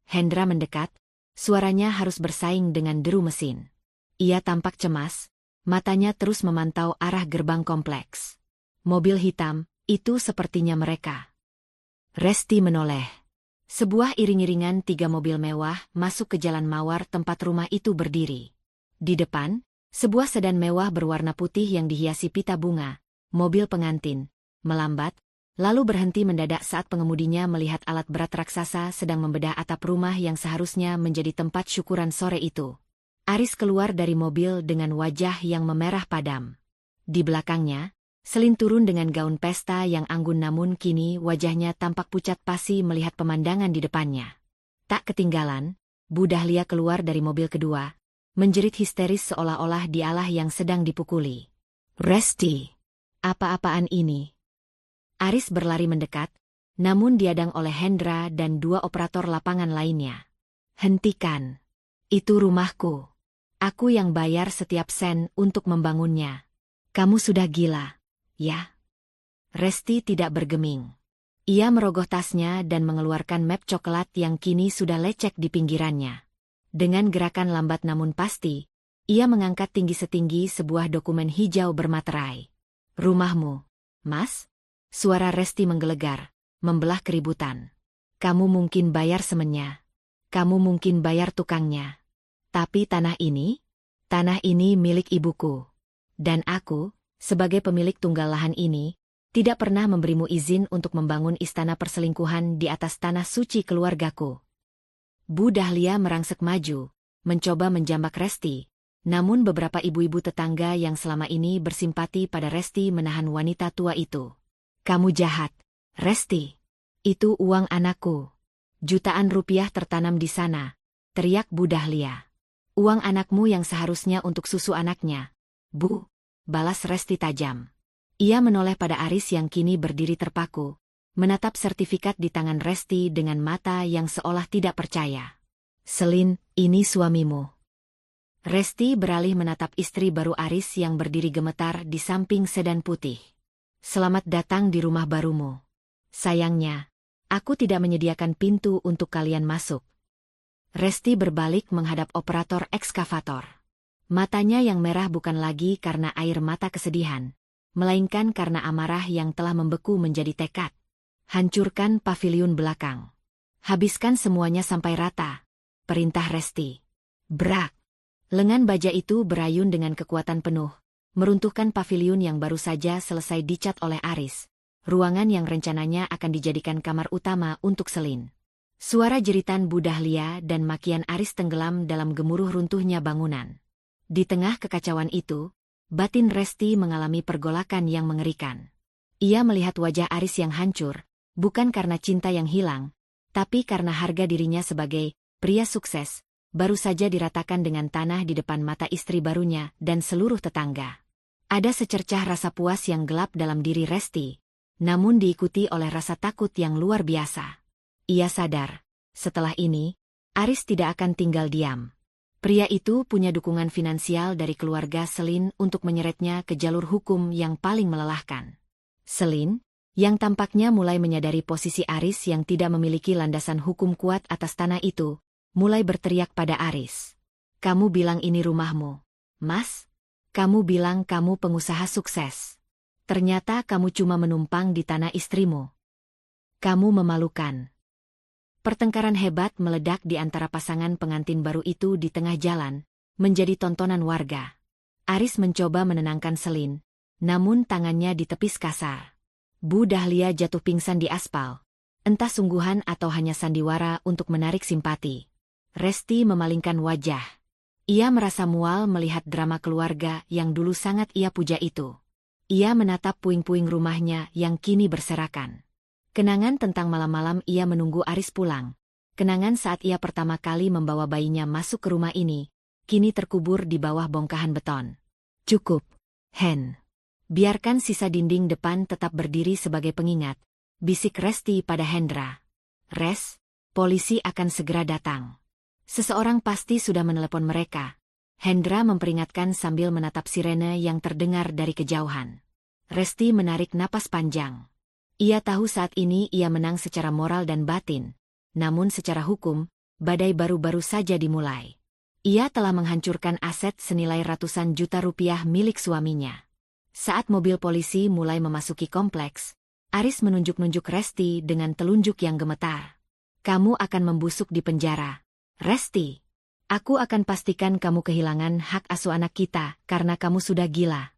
Hendra mendekat, suaranya harus bersaing dengan deru mesin. Ia tampak cemas, matanya terus memantau arah gerbang kompleks. Mobil hitam, itu sepertinya mereka. Resti menoleh. Sebuah iring-iringan 3 mobil mewah masuk ke jalan mawar tempat rumah itu berdiri. Di depan, sebuah sedan mewah berwarna putih yang dihiasi pita bunga, mobil pengantin, melambat, lalu berhenti mendadak saat pengemudinya melihat alat berat raksasa sedang membedah atap rumah yang seharusnya menjadi tempat syukuran sore itu. Aris keluar dari mobil dengan wajah yang memerah padam. Di belakangnya, Selin turun dengan gaun pesta yang anggun namun kini wajahnya tampak pucat pasi melihat pemandangan di depannya. Tak ketinggalan, Bu Dahlia keluar dari mobil kedua, menjerit histeris seolah-olah dialah yang sedang dipukuli. Resti! Apa-apaan ini? Aris berlari mendekat, namun diadang oleh Hendra dan 2 operator lapangan lainnya. Hentikan! Itu rumahku. Aku yang bayar setiap sen untuk membangunnya. Kamu sudah gila, ya? Resti tidak bergeming. Ia merogoh tasnya dan mengeluarkan map coklat yang kini sudah lecek di pinggirannya. Dengan gerakan lambat namun pasti, ia mengangkat tinggi setinggi sebuah dokumen hijau bermaterai. Rumahmu, Mas? Suara Resti menggelegar, membelah keributan. Kamu mungkin bayar semennya. Kamu mungkin bayar tukangnya. Tapi tanah ini milik ibuku. Dan aku, sebagai pemilik tunggal lahan ini, tidak pernah memberimu izin untuk membangun istana perselingkuhan di atas tanah suci keluargaku. Bu Dahlia merangsek maju, mencoba menjambak Resti, namun beberapa ibu-ibu tetangga yang selama ini bersimpati pada Resti menahan wanita tua itu. Kamu jahat, Resti. Itu uang anakku. Jutaan rupiah tertanam di sana, teriak Bu Dahlia. Uang anakmu yang seharusnya untuk susu anaknya. Bu, balas Resti tajam. Ia menoleh pada Aris yang kini berdiri terpaku, menatap sertifikat di tangan Resti dengan mata yang seolah tidak percaya. Selin, ini suamimu. Resti beralih menatap istri baru Aris yang berdiri gemetar di samping sedan putih. Selamat datang di rumah barumu. Sayangnya, aku tidak menyediakan pintu untuk kalian masuk. Resti berbalik menghadap operator ekskavator. Matanya yang merah bukan lagi karena air mata kesedihan, melainkan karena amarah yang telah membeku menjadi tekad. Hancurkan paviliun belakang. Habiskan semuanya sampai rata. Perintah Resti. Brak. Lengan baja itu berayun dengan kekuatan penuh, meruntuhkan paviliun yang baru saja selesai dicat oleh Aris, ruangan yang rencananya akan dijadikan kamar utama untuk Selin. Suara jeritan Bu Dahlia dan makian Aris tenggelam dalam gemuruh runtuhnya bangunan. Di tengah kekacauan itu, batin Resti mengalami pergolakan yang mengerikan. Ia melihat wajah Aris yang hancur, bukan karena cinta yang hilang, tapi karena harga dirinya sebagai pria sukses, baru saja diratakan dengan tanah di depan mata istri barunya dan seluruh tetangga. Ada secercah rasa puas yang gelap dalam diri Resti, namun diikuti oleh rasa takut yang luar biasa. Ia sadar, setelah ini, Aris tidak akan tinggal diam. Pria itu punya dukungan finansial dari keluarga Selin untuk menyeretnya ke jalur hukum yang paling melelahkan. Selin, yang tampaknya mulai menyadari posisi Aris yang tidak memiliki landasan hukum kuat atas tanah itu, mulai berteriak pada Aris. Kamu bilang ini rumahmu, Mas? Kamu bilang kamu pengusaha sukses. Ternyata kamu cuma menumpang di tanah istrimu. Kamu memalukan. Pertengkaran hebat meledak di antara pasangan pengantin baru itu di tengah jalan, menjadi tontonan warga. Aris mencoba menenangkan Selin, namun tangannya ditepis kasar. Bu Dahlia jatuh pingsan di aspal, entah sungguhan atau hanya sandiwara untuk menarik simpati. Resti memalingkan wajah. Ia merasa mual melihat drama keluarga yang dulu sangat ia puja itu. Ia menatap puing-puing rumahnya yang kini berserakan. Kenangan tentang malam-malam ia menunggu Aris pulang. Kenangan saat ia pertama kali membawa bayinya masuk ke rumah ini. kini terkubur di bawah bongkahan beton. Cukup, Hen. Biarkan sisa dinding depan tetap berdiri sebagai pengingat, bisik Resti pada Hendra. Res, polisi akan segera datang. Seseorang pasti sudah menelepon mereka. Hendra memperingatkan sambil menatap sirene yang terdengar dari kejauhan. Resti menarik napas panjang. Ia tahu saat ini ia menang secara moral dan batin. Namun secara hukum, badai baru-baru saja dimulai. Ia telah menghancurkan aset senilai ratusan juta rupiah milik suaminya. Saat mobil polisi mulai memasuki kompleks, Aris menunjuk-nunjuk Resti dengan telunjuk yang gemetar. Kamu akan membusuk di penjara. Resti, aku akan pastikan kamu kehilangan hak asuh anak kita karena kamu sudah gila.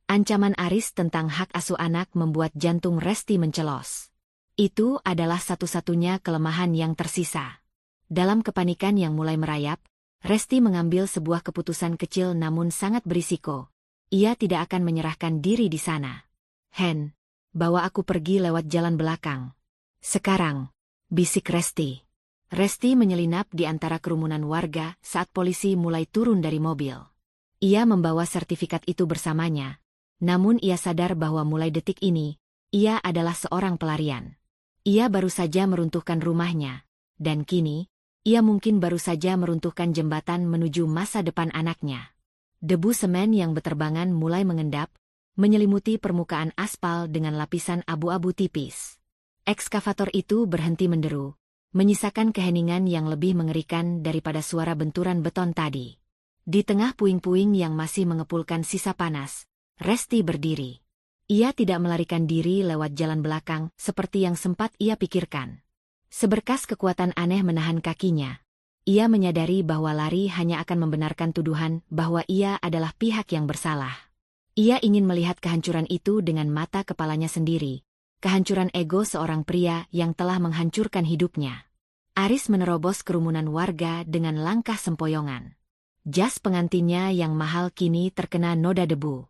Ancaman Aris tentang hak asuh anak membuat jantung Resti mencelos. Itu adalah satu-satunya kelemahan yang tersisa. Dalam kepanikan yang mulai merayap, Resti mengambil sebuah keputusan kecil namun sangat berisiko. Ia tidak akan menyerahkan diri di sana. Hen, bawa aku pergi lewat jalan belakang. Sekarang, bisik Resti. Resti menyelinap di antara kerumunan warga saat polisi mulai turun dari mobil. Ia membawa sertifikat itu bersamanya. Namun ia sadar bahwa mulai detik ini, ia adalah seorang pelarian. Ia baru saja meruntuhkan rumahnya. Dan kini, ia mungkin baru saja meruntuhkan jembatan menuju masa depan anaknya. Debu semen yang beterbangan mulai mengendap, menyelimuti permukaan aspal dengan lapisan abu-abu tipis. Ekskavator itu berhenti menderu, menyisakan keheningan yang lebih mengerikan daripada suara benturan beton tadi. Di tengah puing-puing yang masih mengepulkan sisa panas, Resti berdiri. Ia tidak melarikan diri lewat jalan belakang seperti yang sempat ia pikirkan. Seberkas kekuatan aneh menahan kakinya. Ia menyadari bahwa lari hanya akan membenarkan tuduhan bahwa ia adalah pihak yang bersalah. Ia ingin melihat kehancuran itu dengan mata kepalanya sendiri. Kehancuran ego seorang pria yang telah menghancurkan hidupnya. Aris menerobos kerumunan warga dengan langkah sempoyongan. Jas pengantinnya yang mahal kini terkena noda debu.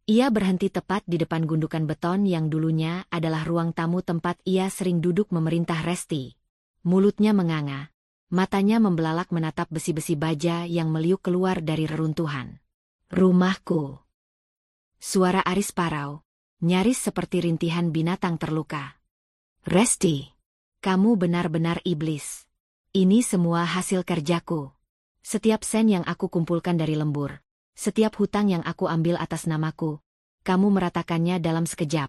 Ia berhenti tepat di depan gundukan beton yang dulunya adalah ruang tamu tempat ia sering duduk memerintah Resti. Mulutnya menganga. Matanya membelalak menatap besi-besi baja yang meliuk keluar dari reruntuhan. Rumahku. Suara Aris parau, nyaris seperti rintihan binatang terluka. Resti, kamu benar-benar iblis. Ini semua hasil kerjaku. Setiap sen yang aku kumpulkan dari lembur, setiap hutang yang aku ambil atas namaku, kamu meratakannya dalam sekejap.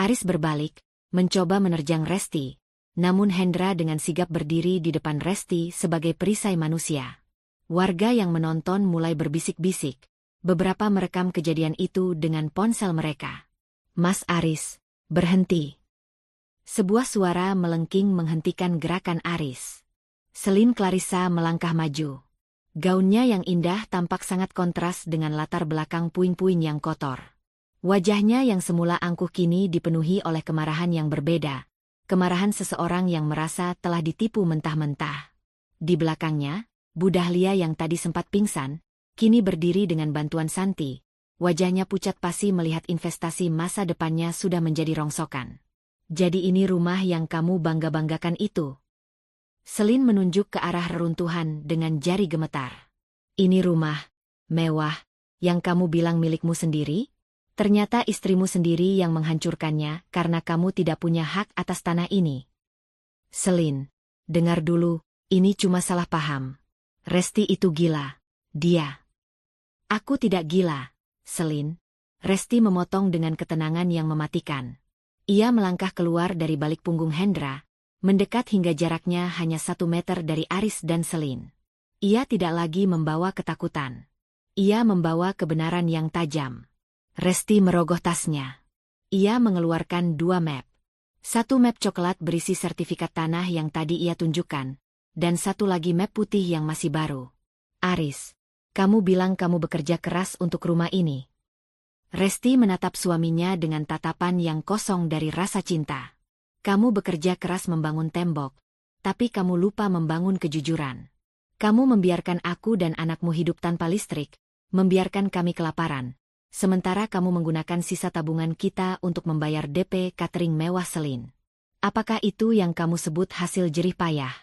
Aris berbalik, mencoba menerjang Resti. Namun Hendra dengan sigap berdiri di depan Resti sebagai perisai manusia. Warga yang menonton mulai berbisik-bisik. Beberapa merekam kejadian itu dengan ponsel mereka. Mas Aris, berhenti. Sebuah suara melengking menghentikan gerakan Aris. Selin Clarissa melangkah maju. Gaunnya yang indah tampak sangat kontras dengan latar belakang puing-puing yang kotor. Wajahnya yang semula angkuh kini dipenuhi oleh kemarahan yang berbeda. Kemarahan seseorang yang merasa telah ditipu mentah-mentah. Di belakangnya, Bu Dahlia yang tadi sempat pingsan, kini berdiri dengan bantuan Santi. Wajahnya pucat pasi melihat investasi masa depannya sudah menjadi rongsokan. Jadi ini rumah yang kamu bangga-banggakan itu? Selin menunjuk ke arah reruntuhan dengan jari gemetar. Ini rumah, mewah, yang kamu bilang milikmu sendiri? Ternyata istrimu sendiri yang menghancurkannya karena kamu tidak punya hak atas tanah ini. Selin, dengar dulu, ini cuma salah paham. Resti itu gila. Dia. Aku tidak gila, Selin. Resti memotong dengan ketenangan yang mematikan. Ia melangkah keluar dari balik punggung Hendra, mendekat hingga jaraknya hanya 1 meter dari Aris dan Selin. Ia tidak lagi membawa ketakutan. Ia membawa kebenaran yang tajam. Resti merogoh tasnya. Ia mengeluarkan 2 map. 1 map coklat berisi sertifikat tanah yang tadi ia tunjukkan, dan 1 lagi map putih yang masih baru. Aris, kamu bilang kamu bekerja keras untuk rumah ini. Resti menatap suaminya dengan tatapan yang kosong dari rasa cinta. Kamu bekerja keras membangun tembok, tapi kamu lupa membangun kejujuran. Kamu membiarkan aku dan anakmu hidup tanpa listrik, membiarkan kami kelaparan. Sementara kamu menggunakan sisa tabungan kita untuk membayar DP catering mewah Selin. Apakah itu yang kamu sebut hasil jerih payah?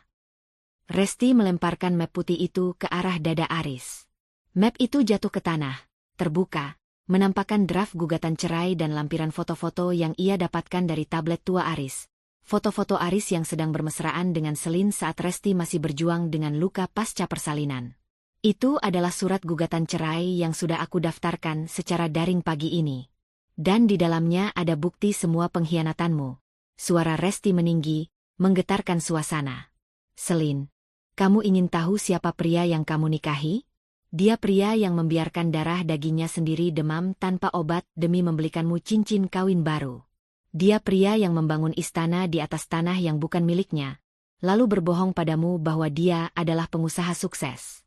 Resti melemparkan map putih itu ke arah dada Aris. Map itu jatuh ke tanah, terbuka, menampakkan draft gugatan cerai dan lampiran foto-foto yang ia dapatkan dari tablet tua Aris. Foto-foto Aris yang sedang bermesraan dengan Selin saat Resti masih berjuang dengan luka pasca persalinan. Itu adalah surat gugatan cerai yang sudah aku daftarkan secara daring pagi ini. Dan di dalamnya ada bukti semua pengkhianatanmu. Suara Resti meninggi, menggetarkan suasana. Selin, kamu ingin tahu siapa pria yang kamu nikahi? Dia pria yang membiarkan darah dagingnya sendiri demam tanpa obat demi membelikanmu cincin kawin baru. Dia pria yang membangun istana di atas tanah yang bukan miliknya, lalu berbohong padamu bahwa dia adalah pengusaha sukses.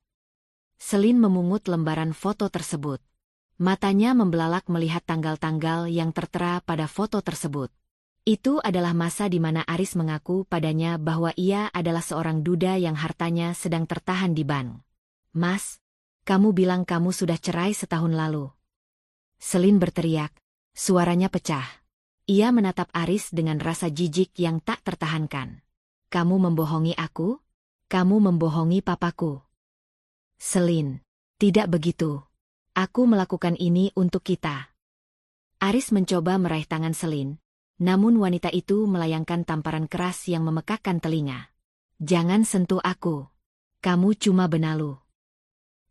Selin memungut lembaran foto tersebut. Matanya membelalak melihat tanggal-tanggal yang tertera pada foto tersebut. Itu adalah masa di mana Aris mengaku padanya bahwa ia adalah seorang duda yang hartanya sedang tertahan di bank. Mas, kamu bilang kamu sudah cerai setahun lalu. Selin berteriak, suaranya pecah. Ia menatap Aris dengan rasa jijik yang tak tertahankan. Kamu membohongi aku? Kamu membohongi papaku. Selin, tidak begitu. Aku melakukan ini untuk kita. Aris mencoba meraih tangan Selin, namun wanita itu melayangkan tamparan keras yang memekakkan telinga. Jangan sentuh aku. Kamu cuma benalu.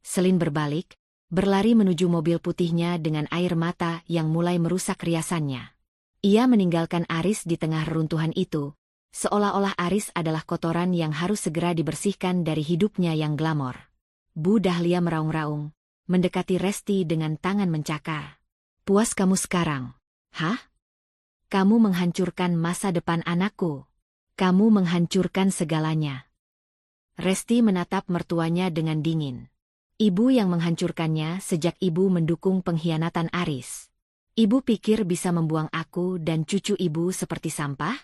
Selin berbalik, berlari menuju mobil putihnya dengan air mata yang mulai merusak riasannya. Ia meninggalkan Aris di tengah reruntuhan itu, seolah-olah Aris adalah kotoran yang harus segera dibersihkan dari hidupnya yang glamor. Bu Dahlia meraung-raung, mendekati Resti dengan tangan mencakar. Puas kamu sekarang? Hah? Kamu menghancurkan masa depan anakku. Kamu menghancurkan segalanya. Resti menatap mertuanya dengan dingin. Ibu yang menghancurkannya sejak ibu mendukung pengkhianatan Aris. Ibu pikir bisa membuang aku dan cucu ibu seperti sampah?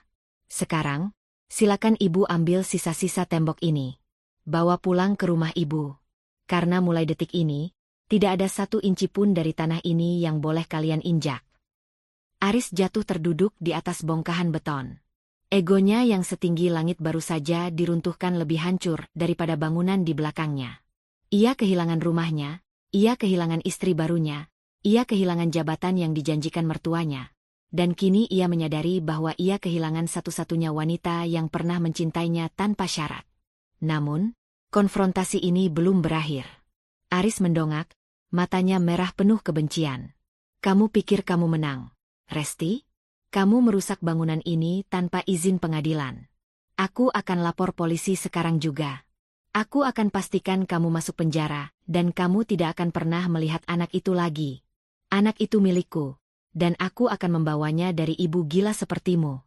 Sekarang, silakan ibu ambil sisa-sisa tembok ini. Bawa pulang ke rumah ibu. Karena mulai detik ini, tidak ada 1 inci pun dari tanah ini yang boleh kalian injak. Aris jatuh terduduk di atas bongkahan beton. Egonya yang setinggi langit baru saja diruntuhkan lebih hancur daripada bangunan di belakangnya. Ia kehilangan rumahnya, ia kehilangan istri barunya, ia kehilangan jabatan yang dijanjikan mertuanya. Dan kini ia menyadari bahwa ia kehilangan satu-satunya wanita yang pernah mencintainya tanpa syarat. Namun, konfrontasi ini belum berakhir. Aris mendongak, matanya merah penuh kebencian. Kamu pikir kamu menang, Resti? Kamu merusak bangunan ini tanpa izin pengadilan. Aku akan lapor polisi sekarang juga. Aku akan pastikan kamu masuk penjara, dan kamu tidak akan pernah melihat anak itu lagi. Anak itu milikku, dan aku akan membawanya dari ibu gila sepertimu.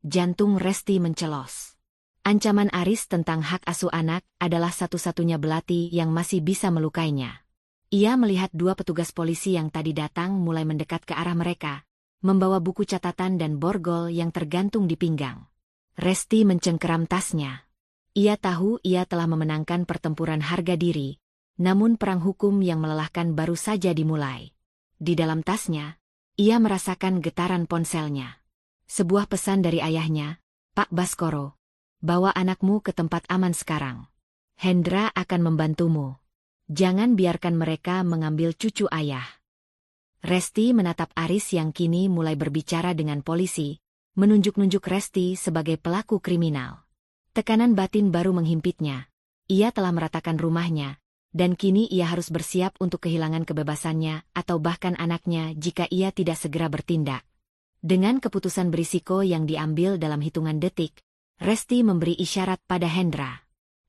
Jantung Resti mencelos. Ancaman Aris tentang hak asuh anak adalah satu-satunya belati yang masih bisa melukainya. Ia melihat 2 petugas polisi yang tadi datang mulai mendekat ke arah mereka, membawa buku catatan dan borgol yang tergantung di pinggang. Resti mencengkeram tasnya. Ia tahu ia telah memenangkan pertempuran harga diri, namun perang hukum yang melelahkan baru saja dimulai. Di dalam tasnya, ia merasakan getaran ponselnya. Sebuah pesan dari ayahnya, Pak Baskoro. Bawa anakmu ke tempat aman sekarang. Hendra akan membantumu. Jangan biarkan mereka mengambil cucu ayah. Resti menatap Aris yang kini mulai berbicara dengan polisi, menunjuk-nunjuk Resti sebagai pelaku kriminal. Tekanan batin baru menghimpitnya. Ia telah meratakan rumahnya, dan kini ia harus bersiap untuk kehilangan kebebasannya atau bahkan anaknya jika ia tidak segera bertindak. Dengan keputusan berisiko yang diambil dalam hitungan detik, Resti memberi isyarat pada Hendra.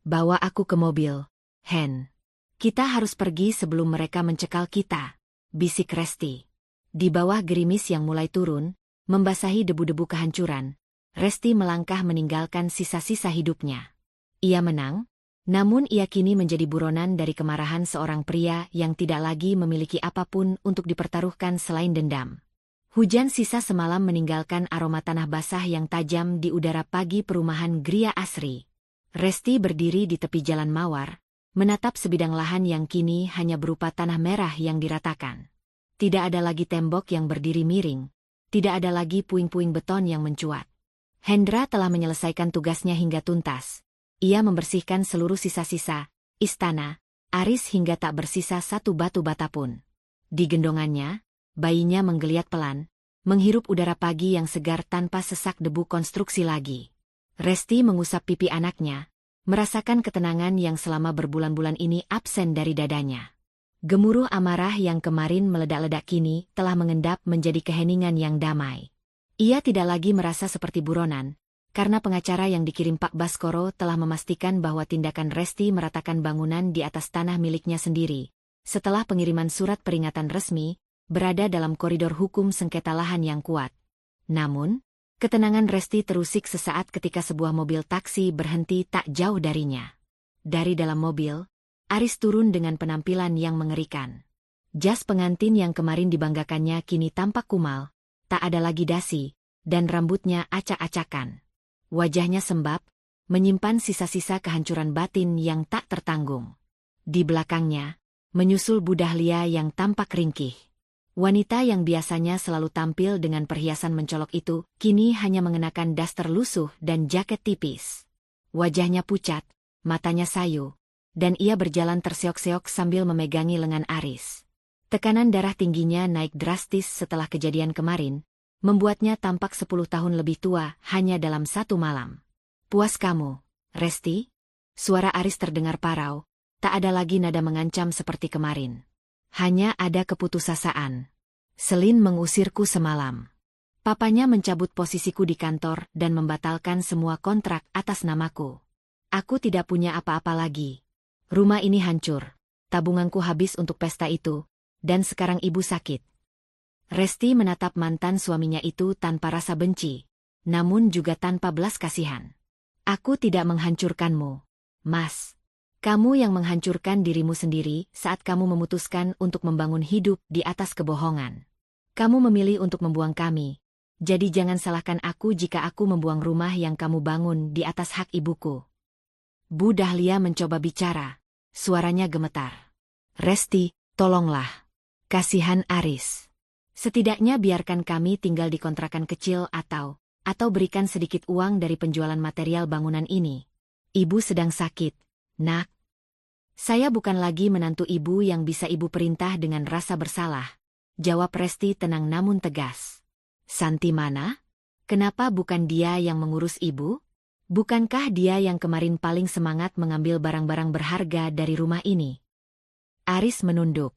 Bawa aku ke mobil, Hen. Kita harus pergi sebelum mereka mencekal kita, bisik Resti. Di bawah gerimis yang mulai turun, membasahi debu-debu kehancuran, Resti melangkah meninggalkan sisa-sisa hidupnya. Ia menang, namun ia kini menjadi buronan dari kemarahan seorang pria yang tidak lagi memiliki apapun untuk dipertaruhkan selain dendam. Hujan sisa semalam meninggalkan aroma tanah basah yang tajam di udara pagi perumahan Gria Asri. Resti berdiri di tepi jalan mawar, menatap sebidang lahan yang kini hanya berupa tanah merah yang diratakan. Tidak ada lagi tembok yang berdiri miring, tidak ada lagi puing-puing beton yang mencuat. Hendra telah menyelesaikan tugasnya hingga tuntas. ia membersihkan seluruh sisa-sisa istana Aris hingga tak bersisa satu batu bata pun. Di gendongannya, bayinya menggeliat pelan, menghirup udara pagi yang segar tanpa sesak debu konstruksi lagi. Resti mengusap pipi anaknya, merasakan ketenangan yang selama berbulan-bulan ini absen dari dadanya. Gemuruh amarah yang kemarin meledak-ledak kini telah mengendap menjadi keheningan yang damai. Ia tidak lagi merasa seperti buronan, karena pengacara yang dikirim Pak Baskoro telah memastikan bahwa tindakan Resti meratakan bangunan di atas tanah miliknya sendiri, setelah pengiriman surat peringatan resmi, berada dalam koridor hukum sengketa lahan yang kuat. Namun, ketenangan Resti terusik sesaat ketika sebuah mobil taksi berhenti tak jauh darinya. Dari dalam mobil, Aris turun dengan penampilan yang mengerikan. Jas pengantin yang kemarin dibanggakannya kini tampak kumal, tak ada lagi dasi, dan rambutnya acak-acakan. Wajahnya sembab, menyimpan sisa-sisa kehancuran batin yang tak tertanggung. Di belakangnya, menyusul Bu Dahlia yang tampak ringkih. Wanita yang biasanya selalu tampil dengan perhiasan mencolok itu, kini hanya mengenakan daster lusuh dan jaket tipis. Wajahnya pucat, matanya sayu, dan ia berjalan terseok-seok sambil memegangi lengan Aris. Tekanan darah tingginya naik drastis setelah kejadian kemarin, membuatnya tampak 10 tahun lebih tua hanya dalam satu malam. "Puas kamu, Resti?" Suara Aris terdengar parau, tak ada lagi nada mengancam seperti kemarin. Hanya ada keputusasaan. "Selin mengusirku semalam. Papanya mencabut posisiku di kantor dan membatalkan semua kontrak atas namaku. Aku tidak punya apa-apa lagi. Rumah ini hancur, tabunganku habis untuk pesta itu, dan sekarang ibu sakit." Resti menatap mantan suaminya itu tanpa rasa benci, namun juga tanpa belas kasihan. "Aku tidak menghancurkanmu, Mas. Kamu yang menghancurkan dirimu sendiri saat kamu memutuskan untuk membangun hidup di atas kebohongan. Kamu memilih untuk membuang kami, jadi jangan salahkan aku jika aku membuang rumah yang kamu bangun di atas hak ibuku." Bu Dahlia mencoba bicara, suaranya gemetar. "Resti, tolonglah. Kasihan Aris. Setidaknya biarkan kami tinggal di kontrakan kecil atau berikan sedikit uang dari penjualan material bangunan ini. Ibu sedang sakit, Nak." "Saya bukan lagi menantu ibu yang bisa ibu perintah dengan rasa bersalah," jawab Resti tenang namun tegas. "Santi mana? Kenapa bukan dia yang mengurus ibu? Bukankah dia yang kemarin paling semangat mengambil barang-barang berharga dari rumah ini?" Aris menunduk.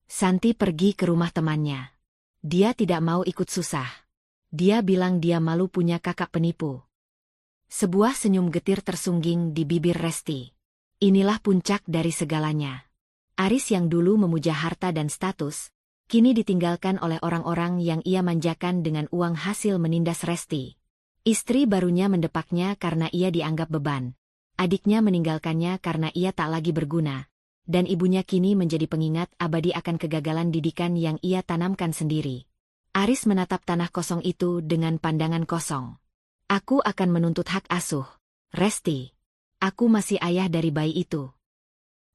"Santi pergi ke rumah temannya. Dia tidak mau ikut susah. Dia bilang dia malu punya kakak penipu." Sebuah senyum getir tersungging di bibir Resti. Inilah puncak dari segalanya. Aris yang dulu memuja harta dan status, kini ditinggalkan oleh orang-orang yang ia manjakan dengan uang hasil menindas Resti. Istri barunya mendepaknya karena ia dianggap beban. Adiknya meninggalkannya karena ia tak lagi berguna. Dan ibunya kini menjadi pengingat abadi akan kegagalan didikan yang ia tanamkan sendiri. Aris menatap tanah kosong itu dengan pandangan kosong. "Aku akan menuntut hak asuh, Resti. Aku masih ayah dari bayi itu."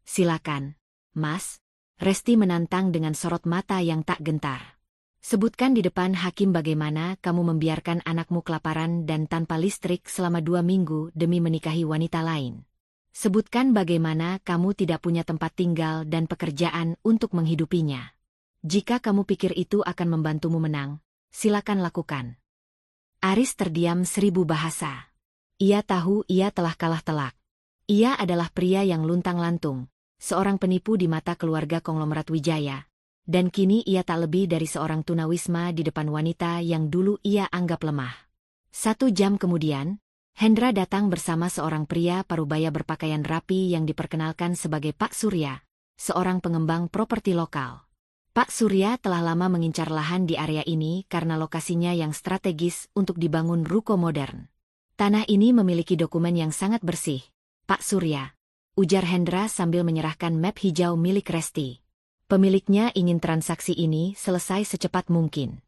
"Silakan, Mas." Resti menantang dengan sorot mata yang tak gentar. "Sebutkan di depan hakim bagaimana kamu membiarkan anakmu kelaparan dan tanpa listrik selama 2 minggu demi menikahi wanita lain. Sebutkan bagaimana kamu tidak punya tempat tinggal dan pekerjaan untuk menghidupinya. Jika kamu pikir itu akan membantumu menang, silakan lakukan." Aris terdiam 1000 bahasa. Ia tahu ia telah kalah telak. Ia adalah pria yang luntang-lantung, seorang penipu di mata keluarga konglomerat Wijaya, dan kini ia tak lebih dari seorang tunawisma di depan wanita yang dulu ia anggap lemah. 1 jam kemudian, Hendra datang bersama seorang pria parubaya berpakaian rapi yang diperkenalkan sebagai Pak Surya, seorang pengembang properti lokal. Pak Surya telah lama mengincar lahan di area ini karena lokasinya yang strategis untuk dibangun ruko modern. "Tanah ini memiliki dokumen yang sangat bersih, Pak Surya," ujar Hendra sambil menyerahkan map hijau milik Resti. "Pemiliknya ingin transaksi ini selesai secepat mungkin."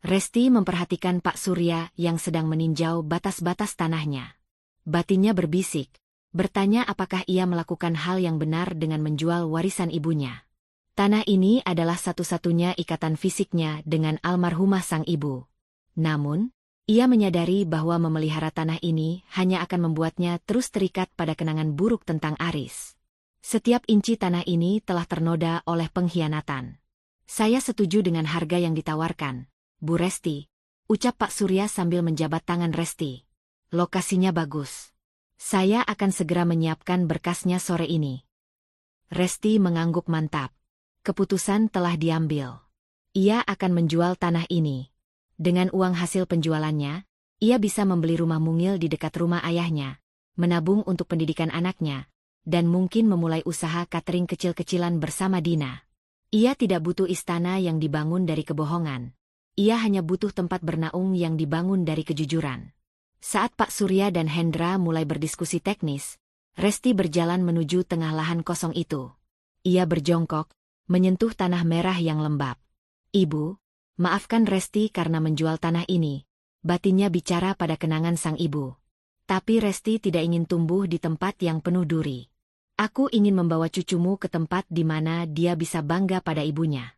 Resti memperhatikan Pak Surya yang sedang meninjau batas-batas tanahnya. Batinnya berbisik, bertanya apakah ia melakukan hal yang benar dengan menjual warisan ibunya. Tanah ini adalah satu-satunya ikatan fisiknya dengan almarhumah sang ibu. Namun, Ia menyadari bahwa memelihara tanah ini hanya akan membuatnya terus terikat pada kenangan buruk tentang Aris. Setiap inci tanah ini telah ternoda oleh pengkhianatan. Saya setuju dengan harga yang ditawarkan, Bu Resti, ucap Pak Surya sambil menjabat tangan Resti. Lokasinya bagus. Saya akan segera menyiapkan berkasnya sore ini. Resti mengangguk mantap. Keputusan telah diambil. Ia akan menjual tanah ini. Dengan uang hasil penjualannya, ia bisa membeli rumah mungil di dekat rumah ayahnya, menabung untuk pendidikan anaknya, dan mungkin memulai usaha catering kecil-kecilan bersama Dina. Ia tidak butuh istana yang dibangun dari kebohongan. Ia hanya butuh tempat bernaung yang dibangun dari kejujuran. Saat Pak Surya dan Hendra mulai berdiskusi teknis, Resti berjalan menuju tengah lahan kosong itu. Ia berjongkok, menyentuh tanah merah yang lembab. Ibu, maafkan Resti karena menjual tanah ini, batinnya bicara pada kenangan sang ibu. Tapi Resti tidak ingin tumbuh di tempat yang penuh duri. Aku ingin membawa cucumu ke tempat di mana dia bisa bangga pada ibunya.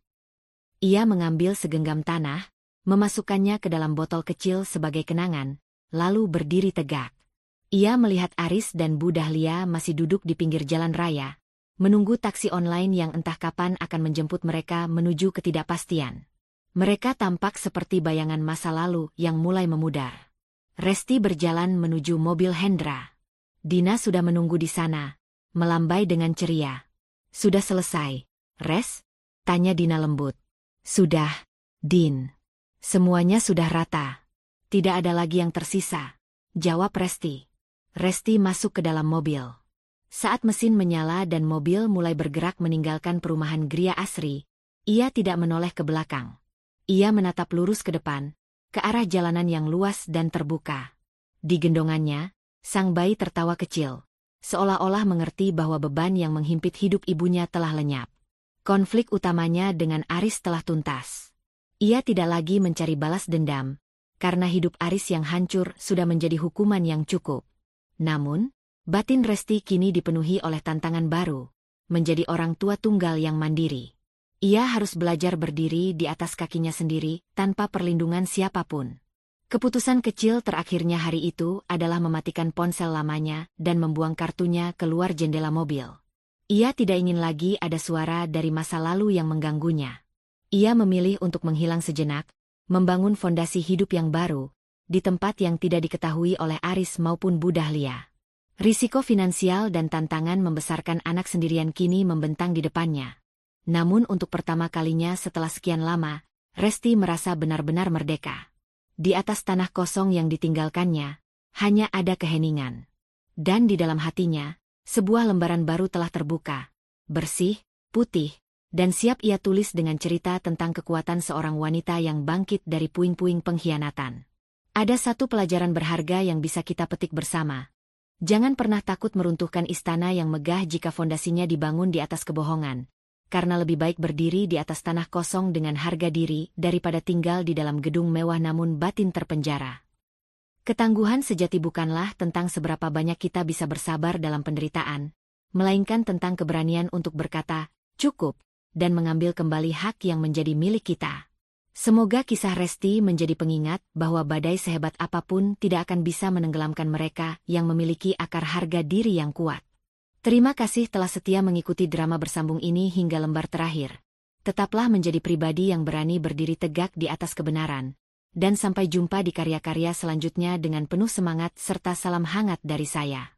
Ia mengambil segenggam tanah, memasukkannya ke dalam botol kecil sebagai kenangan, lalu berdiri tegak. Ia melihat Aris dan Bu Dahlia masih duduk di pinggir jalan raya, menunggu taksi online yang entah kapan akan menjemput mereka menuju ketidakpastian. Mereka tampak seperti bayangan masa lalu yang mulai memudar. Resti berjalan menuju mobil Hendra. Dina sudah menunggu di sana, melambai dengan ceria. Sudah selesai, Res? Tanya Dina lembut. Sudah, Din. Semuanya sudah rata. Tidak ada lagi yang tersisa, jawab Resti. Resti masuk ke dalam mobil. Saat mesin menyala dan mobil mulai bergerak meninggalkan perumahan Gria Asri, ia tidak menoleh ke belakang. Ia menatap lurus ke depan, ke arah jalanan yang luas dan terbuka. Di gendongannya, sang bayi tertawa kecil, seolah-olah mengerti bahwa beban yang menghimpit hidup ibunya telah lenyap. Konflik utamanya dengan Aris telah tuntas. Ia tidak lagi mencari balas dendam, karena hidup Aris yang hancur sudah menjadi hukuman yang cukup. Namun, batin Resti kini dipenuhi oleh tantangan baru, menjadi orang tua tunggal yang mandiri. Ia harus belajar berdiri di atas kakinya sendiri, tanpa perlindungan siapapun. Keputusan kecil terakhirnya hari itu adalah mematikan ponsel lamanya dan membuang kartunya keluar jendela mobil. Ia tidak ingin lagi ada suara dari masa lalu yang mengganggunya. Ia memilih untuk menghilang sejenak, membangun fondasi hidup yang baru, di tempat yang tidak diketahui oleh Aris maupun Bu Dahlia. Risiko finansial dan tantangan membesarkan anak sendirian kini membentang di depannya. Namun untuk pertama kalinya setelah sekian lama, Resti merasa benar-benar merdeka. Di atas tanah kosong yang ditinggalkannya, hanya ada keheningan. Dan di dalam hatinya, sebuah lembaran baru telah terbuka. Bersih, putih, dan siap ia tulis dengan cerita tentang kekuatan seorang wanita yang bangkit dari puing-puing pengkhianatan. Ada satu pelajaran berharga yang bisa kita petik bersama. Jangan pernah takut meruntuhkan istana yang megah jika fondasinya dibangun di atas kebohongan. Karena lebih baik berdiri di atas tanah kosong dengan harga diri daripada tinggal di dalam gedung mewah namun batin terpenjara. Ketangguhan sejati bukanlah tentang seberapa banyak kita bisa bersabar dalam penderitaan, melainkan tentang keberanian untuk berkata, cukup, dan mengambil kembali hak yang menjadi milik kita. Semoga kisah Resti menjadi pengingat bahwa badai sehebat apapun tidak akan bisa menenggelamkan mereka yang memiliki akar harga diri yang kuat. Terima kasih telah setia mengikuti drama bersambung ini hingga lembar terakhir. Tetaplah menjadi pribadi yang berani berdiri tegak di atas kebenaran. Dan sampai jumpa di karya-karya selanjutnya dengan penuh semangat serta salam hangat dari saya.